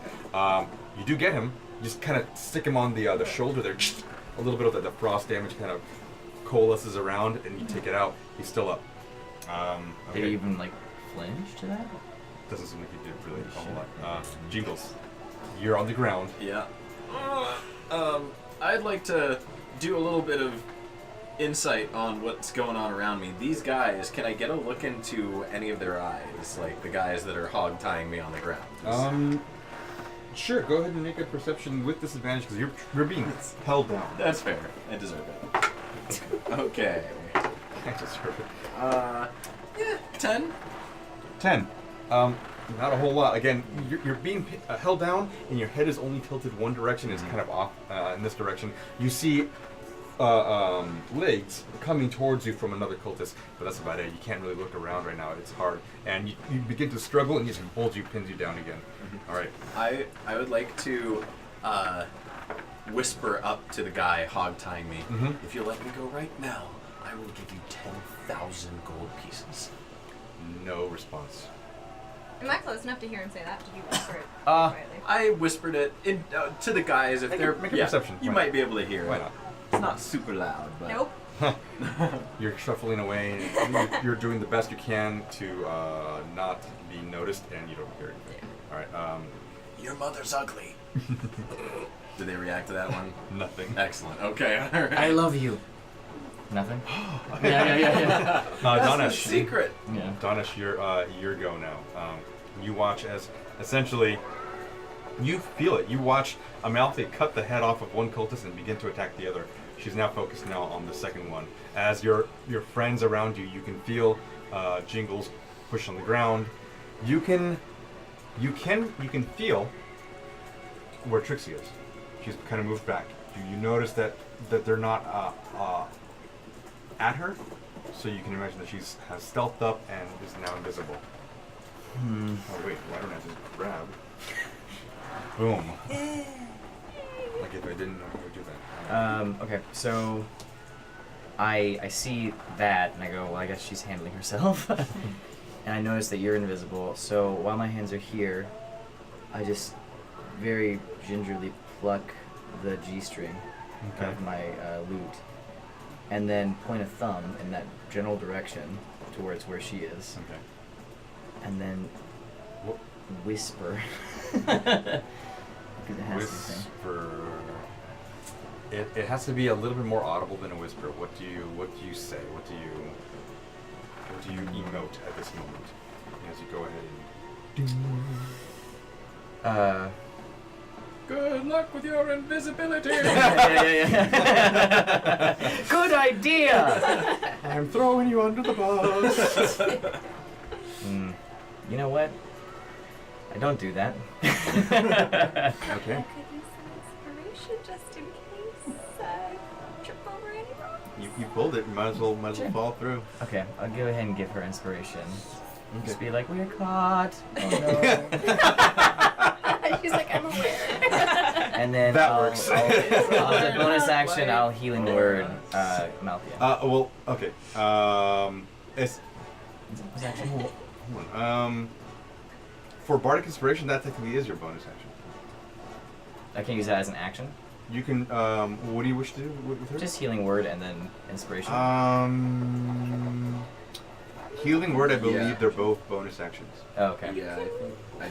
You do get him. You just kind of stick him on the shoulder there. A little bit of the frost damage kind of coalesces around, and you take it out. He's still up. Did he Okay. even like flinch to that? doesn't seem like you did really a whole lot. Jingles, you're on the ground. Yeah. I'd like to do a little bit of insight on what's going on around me. These guys, can I get a look into any of their eyes? Like the guys that are hog tying me on the ground? Sure, go ahead and make a perception with disadvantage because you're being held down. That's fair. I deserve it. Okay. I deserve it. 10? 10. Not a whole lot. Again, you're being held down, and your head is only tilted one direction. It's kind of off in this direction. You see legs coming towards you from another cultist, but that's about it. You can't really look around right now. It's hard. And you begin to struggle, and he just holds you, pins you down again. All right. I would like to whisper up to the guy hog tying me. If you let me go right now, I will give you 10,000 gold pieces. No response. Am I close enough to hear him say that? Did you whisper it quietly? I whispered it to the guys. If Make they're a perception. you Why might not? be able to hear Why it. not? It's not super loud, but Nope. You're shuffling away, and you're doing the best you can to not be noticed, and you don't hear anything. All right. Your mother's ugly. Did they react to that one? Nothing. Excellent. Okay. All right. I love you. Nothing? yeah. That's Dawnash. the secret. Yeah. Dawnash, your go now. You watch as essentially you feel it. You watch Amalfi cut the head off of one cultist and begin to attack the other. She's now focused on the second one. As your friends around you, you can feel Jingles push on the ground. You can feel where Trixie is. She's kind of moved back. You notice that they're not at her, so you can imagine that she's has stealthed up and is now invisible. Oh wait, why don't I just grab? Boom. Like if I didn't know how to do that. Okay, so I see that and I go, well, I guess she's handling herself. And I notice that you're invisible, so while my hands are here, I just very gingerly pluck the G-string out of my lute, and then point a thumb in that general direction towards where she is, and then whisper. Because it has Whisper. It has to be a little bit more audible than a whisper. What do you say? What do you emote at this moment? As you go ahead and Good luck with your invisibility. Good idea. I'm throwing you under the bus. You know what? I don't do that. Okay. I could use some inspiration just in case I trip over any rocks. You pulled it. Might as well fall through. Okay, I'll go ahead and give her inspiration. And just be like, we're caught. Oh no. She's like, I'm aware. And then That works. I'll as a bonus action, I'll healing word Malthea. Well, okay. It's Bonus action? hold on. For Bardic Inspiration, that technically is your bonus action. I can use that as an action. You can. What do you wish to do with her? Just healing word and then inspiration. Healing word. I believe Yeah. they're both bonus actions. Oh, okay. Yeah, I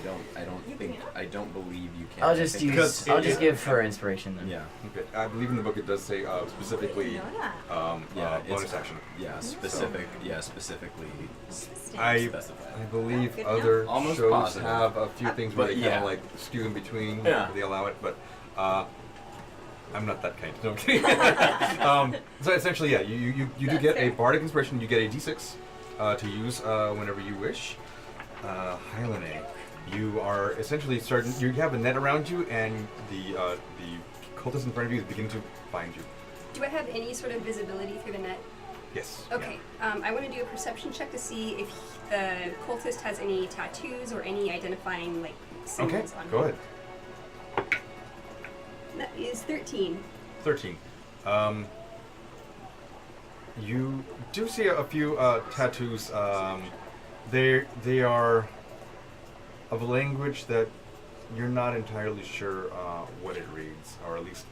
don't believe you can. I'll just I think- use. I'll just give her inspiration then. Yeah. Okay. I believe in the book it does say specifically Yeah, bonus it's- action. Yeah, specific. Yeah, specifically. I Specified. believe Good other Almost shows positive. have a few things where But they kind yeah. of like skew in between. Yeah. They allow it, but I'm not that kind. No, I'm kidding. So essentially, yeah, you do get a Bardic Inspiration. You get a D6 to use whenever you wish. Hylene, you are essentially starting. You have a net around you, and the cultist in front of you is beginning to find you. Do I have any sort of visibility through the net? Yes. Okay. I want to do a perception check to see if the cultist has any tattoos or any identifying like Okay. symbols on Go him. ahead. That is 13. 13. You do see a few tattoos. They are of a language that you're not entirely sure what it reads, or at least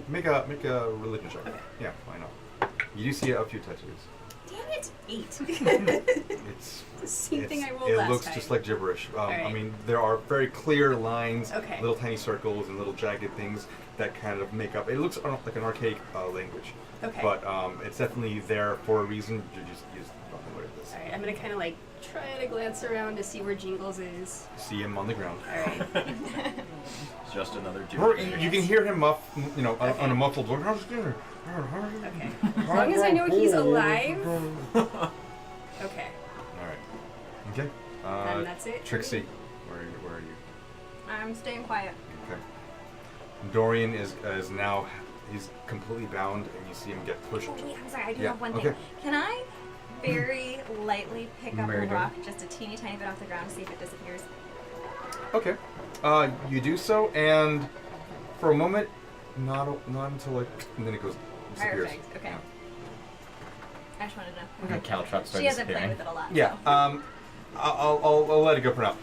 make a religion check. Okay. Yeah, why not? You do see a few tattoos. Damn it? 8. It's the same thing I rolled it last looks time. just like gibberish. I Alright. mean, there are very clear lines, Okay. little tiny circles, and little jagged things that kind of make up. It looks like an archaic language, Okay. but it's definitely there for a reason. You just don't know what it is. Alright, I'm gonna kind of like try to glance around to see where Jingles is. See him on the ground. Alright. It's just another Or dude. you can hear him on a muffled voice. Okay. As long as I know he's alive. Okay. All right. Okay. And that's it. Trixie, where are you? I'm staying quiet. Okay. Dorian is now, he's completely bound, and you see him get pushed. Oh, wait, I'm sorry. I do Yeah, have one okay. thing. Can I very lightly pick up Murder. a rock, just a teeny tiny bit off the ground, to see if it disappears? Okay. You do so, and for a moment, not until like, and then it goes disappears. Perfect. Okay. Yeah. I just wanted to know. That caltrop starts She hasn't played disappearing. with it a lot. Yeah. So. I'll let it go for now.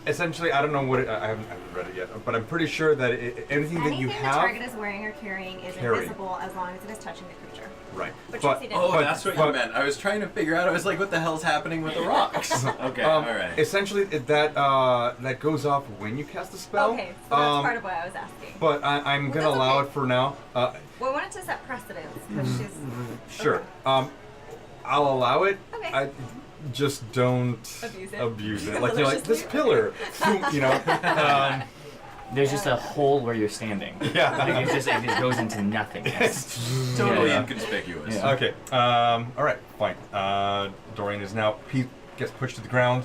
Essentially, I don't know what I haven't read it yet, but I'm pretty sure that anything that you Anything have, the target is wearing or carrying is Carry. invisible as long as it is touching the creature. right? But But Trixie didn't. Oh, But- that's what but- you meant. I was trying to figure out. I was like, what the hell's happening with the rocks? Okay, all right. Essentially, that goes off when you cast a spell. Okay, so that's part of what I was asking. But I'm Well, gonna that's allow okay. it for now. Well, I wanted to set precedence because she's. Sure. Okay. I'll allow it. Okay. I just don't Abuse it. abuse it. So Like you're let's like just this leave it. pillar, you know. There's just a hole where you're standing. Yeah. Like it just goes into nothingness. Totally Yeah. inconspicuous. Yeah. Okay. All right. Fine. Dorian is now gets pushed to the ground,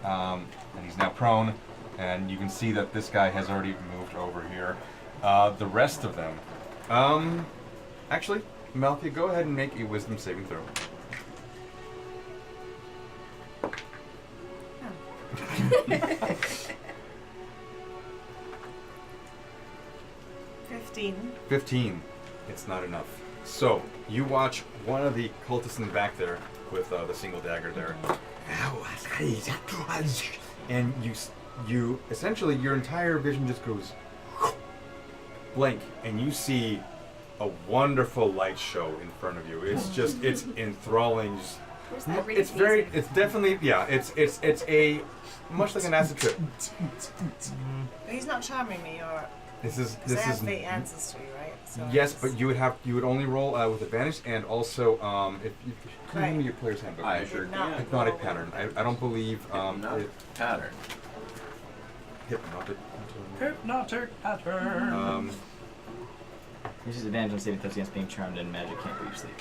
and he's now prone, and you can see that this guy has already moved over here. The rest of them, actually, Malthea, go ahead and make a Wisdom saving throw. 15. It's not enough. So you watch one of the cultists in the back there with the single dagger there, and you essentially your entire vision just goes blank, and you see a wonderful light show in front of you. It's just it's enthralling. Just, Where's that it's rave very. music? It's definitely yeah. It's a much like an acid trip. He's not charming me, or This is because I this have is fate ancestry, right? So yes, it's- but you would only roll with advantage, and also if you can you give me your player's handbook. I sure Not can. Hypnotic roll pattern. with I don't believe Hypnotic pattern. hypnotic. Hypnotic pattern. Uses advantage on saving throws against being charmed, and magic can't put you to sleep.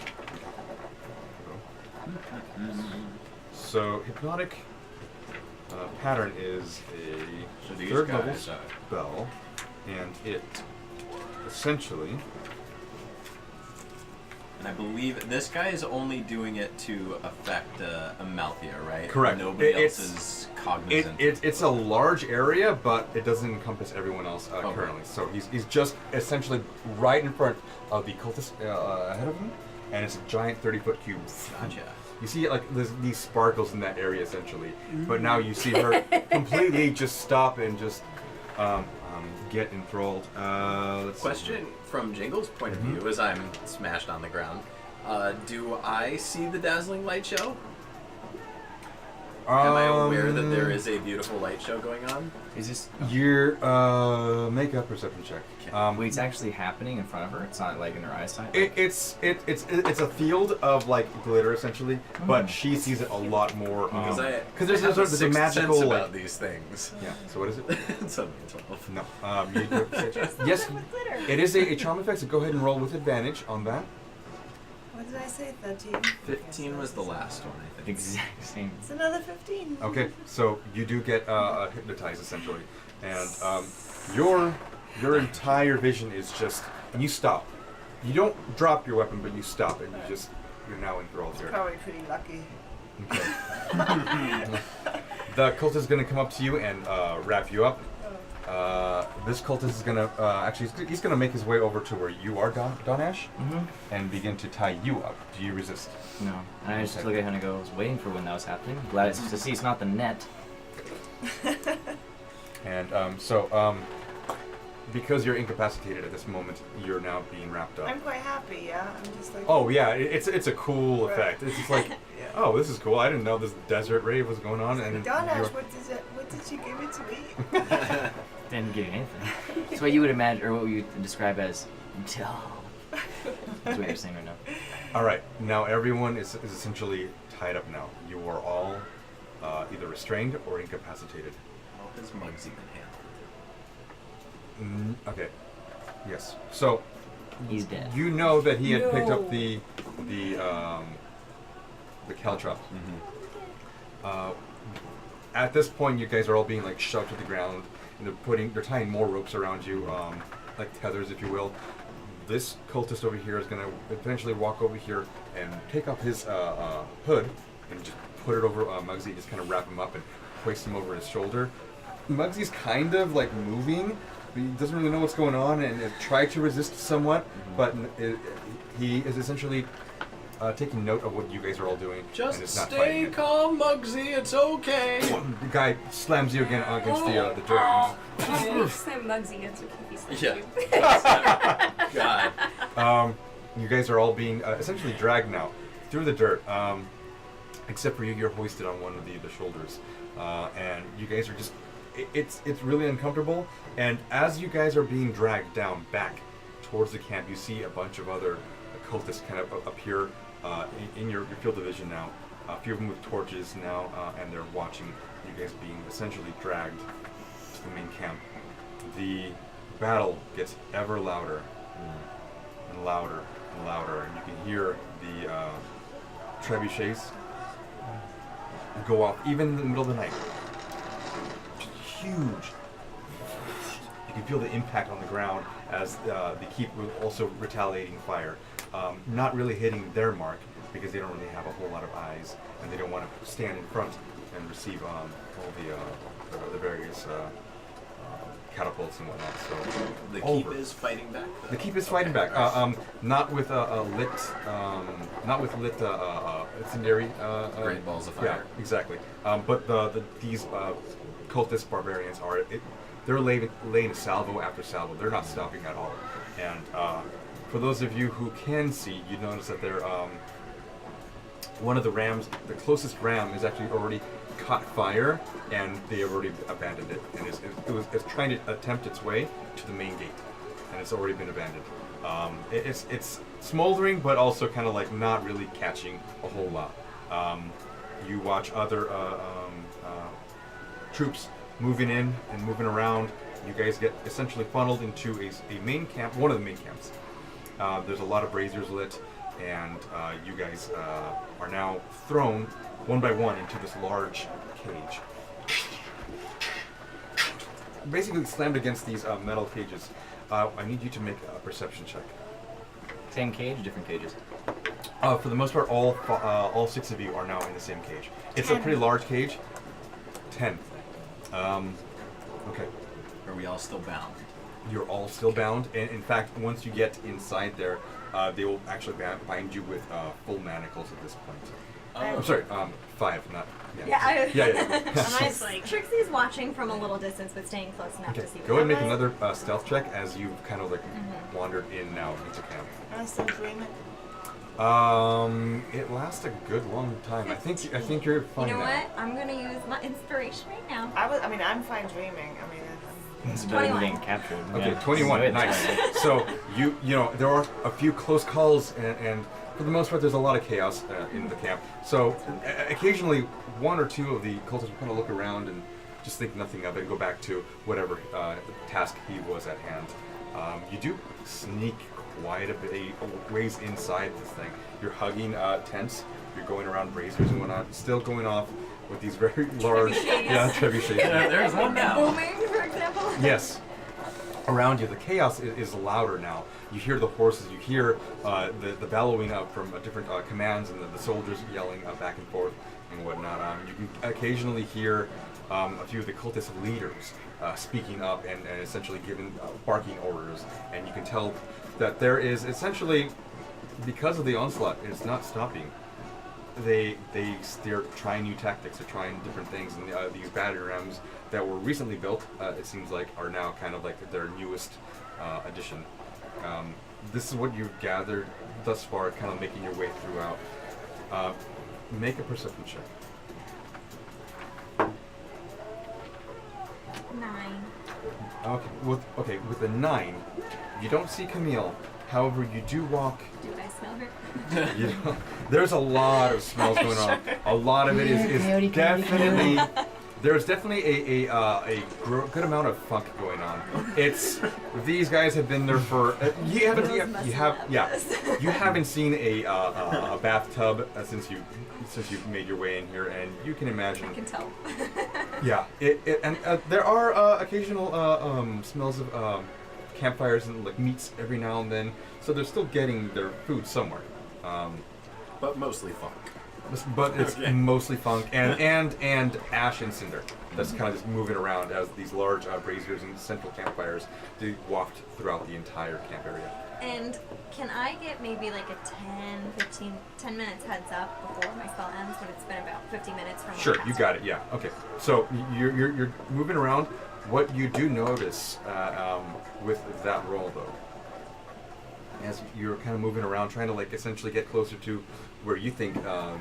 So hypnotic pattern is So a these third level guys, spell, and it essentially and I believe this guy is only doing it to affect Amalthea, right? Correct. Nobody else It's- is cognizant. it's a large area, but it doesn't encompass everyone else Okay. currently. So he's just essentially right in front of the cultist ahead of him, and it's a giant 30-foot cube. Gotcha. You see like there's these sparkles in that area essentially, but now you see her completely just stop and just get enthralled. Let's see. Question from Jingle's point Mm-hmm. of view, as I'm smashed on the ground, do I see the dazzling light show? Am I aware that there is a beautiful light show going on? Is this? Your make a perception check. Wait, it's actually happening in front of her. It's not like in her eyesight. It's a field of like glitter essentially, but she sees it a lot more Because there's I have there's a sixth magical sense like about these things. yeah. So what is it? It's a 12. No. Yes, With glitter. it is a charm effect. So go ahead and roll with advantage on that. What did I say? 13. 15 was the last one, I think. Exact same. It's another 15. Okay, so you do get hypnotized essentially, and your entire vision is just, and you stop. You don't drop your weapon, but you stop, and you're now enthralled here. Probably pretty lucky. Okay. The cultist is gonna come up to you and wrap you up. This cultist is gonna actually he's gonna make his way over to where you are, Dawnash, and begin to tie you up. Do you resist? No. And I just look at him and I go, I was waiting for when that was happening. Glad it's to see it's not the net. And because you're incapacitated at this moment, you're now being wrapped up. I'm quite happy, yeah? I'm just like... Oh yeah, it's a cool Right. effect. It's just like, Yeah. oh, this is cool. I didn't know this desert rave was going on. And Dawnash, you're- what did you give it to me? Didn't give you anything. It's what you would imagine, or what you would describe as dull. That's what you're saying right now. All right, now everyone is essentially tied up now. You are all either restrained or incapacitated. How has Muggsy been handled? Okay. Yes. So He's dead. you know that he had picked up the caltrop. At this point, you guys are all being like shoved to the ground, and they're tying more ropes around you, like tethers, if you will. This cultist over here is going to eventually walk over here and take off his hood and just put it over Muggsy, just kind of wrap him up and hoist him over his shoulder. Muggsy's kind of like moving, but he doesn't really know what's going on and tried to resist somewhat, but he is essentially taking note of what you guys are all doing and Just is not stay fighting it. calm, Muggsy. It's okay. The guy slams you again against the dirt. You slam Muggsy against your keepy slams Yeah. you. God. You guys are all being essentially dragged now through the dirt, except for you. You're hoisted on one of the shoulders, and you guys are just. It's really uncomfortable. And as you guys are being dragged down back towards the camp, you see a bunch of other cultists kind of appear in your field of vision now. A few of them with torches now, and they're watching you guys being essentially dragged to the main camp. The battle gets ever louder and louder and louder, and you can hear the trebuchets go off even in the middle of the night. Huge. You can feel the impact on the ground as the keep also retaliating fire. Not really hitting their mark because they don't really have a whole lot of eyes, and they don't want to stand in front and receive all the various catapults and whatnot. So The over. keep is fighting back. Though. The keep is fighting back. Not with lit incendiary. Great balls of Yeah, fire. exactly. But these cultist barbarians they're laying salvo after salvo. They're not stopping at all. And for those of you who can see, you notice that they're one of the rams, the closest ram, is actually already caught fire, and they have already abandoned it, and it's trying to attempt its way to the main gate, and it's already been abandoned. It's smoldering, but also kind of like not really catching a whole lot. You watch other troops moving in and moving around. You guys get essentially funneled into a main camp, one of the main camps. There's a lot of braziers lit, and you guys are now thrown one by one into this large cage. Basically slammed against these metal cages. I need you to make a perception check. Same cage, different cages. For the most part, all 6 of you are now in the same cage. It's a pretty large cage. 10. Okay. Are we all still bound? You're all still bound, and in fact, once you get inside there, they will actually bind you with full manacles at this point. I'm sorry, 5, not. Yeah, Yeah. I'm just like Trixie's watching from a little distance, but staying close enough Okay, to see. go ahead and make what another stealth check as you've kind of like wandered in now into camp. I'm still dreaming. It lasts a good long time. I think you're fine You know now. what? I'm gonna use my inspiration right now. I'm fine dreaming. I mean, It's better than 21. getting captured. Okay, Yeah. 21, Good. nice. So you know there are a few close calls, and for the most part, there's a lot of chaos in the camp. So occasionally, one or two of the cultists will kind of look around and just think nothing of it and go back to whatever task he was at hand. You do sneak quite a bit ways inside this thing. You're hugging tents. You're going around braziers and whatnot. Still going off with these very large, trebuchets. There's one now. Booming, for example. Yes. Around you, the chaos is louder now. You hear the horses, you hear the bellowing up from different commands, and the soldiers yelling back and forth and whatnot. You can occasionally hear a few of the cultist leaders speaking up and essentially giving barking orders, and you can tell that there is essentially, because of the onslaught, it's not stopping. they're trying new tactics. They're trying different things, and these battering rams that were recently built, it seems like, are now kind of like their newest addition. This is what you've gathered thus far, kind of making your way throughout. Make a perception check. 9. Okay, with a 9, you don't see Camille. However, you do walk. Do I smell her? There's a lot of smells going on. A lot of it is definitely. There's definitely a good amount of funk going on. It's these guys have been there for you haven't seen a bathtub since you've made your way in here, and you can imagine. I can tell. Yeah, and there are occasional smells of campfires and like meats every now and then, so they're still getting their food somewhere. But mostly funk. But it's Okay. mostly funk and ash and cinder. That's kind of just moving around as these large braziers and central campfires do waft throughout the entire camp area. And can I get maybe like a 10 minutes heads up before my spell ends when it's been about 50 minutes from Sure, my you got it. Yeah. Okay. So you're moving around. What you do notice with that roll, though, as you're kind of moving around, trying to like essentially get closer to where you think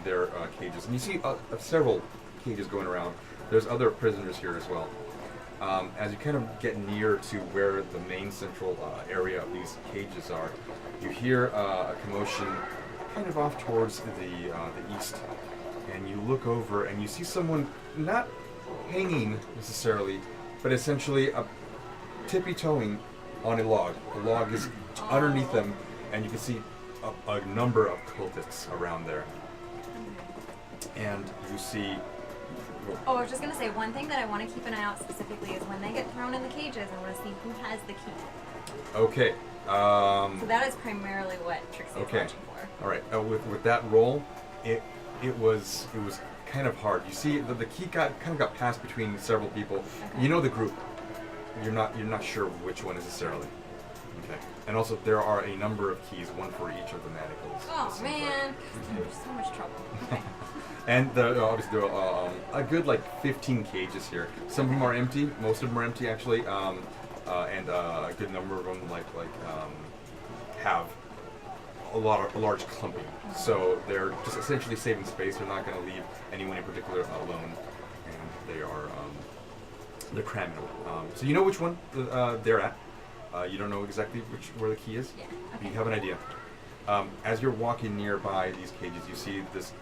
their cages, and you see several cages going around. There's other prisoners here as well. As you kind of get near to where the main central area of these cages are, you hear a commotion kind of off towards the east, and you look over and you see someone not hanging necessarily, but essentially tippy-toeing on a log. The log is underneath them, and you can see a number of cultists around there. And you see... Oh, I was just going to say, one thing that I want to keep an eye out specifically is when they get thrown in the cages, I want to see who has the key. Okay. So that is primarily what Trixie is watching for. All right. With that roll, it was kind of hard. You see, the key got passed between several people. Okay. You know the group. You're not sure which one necessarily. Okay. And also, there are a number of keys, one for each of the manacles. Oh man, there's so much trouble. Okay. And obviously there are a good like 15 cages here. Some of them are empty. Most of them are empty actually. And a good number of them have a large clumping. So they're just essentially saving space. They're not going to leave anyone in particular alone, and they're cramming them. So you know which one they're at. You don't know exactly where the key is. Yeah. Okay. You have an idea. As you're walking nearby these cages, you see this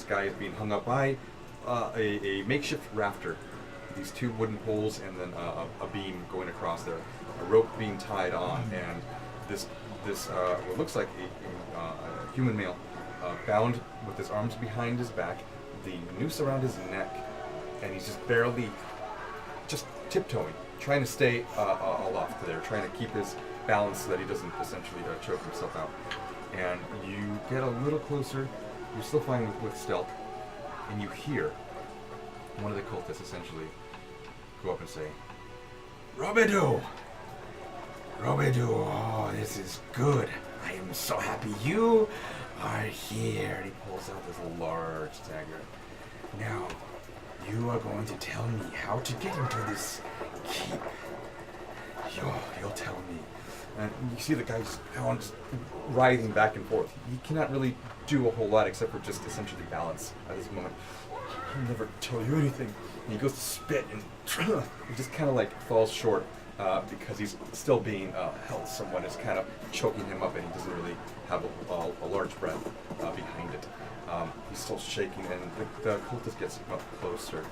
guy is being hung up by a makeshift rafter. These 2 wooden poles and then a beam going across there, a rope being tied on, and this what looks like a human male, bound with his arms behind his back, the noose around his neck, and he's just barely tiptoeing, trying to stay aloft there, trying to keep his balance so that he doesn't essentially choke himself out. And you get a little closer, you're still flying with stealth, and you hear one of the cultists essentially go up and say, Robidoux! Robidoux, oh, this is good. I am so happy you are here. And he pulls out this large dagger. Now, you are going to tell me how to get into this keep. You'll tell me. And you see the guy's just writhing back and forth. He cannot really do a whole lot except for just essentially balance at this moment. I'll never tell you anything. And he goes to spit and he just kind of like falls short because he's still being held. Someone is kind of choking him up and he doesn't really have a large breath behind it. He's still shaking and the cultist gets up closer.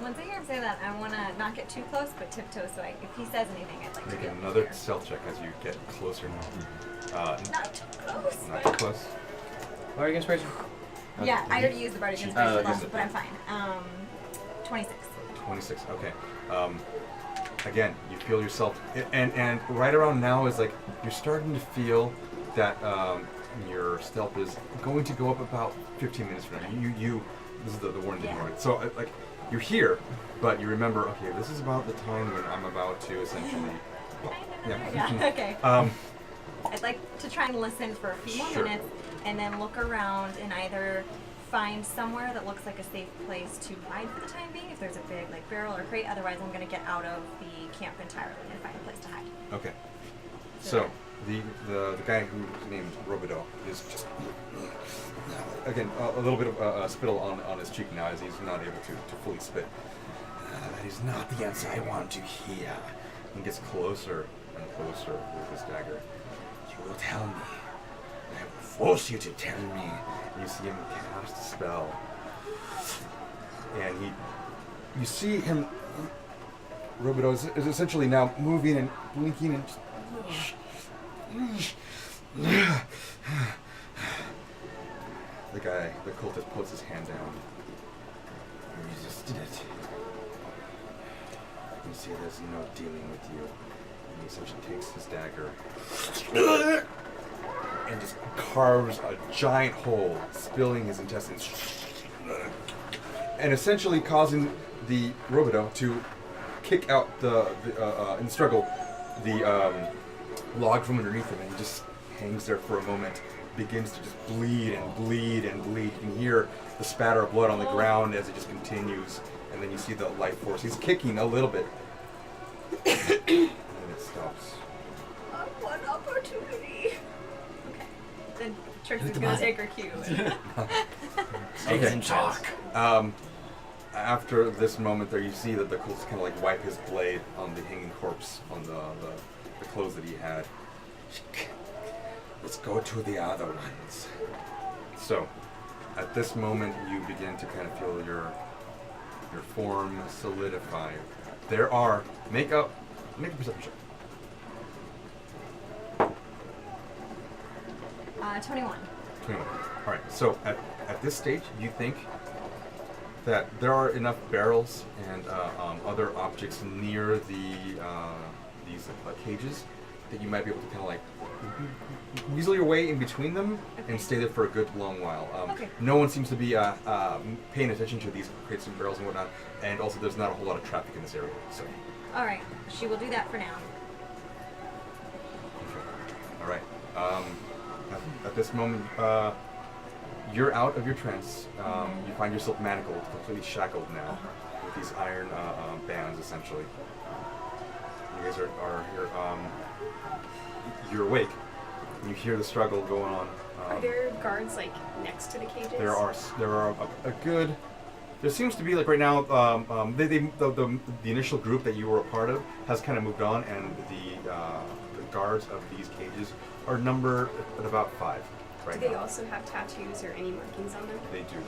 Once I hear him say that, I want to not get too close, but tiptoe. So if he says anything, I'd like to Make be able to another hear. stealth check as you get closer. Not too close. Not too close. Bardic Inspiration? Yeah, I already used the Bardic Oh, Inspiration, okay. but I'm fine. 26. 26. Okay. Again, you feel yourself, and right around now is like you're starting to feel that your stealth is going to go up about 15 minutes from now. You this is the warning that you wanted. So like you're here, but you remember, okay, this is about the time when I'm about to essentially. Yeah. Okay. I'd like to try and listen for a few more Sure. minutes and then look around and either find somewhere that looks like a safe place to hide for the time being, if there's a big like barrel or crate. Otherwise, I'm going to get out of the camp entirely and find a place to hide. Okay. So the guy who's named Robido is just again a little bit of spittle on his cheek now as he's not able to fully spit. That is not the answer I want to hear. He gets closer and closer with his dagger. You will tell me. I will force you to tell me. And you see him cast a spell. And you see him, Robido is essentially now moving and blinking and the cultist puts his hand down. You resisted it. You see there's no dealing with you. And he essentially takes his dagger and just carves a giant hole, spilling his intestines. And essentially causing the Robido to kick out in the struggle, the log from underneath him, and he just hangs there for a moment, begins to just bleed and bleed and bleed. You can hear the spatter of blood on the ground as it just continues, and then you see the life force. He's kicking a little bit, and then it stops. One opportunity. Okay. Then Tristan's going to take her cue. Okay. Talk. After this moment there, you see that the cultist kind of like wipe his blade on the hanging corpse on the clothes that he had. Let's go to the other ones. So, at this moment, you begin to kind of feel your form solidify. There are make a perception check. 21. 21. All right. So at this stage, you think that there are enough barrels and other objects near these cages that you might be able to kind of like weasel your way in between them and stay there for a good long while. No one seems to be paying attention to these crates and barrels and whatnot, and also there's not a whole lot of traffic in this area. So. All right, she will do that for now. Okay. All right. At this moment, you're out of your trance. You find yourself manacled, completely shackled now, with these iron bands, essentially. You guys are here. You're awake. And you hear the struggle going on. Are there guards like next to the cages? There are a good. There seems to be like right now. The initial group that you were a part of has kind of moved on, and the guards of these cages are numbered at about 5 right now. Do they also have tattoos or any markings on them? They do.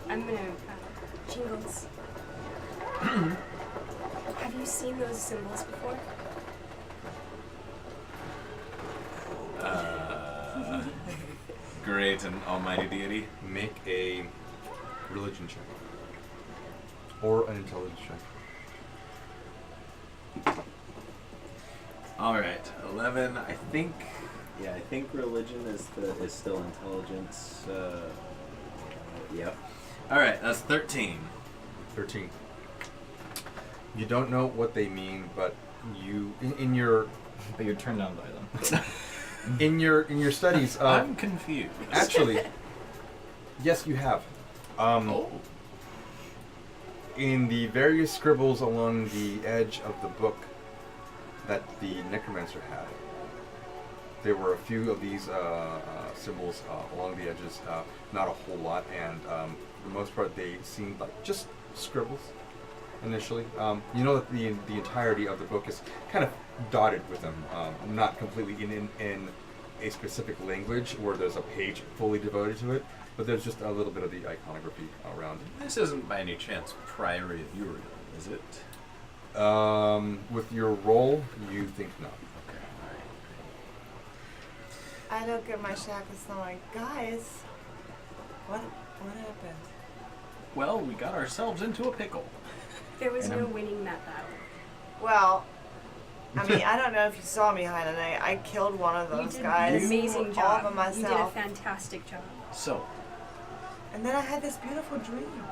I'm gonna Jingles. Have you seen those symbols before? Great and almighty deity. Make a religion check. Or an intelligence check. Alright, 11. I think religion is still intelligence. Yep. Alright, that's 13. 13. You don't know what they mean, but you in your But you're turned on by them. in your studies. I'm confused. Actually, yes, you have. In the various scribbles along the edge of the book that the necromancer had, there were a few of these symbols along the edges. Not a whole lot, and for the most part, they seemed like just scribbles. Initially, you know that the entirety of the book is kind of dotted with them, not completely in a specific language where there's a page fully devoted to it, but there's just a little bit of the iconography around it. This isn't by any chance Priory of Uriel, is it? With your role, you think not. Okay, alright. I look at my shackles and I'm like, guys, what happened? Well, we got ourselves into a pickle. There was no winning that battle. Well, I mean, I don't know if you saw me, Hyde, and I killed one of You those did guys. an amazing job. All by You did a myself. fantastic job. So, And then I had this beautiful dream.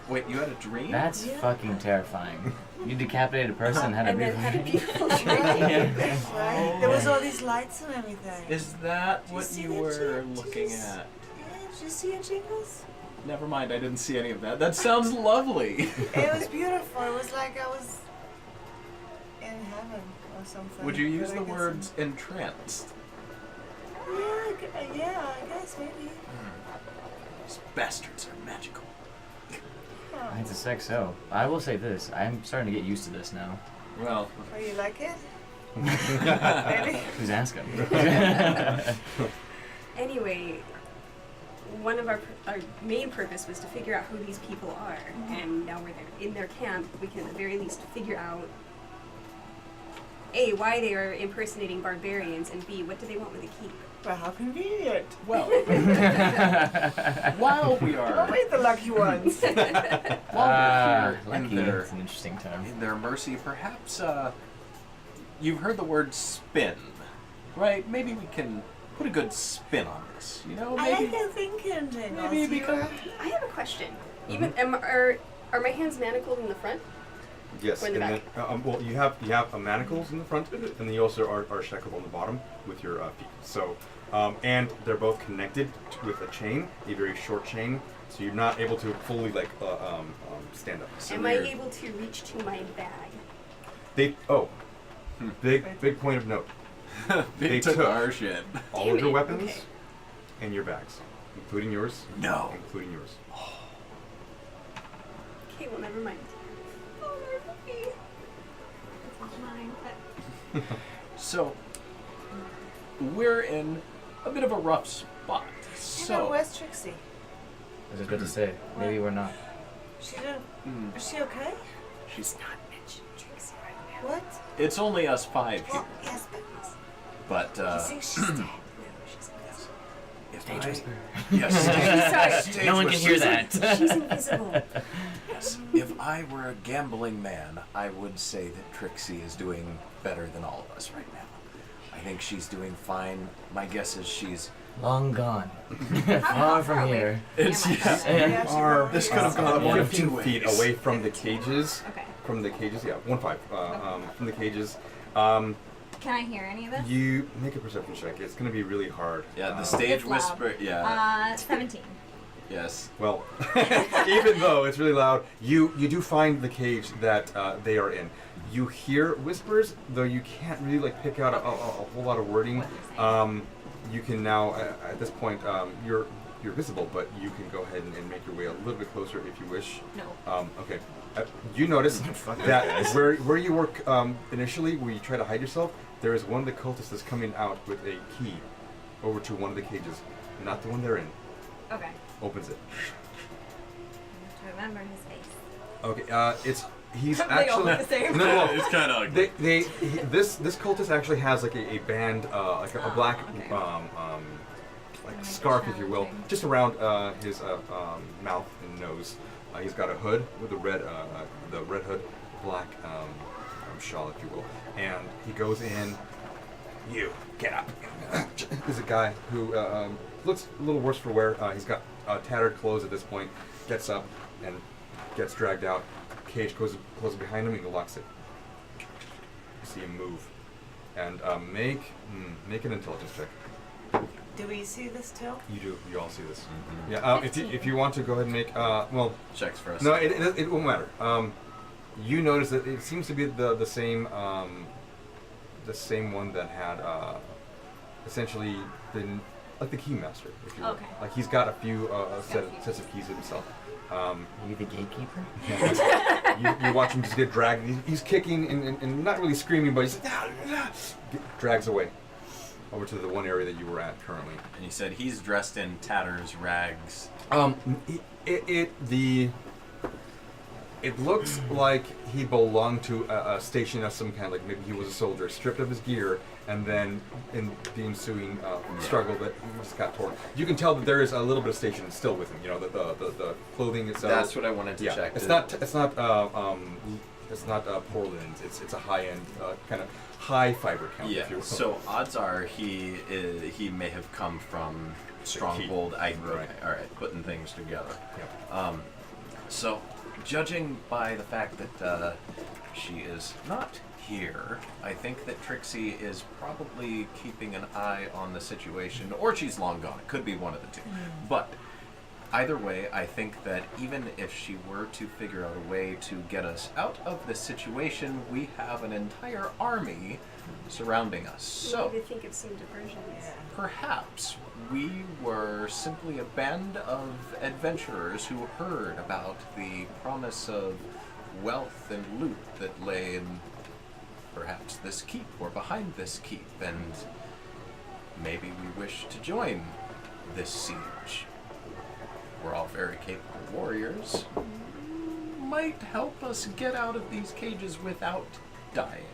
Wait, you had a dream? That's fucking terrifying. You decapitated a person, had a and then had a beautiful beautiful dream. Right? There was all these lights and everything. Is that Did you what see you that were shit? Did looking you at? Yeah, did you see it, Jingles? Never mind, I didn't see any of that. That sounds lovely. It was beautiful. It was like I was in heaven or something. Would you use But I the guess words entranced? Yeah, I guess maybe. These bastards are magical. Yeah. I suspect so. I will say this. I'm starting to get used to this now. Well, Oh, you like it? Maybe. Who's asking? Anyway, one of our main purpose was to figure out who these people are, and now we're there in their camp. We can at the very least figure out A, why they are impersonating barbarians, and B, what do they want with the keep. Well, how convenient. well. While we Don't are wait the lucky ones. while we're here Lucky. in their It's an interesting term. in their mercy, perhaps you've heard the word spin, right? Maybe we can put a good spin on this. You know, I maybe like your thinking, Jingles. maybe become. I have a question. Even are my hands manacled in the front? Yes, Or in the and back. then, well, you have manacles in the front, and then you also are shackled on the bottom with your feet. So, and they're both connected with a chain, a very short chain. So you're not able to fully stand up. So Am I weird. able to reach to my bag? Big point of note. They They took took our shit. All Damn of your it, weapons okay. and your bags, including yours. No. Including yours. Okay, well, never mind. Oh, they're puppy. It's not mine, but So we're in a bit of a rough spot. So, So where's Trixie? I was just about to say, maybe we're not. She didn't. mm, Is she okay? she's Not mention Trixie right now. What? it's only us 5 here, Well, yes, but but you think she's dead? No, she's invisible. if Stage I- whisper. yes, Sorry. stage No one can hear whisper. that. She's invisible. Yes, if I were a gambling man, I would say that Trixie is doing better than all of us right now. I think she's doing fine. My guess is she's. Long gone. How Far far from away? here. It's Yeah. Yeah, she Are really this is. could have gone one of 15 two feet ways. away from the cages. Okay. From the cages, yeah, 1-5. From the cages. Can I hear any of this? You make a perception check. It's going to be really hard. Yeah, the Um, stage It's loud. whisper. Yeah. 17. Yes. Well, even though it's really loud, you do find the cage that they are in. You hear whispers, though you can't really pick out a whole lot of wording. What they're saying. You can now, at this point, you're visible, but you can go ahead and make your way a little bit closer if you wish. No. Okay. You notice that where you were initially, where you try to hide yourself, there is one of the cultists that's coming out with a key over to one of the cages, not the one they're in. Okay. Opens it. I have to remember his face. Okay. He's They all actually look the same. no. It's kind of ugly. This cultist actually has a band, a black okay. scarf, if you will, Thing. just around his mouth and nose. He's got a hood with the red hood, black shawl, if you will, and he goes in. You get up. There's a guy who looks a little worse for wear. He's got tattered clothes at this point. Gets up and gets dragged out. Cage closes behind him and he locks it. You see him move, and make an intelligence check. Do we see this too? You do. You all see this. Mhm. Yeah. If you want to go ahead and make Checks for us. no, it won't matter. You notice that it seems to be the same one that had essentially been like the keymaster, if you will. Okay. Like he's got a few sets of keys himself. Are you the gatekeeper? You watch him just get dragged. He's kicking and not really screaming, but he's drags away over to the one area that you were at currently. And you said he's dressed in tatters, rags. It looks like he belonged to a station of some kind, like maybe he was a soldier, stripped of his gear, and then in the ensuing struggle that he just got torn. You can tell that there is a little bit of station still with him. You know, the clothing itself. That's what I wanted to yeah, check. it's not poor linens. It's a high end kind of high fiber count. Yeah. If you will. So odds are he may have come from Stronghold. Right. Okay, all right, putting things together. Yep. So, judging by the fact that she is not here, I think that Trixie is probably keeping an eye on the situation, or she's long gone. It could be one of the two. But either way, I think that even if she were to figure out a way to get us out of this situation, we have an entire army surrounding us. So, we need to think of some diversions. perhaps we were simply a band of adventurers who heard about the promise of wealth and loot that lay in perhaps this keep or behind this keep, and maybe we wish to join this siege. We're all very capable warriors. Might help us get out of these cages without dying.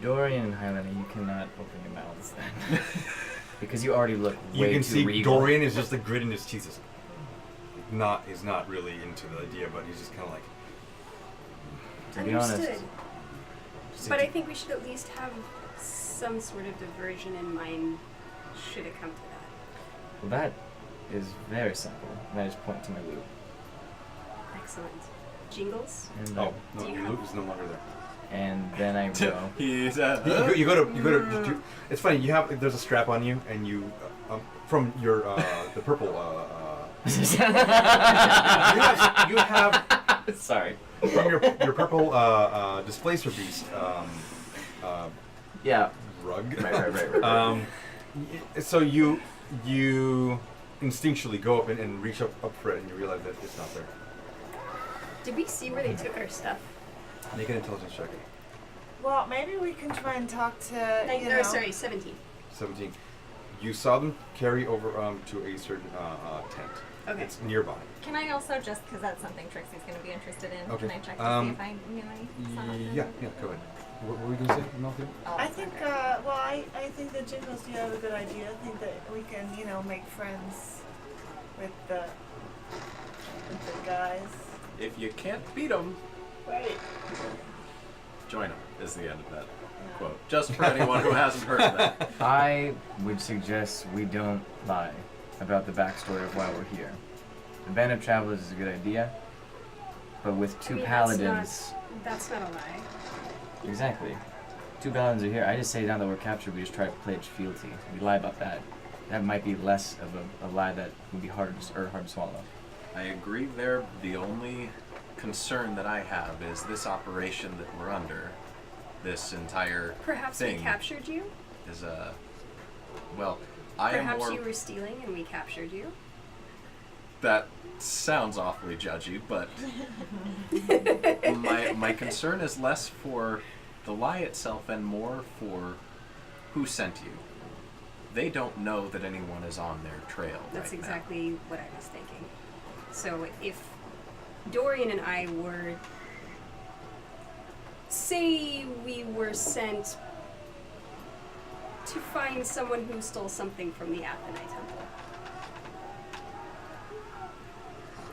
Dorian and Highlander, you cannot open your mouths then. Because you already look way You can too see regal. Dorian is just like gritting his teeth. Is not really into the idea, but he's just kind of like. To be honest. Understood. But I think we should at least have some sort of diversion in mind should it come to that. Well, that is very simple. And I just point to my loot. Excellent. Jingles? And, Oh no, Do you your have- loot is no longer there. and then I go. He's You go to. It's funny. There's a strap on you, and you from your the purple. You have Sorry. from your purple displacer beast Yeah. rug. Right. So you instinctually go up and reach up for it, and you realize that it's not there. Did we see where they took our stuff? Make an intelligence check. Well, maybe we can try and talk to, you know. 17. 17. You saw them carry over to a certain tent. Okay. It's nearby. Can I also, just because that's something Trixie's going to be interested in, Okay. can I check to see if I knew any? saw anything? Yeah, go ahead. What were we going to say, Malcolm? Oh, I think, I think that Jingles, you have a good idea. I think that we can, make friends with the guys. If you can't beat them, Wait. join them, is the end of that quote. Just for anyone who hasn't heard of that. I would suggest we don't lie about the backstory of why we're here. The band of travelers is a good idea, but with two paladins. That's not a lie. Exactly. Two paladins are here. I just say now that we're captured, we just try to pledge fealty. We lie about that. That might be less of a lie that would be hard to swallow. I agree there. The only concern that I have is this operation that we're under. This entire Perhaps thing we captured you? is well, I am Perhaps more. you were stealing and we captured you? That sounds awfully judgy, but my concern is less for the lie itself and more for who sent you. They don't know that anyone is on their trail. That's right now. exactly what I was thinking. So if Dorian and I were, say we were sent to find someone who stole something from the Athenai temple.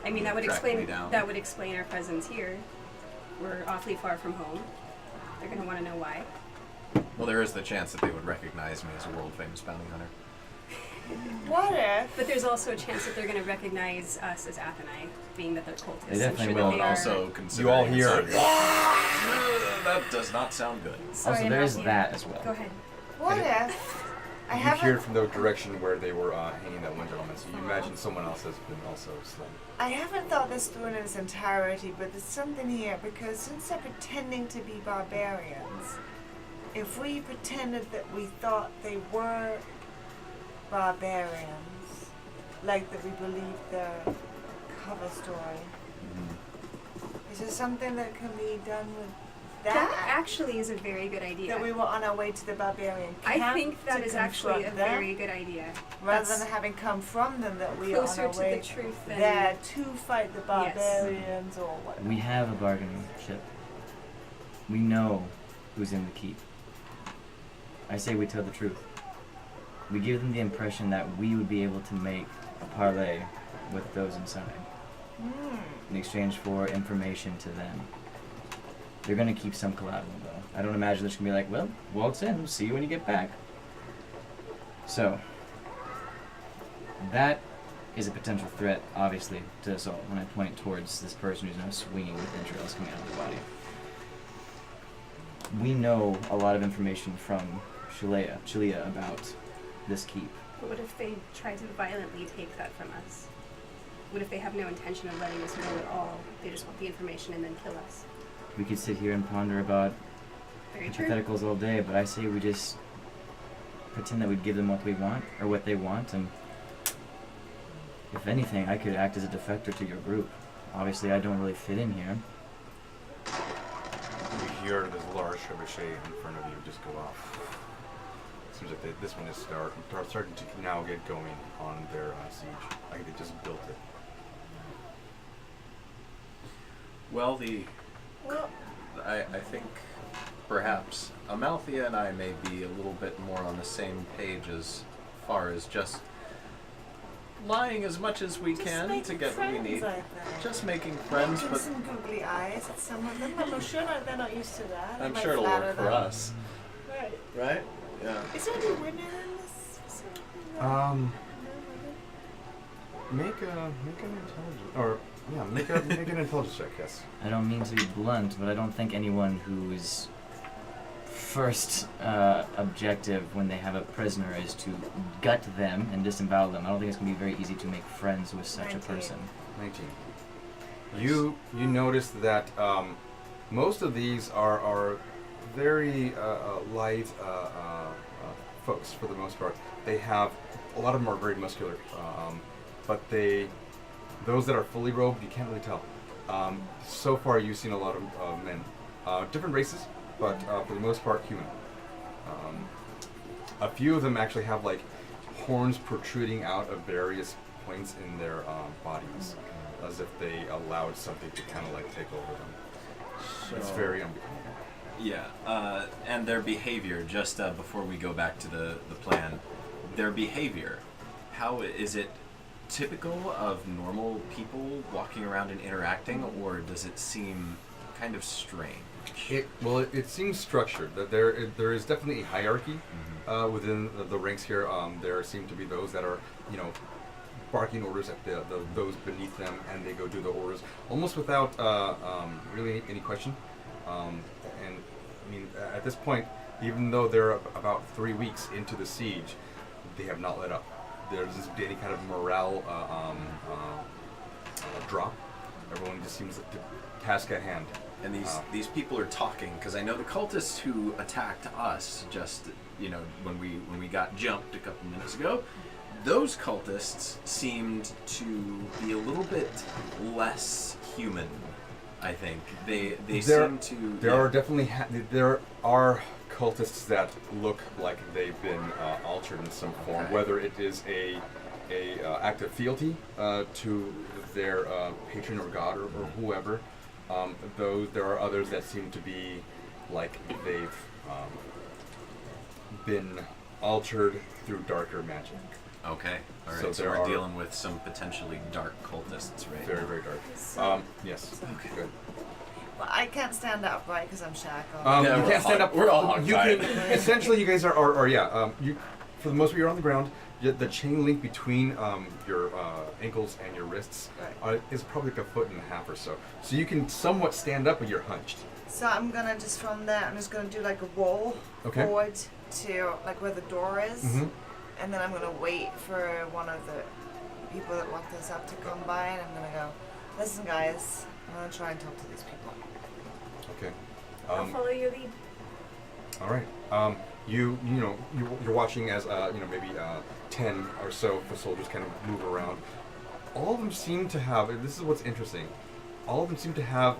I mean, that would Track me explain down. our presence here. We're awfully far from home. They're going to want to know why. Well, there is the chance that they would recognize me as a world famous bounty hunter. What if? But there's also a chance that they're going to recognize us as Athenai, being that they're cultists. They definitely I'm sure will. that they And are. also consider You all hear. that does not sound good. Sorry, Also, there is Matthew. that as well. Go ahead. What if? I You haven't. hear it from the direction where they were hanging that one gentleman, so you imagine someone else has been also slain. I haven't thought this through in its entirety, but there's something here because since they're pretending to be barbarians, if we pretended that we thought they were barbarians, like that we believed their cover story, is there something that can be done with That that? actually is a very good idea. That we were on our way to the barbarian camp I think that to is actually a confront them, very good idea. rather That's than having come from them that we are on closer our to way the truth than there to fight the barbarians or whatever. We have a bargaining chip. We know who's in the keep. I say we tell the truth. We give them the impression that we would be able to make a parlay with those inside in exchange for information to them. They're going to keep some collateral, though. I don't imagine they're just going to be like, well, waltz in, see you when you get back. So, that is a potential threat, obviously, to us all when I point towards this person who's now swinging with entrails coming out of the body. We know a lot of information from Shilea about this keep. But what if they try to violently take that from us? What if they have no intention of letting us know at all? They just want the information and then kill us. We could sit here and ponder about Very true. hypotheticals all day, but I say we just pretend that we give them what we want, or what they want, and if anything, I could act as a defector to your group. Obviously, I don't really fit in here. You hear this large trebuchet in front of you just go off. Seems like this one is starting to now get going on their siege. Like they just built it. Well, I think perhaps Amalthea and I may be a little bit more on the same page as far as just lying as much as we can to get what we need. Just making friends, Making but some googly eyes at some of them. I'm sure they're not used to that. I'm It might sure it'll flatter work for them. us. Right. Right? Yeah. Is there any women in this facility? Make an intelligence check. Yes. I don't mean to be blunt, but I don't think anyone whose first objective when they have a prisoner is to gut them and disembowel them. I don't think it's going to be very easy to make friends with such a 19. person. 19. You notice that most of these are very light folks for the most part. They have a lot of them are very muscular, but those that are fully robed, you can't really tell. So far, you've seen a lot of men, different races, but for the most part, human. A few of them actually have like horns protruding out of various points in their bodies, as if they allowed something to kind of like take over them. It's very unbecoming. Yeah, and their behavior, just before we go back to the plan, their behavior, how is it typical of normal people walking around and interacting, or does it seem kind of strange? It seems structured. That there is definitely a hierarchy within the ranks here. There seem to be those that are, barking orders at those beneath them, and they go do the orders almost without really any question. And I mean, at this point, even though they're about 3 weeks into the siege, they have not let up. There's this any kind of morale drop. Everyone just seems to task at hand. And these people are talking, because I know the cultists who attacked us just, when we got jumped a couple minutes ago, those cultists seemed to be a little bit less human. I think they seem to. There are definitely there are cultists that look like they've been altered in some form, Okay. whether it is a act of fealty to their patron or god or whoever. Though there are others that seem to be like they've been altered through darker magic. Okay, all right. So So, there we're are- dealing with some potentially dark cultists, right? Very, very dark. So- Yes. Okay. Good. Well, I can't stand up, right? Because I'm shackled. Yeah, You we're can't stand hog- up. we're all hog You tied. can essentially. You guys are yeah. You, for the most part, you're on the ground. The chain link between your ankles and your wrists is probably like 1.5 feet or so. So you can somewhat stand up, but you're hunched. So I'm gonna just from there, I'm just gonna do like a roll Okay. forward to like where the door is, Mhm. and then I'm gonna wait for one of the people that locked us up to come by, and I'm gonna go, listen guys, I'm gonna try and talk to these people. Okay. I'll follow your lead. All right. You're watching as maybe 10 or so soldiers kind of move around. All of them seem to have. And this is what's interesting. All of them seem to have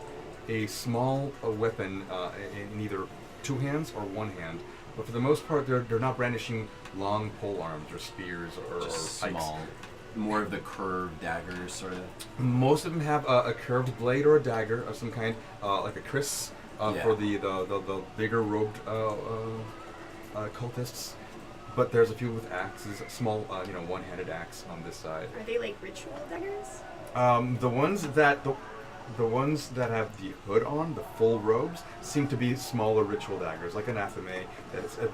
a small weapon in either two hands or one hand. But for the most part, they're not brandishing long pole arms or spears or Just pikes. small, more of the curved daggers, sort of. Most of them have a curved blade or a dagger of some kind, like a kris Yeah. for the bigger robed cultists. But there's a few with axes, small, one-handed axe on this side. Are they like ritual daggers? The ones that have the hood on, the full robes, seem to be smaller ritual daggers, like an athame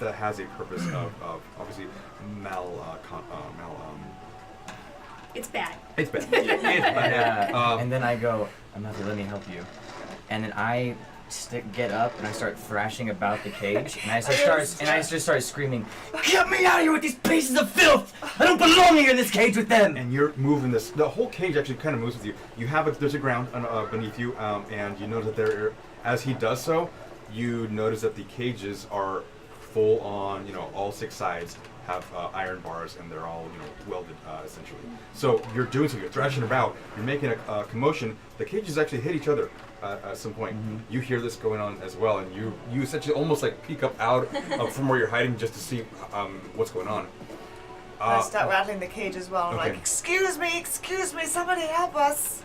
that has a purpose of obviously It's bad. It's bad. It's bad. And then I go, Amalfi, let me help you. And then I get up and I start thrashing about the cage, and I just start screaming, "Get me out of here with these pieces of filth! I don't belong here in this cage with them!" And you're moving this. The whole cage actually kind of moves with you. You have there's a ground beneath you, and you notice that there, as he does so, you notice that the cages are full on. All 6 sides have iron bars, and they're all welded essentially. So you're doing so. You're thrashing about. You're making a commotion. The cages actually hit each other at some point. You hear this going on as well, and you essentially almost like peek up out from where you're hiding just to see what's going on. I start rattling the cage as well. I'm okay. like, excuse me, somebody help us.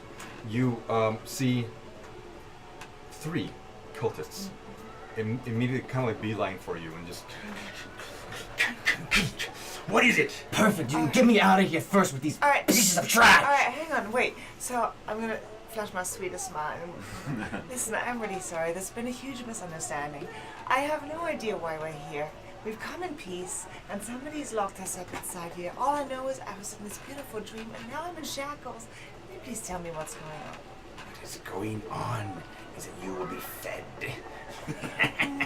You see 3 cultists immediately kind of like beeline for you and just. What is it? Perfect, you can get me out of here first with these pieces of trash! Alright, hang on, wait. So, I'm gonna flash my sweetest smile. Listen, I'm really sorry. There's been a huge misunderstanding. I have no idea why we're here. We've come in peace, and somebody's locked us up inside here. All I know is I was in this beautiful dream, and now I'm in shackles. Can you please tell me what's going on? What is going on is that you will be fed.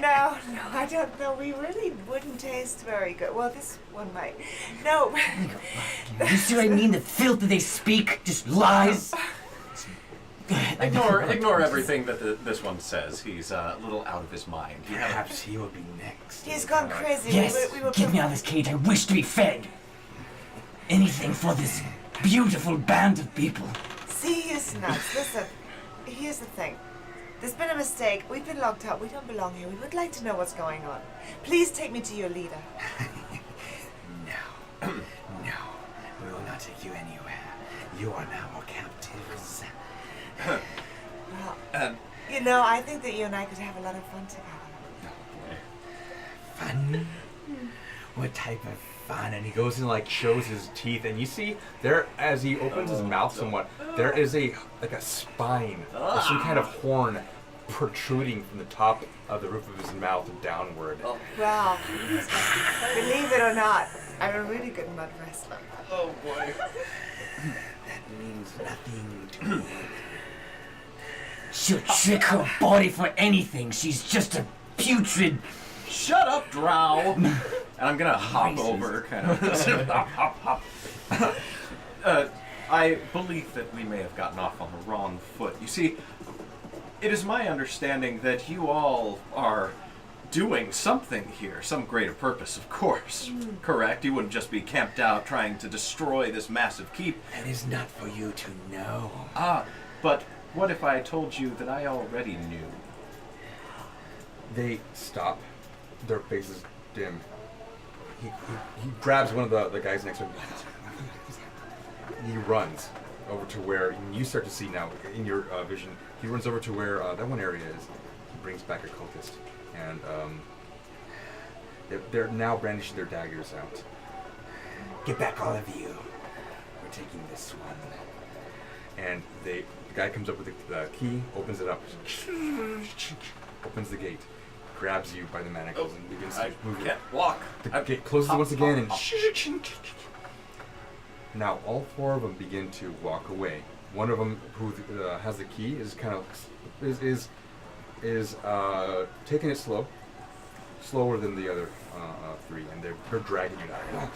No, I don't know. We really wouldn't taste very good. Well, this one might. No. You see what I mean? The filth that they speak, just lies. Ignore everything that this one says. He's a little out of his mind. Perhaps he will be next. He's gone crazy. Yes, get me out of this cage. I wish to be fed. Anything for this beautiful band of people. See, he's nuts. Listen, here's the thing. There's been a mistake. We've been locked up. We don't belong here. We would like to know what's going on. Please take me to your leader. No. No. We will not take you anywhere. You are now our captives. Well, I think that you and I could have a lot of fun together. Fun? What type of fun? And he goes and like shows his teeth, and you see there as he opens his mouth somewhat, there is a spine, some kind of horn protruding from the top of the roof of his mouth downward. Well, believe it or not, I'm a really good mud wrestler. Oh boy. That means nothing to me. She'll trick her body for anything. She's just a putrid. Shut up, Drow! And I'm gonna hop over, kind of. I believe that we may have gotten off on the wrong foot. You see, it is my understanding that you all are doing something here, some greater purpose, of course. Correct? You wouldn't just be camped out trying to destroy this massive keep. That is not for you to know. But what if I told you that I already knew? They stop. Their faces dim. He grabs one of the guys next to him. He runs over to where, and you start to see now in your vision, he runs over to where that one area is. He brings back a cultist. And they're now brandishing their daggers out. Get back, all of you. We're taking this one. And the guy comes up with the key, opens it up, opens the gate, grabs you by the manacles, and begins to move you. Can't walk. The gate closes once again, and now all 4 of them begin to walk away. One of them, who has the key, is kind of is taking it slower than the other 3, and they're dragging you down.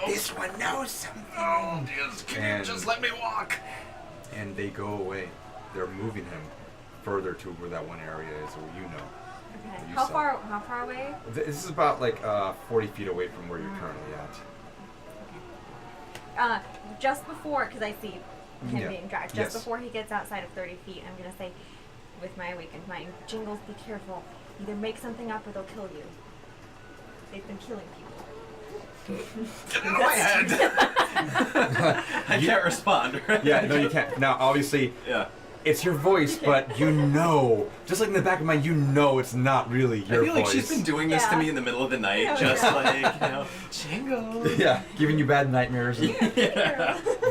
This one knows something. Oh, yes, can you just let me walk? And they go away. They're moving him further to where that one area is, where you know. Okay. You How saw. far away? This is about like 40 feet away from where you're currently at. Just before, because I see him Yeah. being dragged, Yes. just before he gets outside of 30 feet, I'm going to say, with my awakened mind, Jingles, be careful. Either make something up or they'll kill you. They've been killing people. Get out of my head! I can't respond, right? Yeah, no, you can't. Now, obviously, it's your voice, but you know, just like in the back of my mind, you know it's not really your voice. I feel like she's been doing this to me in the middle of the night, just like, Jingles. Yeah, giving you bad nightmares.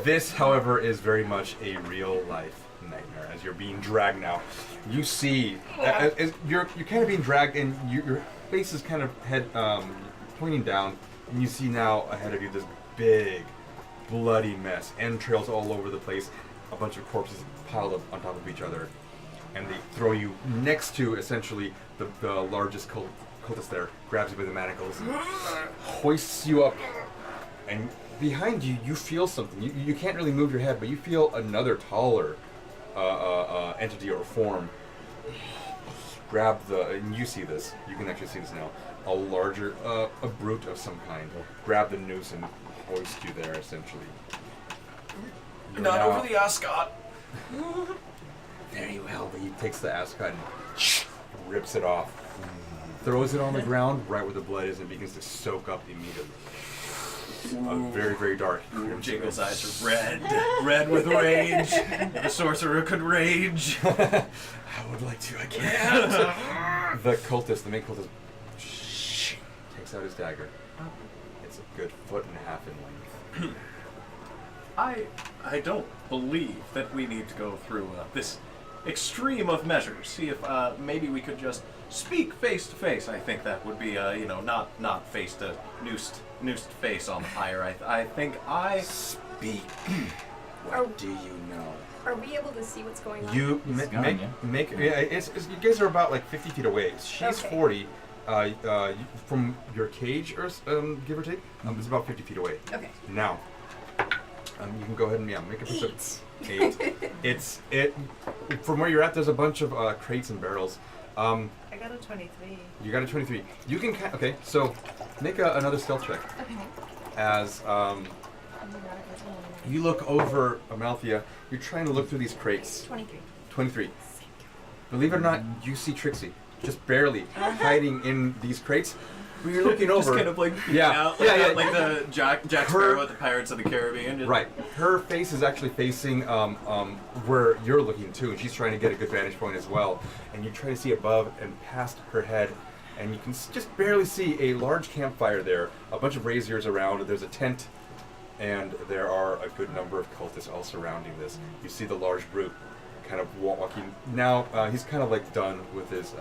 This, however, is very much a real-life nightmare. As you're being dragged now, you see, as you're kind of being dragged, and your face is kind of pointing down, and you see now ahead of you this big, bloody mess. Entrails all over the place. A bunch of corpses piled up on top of each other. And they throw you next to, essentially, the largest cultist there. Grabs you by the manacles. Hoists you up. And behind you, you feel something. You can't really move your head, but you feel another taller entity or form. Grab and you see this. You can actually see this now. A larger, a brute of some kind. Grab the noose and hoist you there, essentially. You're Not now- over the ascot. Very well, but he takes the ascot and rips it off. Throws it on the ground right where the blood is and begins to soak up immediately. Very, very dark. Jingle's eyes are red with rage. If a sorcerer could rage. I would like to, I can't. The main cultist, takes out his dagger. It's a good 1.5 feet in length. I don't believe that we need to go through this extreme of measures. See if maybe we could just speak face to face. I think that would be not face to noosed face on the fire. I think I Speak. Are- What do you know? Are we able to see what's going on? You gone, make you guys are about like 50 feet away. She's Okay. 40. From your cage, or give or take, it's about 50 feet away. Okay. Now, you can go ahead and make a perception. 8. From where you're at, there's a bunch of crates and barrels. I got a 23. You got a 23. You can okay. So make another stealth check. Okay. As you look over Amalthea, you're trying to look through these crates. 23. 23. Believe it or not, you see Trixie just barely hiding in these crates. When you're looking just over, kind of like yeah, out, yeah, like the Jack Sparrow at the Pirates of the Caribbean. Just right. Her face is actually facing where you're looking too, and she's trying to get a good vantage point as well. And you try to see above and past her head, and you can just barely see a large campfire there, a bunch of braziers around. There's a tent, and there are a good number of cultists all surrounding this. You see the large brute kind of walking. Now he's kind of like done with his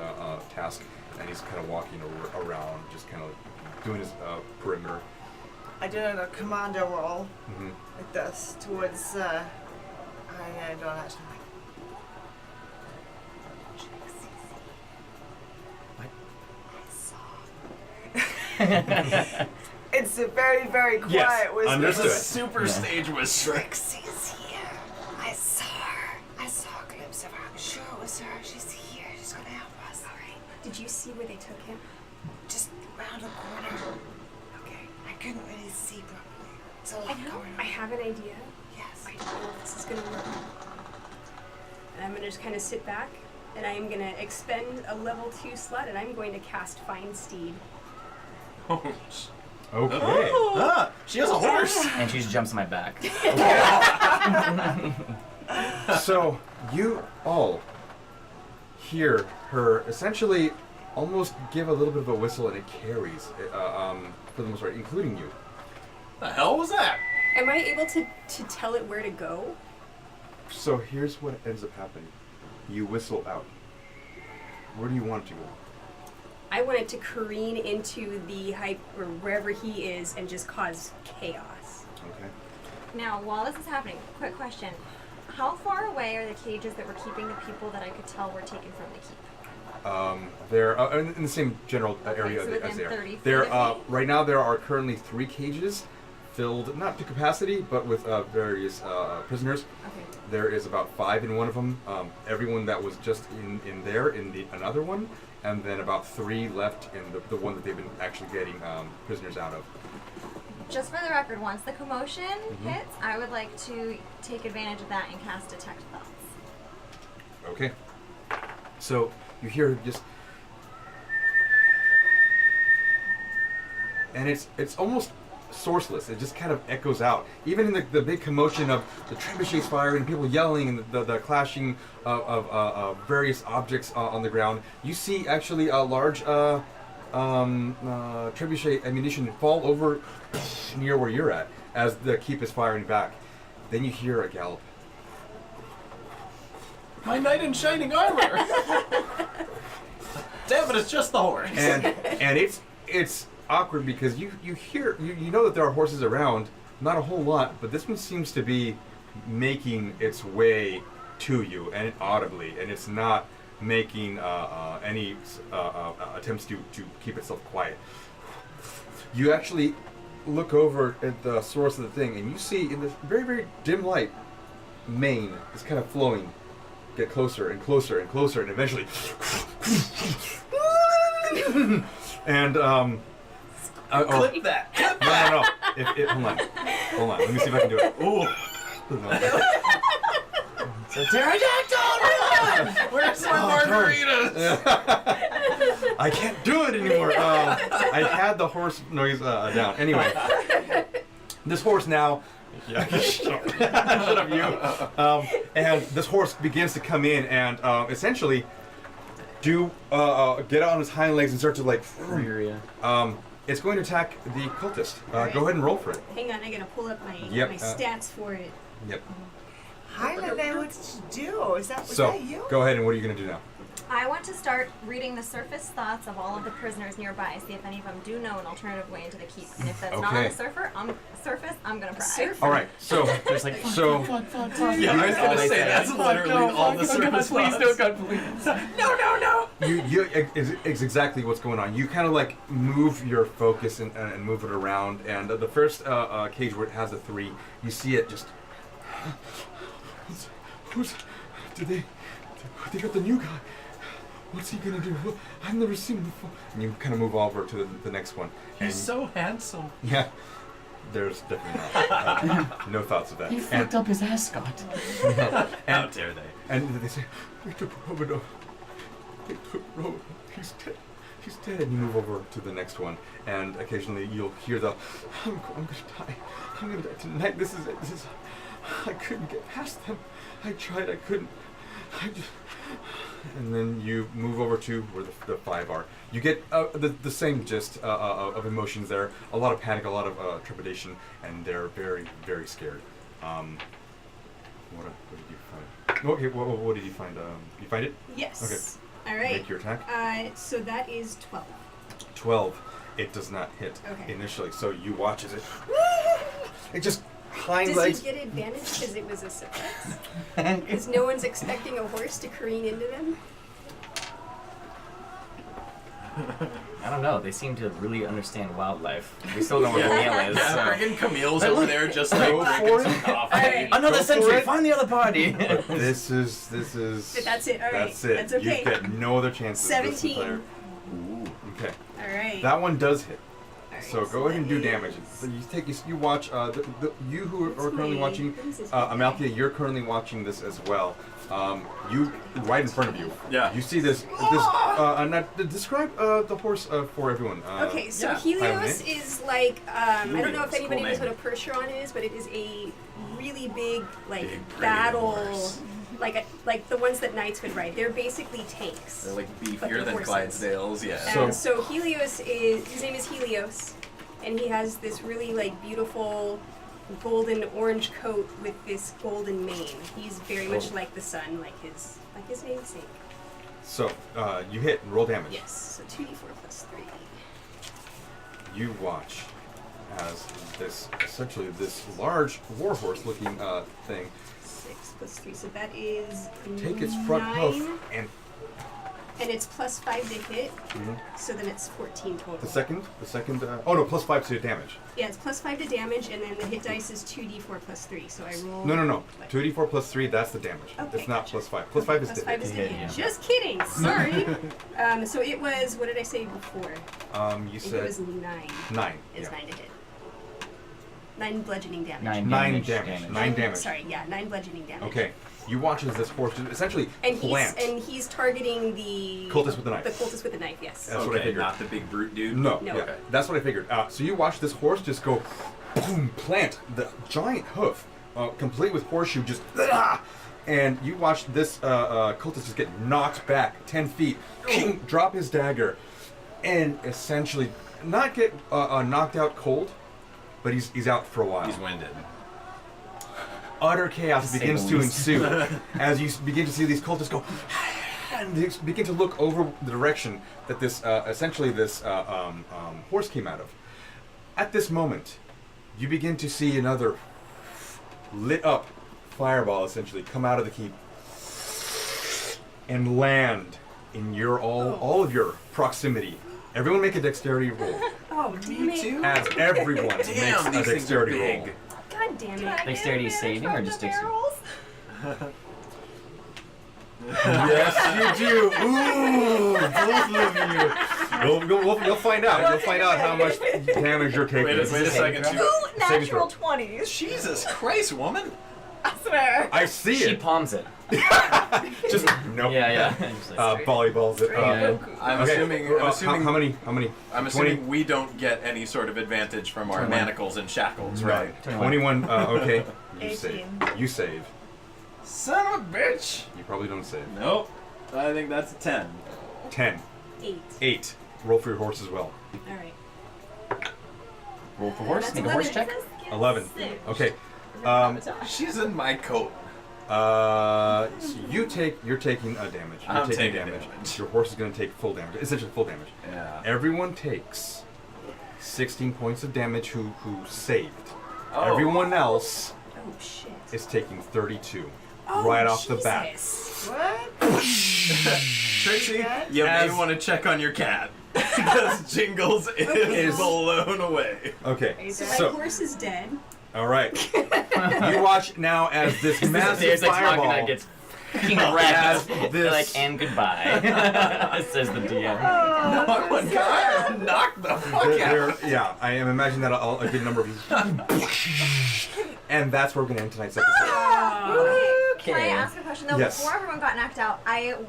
task, and he's kind of walking around, just kind of doing his perimeter. I did a commando roll Mm-hmm. like this towards Dawnash. I'm like, it's a very, very quiet Yes, whisper. understood. the super stage was Trixie's here. I saw her. I saw a glimpse of her. I'm sure it was her. She's here. She's gonna help us. All right. Did you see where they took him? Just round the corner. Okay. I couldn't really see properly. It's a lot going I on. have an idea. Yes. I don't know if this is gonna work. And I'm gonna just kind of sit back, and I am gonna expend a level 2 slot, and I'm going to cast Find Steed. Okay. Ah, she has a horse. And she just jumps on my back. So you all hear her essentially almost give a little bit of a whistle, and it carries for the most part, including you. The hell was that? Am I able to tell it where to go? So here's what ends up happening. You whistle out. Where do you want it to go? I want it to careen into the hype or wherever he is and just cause chaos. Okay. Now, while this is happening, quick question. How far away are the cages that were keeping the people that I could tell were taken from the keep? They're in the same general area so as within they are. 30 feet There, of me? right now there are currently 3 cages filled, not to capacity, but with various prisoners. Okay. There is about 5 in one of them. Everyone that was just in there in the another one, and then about 3 left in the one that they've been actually getting prisoners out of. Just for the record, once the commotion hits, I would like to take advantage of that and cast Detect Thoughts. Okay. So you hear just, and it's almost sourceless. It just kind of echoes out. Even in the big commotion of the trebuchets firing and people yelling and the clashing of various objects on the ground, you see actually a large trebuchet ammunition fall over near where you're at as the keep is firing back. Then you hear a gallop. My knight in shining armor. Damn it! It's just the horse. And it's awkward because you hear you know that there are horses around, not a whole lot, but this one seems to be making its way to you, and audibly, and it's not making any attempts to keep itself quiet. You actually look over at the source of the thing, and you see in this very, very dim light, mane is kind of flowing, get closer and closer and closer, and eventually, and Clip that. Clip that. no. Hold on. Let me see if I can do it. Ooh. It's a pterodactyl! Where's my margaritas? I can't do it anymore. I had the horse noise down. Anyway, this horse now. Yeah, shut up, you. And this horse begins to come in and essentially get on his hind legs and start to like. It's going to attack the cultist. Go ahead and roll for it. Hang on, I gotta pull up my Yep, my stats for it. Yep. Highlander, what did you do? Was that you? Go ahead and what are you going to do now? I want to start reading the surface thoughts of all of the prisoners nearby, see if any of them do know an alternative way into the keep. And if that's not on the surface, I'm gonna pry. All right, so There's like, Yeah, I was gonna say that's literally all the surface please, thoughts. no, God, please. No. you is exactly what's going on. You kind of like move your focus and move it around, and the first cage where it has a 3, you see it just. They got the new guy. What's he gonna do? I've never seen him before. And you kind of move over to the next one. He's so handsome. Yeah. There's definitely not. No thoughts of that. He fucked up his ascot. How dare they? And they say, they took Robodo. He's dead. He's dead. And you move over to the next one. And occasionally you'll hear the, I'm gonna die. I'm gonna die tonight. This is it. I couldn't get past them. I tried. I couldn't. And then you move over to where the 5 are. You get the same gist of emotions there. A lot of panic, a lot of trepidation, and they're very, very scared. What did you find? Okay, what did you find? You find it? Yes. Okay. All right. Make your attack. So that is 12. 12. It does not hit initially. So you watch as it just hind legs. Does he get advantage because it was a surprise? Because no one's expecting a horse to careen into them? I don't know. They seem to really understand wildlife. We still don't know what a whale is. So. Friggin' Camille's over there just like drinking some coffee. Right. Another century. Find the other party. This is. But that's it. All right. That's it. That's okay. You get no other chances. 17. Ooh. Okay. All right. That one does hit. All right, So go ahead and do that damage. is- So you watch. You who are currently watching, what is this? Amalthea, you're currently watching this as well. You right in front of you. Yeah. You see this. Describe the horse for everyone. Okay, so yeah. Helios is like I don't know if Helios, anybody cool knows name. what a Percheron is, but it is a really big Big, battle, horse. like the ones that knights would ride. They're basically tanks. They're like But beefier they're than horses. Clydesdales, yeah. So Helios his name is Helios, and he has this really like beautiful golden orange coat with this golden mane. He's very much like the sun, like his namesake. So you hit and roll damage. Yes. So 2d4 plus 3. You watch as essentially this large warhorse looking thing 6 plus 3, so that is take its front 9, hoof and and it's plus 5 to hit, so then it's 14 total. the second oh no, plus 5 to damage. Yeah, it's plus 5 to damage, and then the hit dice is 2d4 plus 3, so I roll... No. Like, 2d4 plus 3, that's the damage. Okay, It's not gotcha. plus 5. Plus 5 is plus the 5 is hit. the hit. Just kidding, sorry. So it was, what did I say before? You I think it said was 9. 9. Is Yeah. 9 to hit. 9 bludgeoning damage. 9 9 damage. damage. 9 damage. Sorry, yeah, 9 bludgeoning damage. Okay. You watch as this horse just essentially And plant. he's targeting the... Cultist with the knife. The cultist with the knife, yes. That's what I Okay, figured. not the big brute dude. No, No. yeah, Okay. that's what I figured. So you watch this horse just go, boom, plant the giant hoof, complete with horseshoe, just, and you watch this cultist just get knocked back 10 feet, drop his dagger, and essentially not get knocked out cold, but he's out for a while. He's winded. Utter chaos To say begins the to least. ensue as you begin to see these cultists go, and they begin to look over the direction that this essentially this horse came out of. At this moment, you begin to see another lit up fireball essentially come out of the keep and land in your all of your proximity. Everyone make a dexterity roll. Oh, damn it. too? As everyone makes Damn, a these things are dexterity roll. big. God damn it. Dexterity saving or just dexterity? Yes, you do. Ooh, both of you. You'll find out. You'll find out how much damage you're taking. Wait a second. Saving Natural throw. 20s. Jesus Christ, woman! I swear. I see She it. palms it. Just nope. Yeah. Just like, Volleyballs it. Yeah. I'm Okay. assuming. How many? How many? I'm 20? assuming we don't get any sort of advantage from our 21. manacles and shackles, right? 21. Okay. You 18. save. You save. Son of a bitch! You probably don't save. Nope. I think that's a 10. 10. 8. 8. Roll for your horse as well. Alright. roll for horse. That's Make a horse 11. check. 11. Okay. She's in my coat. So you're taking a damage. You're I'm taking taking damage. Your horse is going to take full damage. Essentially full damage. Yeah. Everyone takes 16 points of damage who saved. Oh. Everyone else Oh, shit. is taking 32 Oh, right off the bat. Jesus. What? Trixie, Cat? you As- may want to check on your cat. Because Jingles is blown away. Okay, So my so horse is dead. all right. You watch now as this massive There's like talking fireball. that gets fucking wrecked. As They're like, this, and goodbye. Says the DM. Knock one guy. Knock the fuck out. yeah, I am imagining that a good number of you. And that's where we're going to end tonight's episode. Can I ask a question though? Yes. Before everyone got knocked out,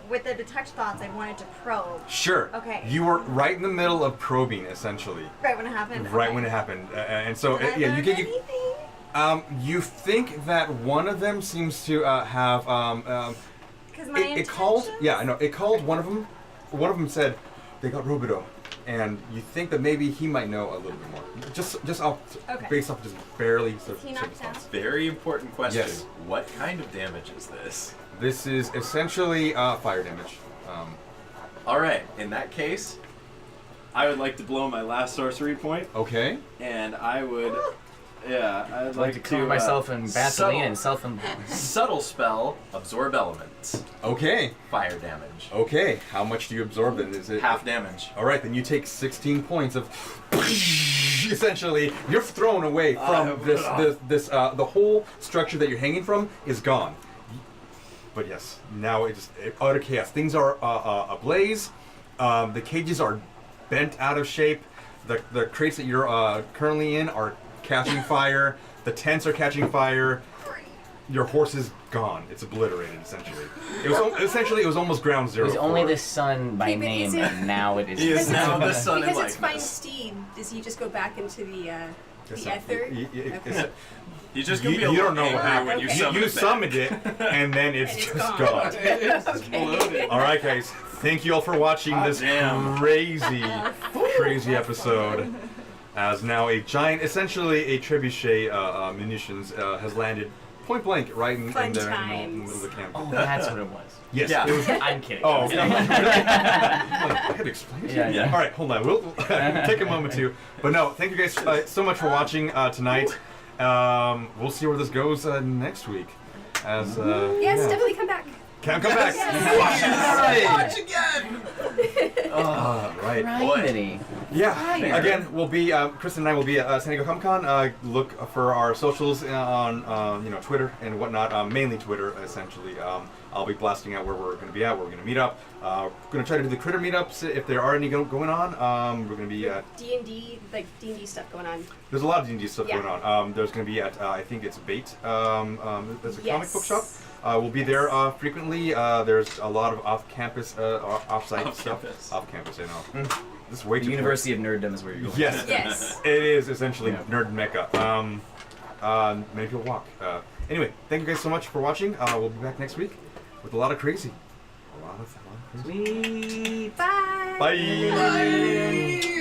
with the detect thoughts, I wanted to probe. Sure. Okay. You were right in the middle of probing, essentially. Right when it happened. Right Okay. when it happened, and so Did I yeah, you learn get anything? you think that one of them seems to have 'Cause my it called intentions- yeah I know it called one of them. One of them said they got Robido, and you think that maybe he might know a little bit more. Just off Okay. based off just barely sort Is he of knocked circumstance. Very important question. Yes. What kind of damage is this? This is essentially fire damage. All right. In that case, I would like to blow my last sorcery point, Okay. and I would, yeah, I'd I'd like to cover myself in Vaseline and self and subtle spell, absorb elements, Okay. fire damage, Okay. How much do you absorb then? Is it half damage. All right, then you take 16 points of. Essentially, you're thrown away from this. The whole structure that you're hanging from is gone. But yes, now it's utter chaos. Things are ablaze. The cages are bent out of shape. The crates that you're currently in are catching fire. The tents are catching fire. Your horse is gone. It's obliterated, essentially. It was almost ground It zero. was only for- the sun by Okay, but name, is it- and now it is. He is now the sun in Because it's fine likeness. steed, does he just go back into the Yes, ether? it's- He's just gonna You, be a you little don't know what angry happened. when you Okay. summon You it back. summoned it, and then it's And it's just gone. gone. It's Okay. exploded. All right, guys. Thank you all for watching Hot this damn. crazy episode. As now a giant, essentially a trebuchet munitions has landed point blank right in Fun there in the times. middle of the camp. Oh, that's what it was. Yes, Yeah. it was. I'm kidding. Oh, okay. I had to explain it. Yeah, yeah. All right, hold on. We'll take a moment to. But no, thank you guys so much for watching tonight. We'll see where this goes next week. As Yes, definitely come back. Come back. Watch again! Right. Criminy. Yeah. Again, we'll be Kristen and I will be at San Diego Comic Con. Look for our socials on Twitter and whatnot. Mainly Twitter, essentially. I'll be blasting out where we're going to be at, where we're going to meet up. We're going to try to do the critter meetups if there are any going on. We're going to be at. D&D, like D&D stuff going on. There's a lot of D&D stuff Yeah. going on. There's going to be at I think it's Bait. There's a comic book shop. Yes. We'll be there frequently. There's a lot of off-campus, off-site stuff. Off-campus. Off-campus, I know. This is way The too. University of Nerddom is where you're going. Yes. Yes. It is essentially Yeah. nerd mecca. Many people walk. Anyway, thank you guys so much for watching. We'll be back next week with a lot of crazy. A lot of crazy. Sweet. Bye. Bye.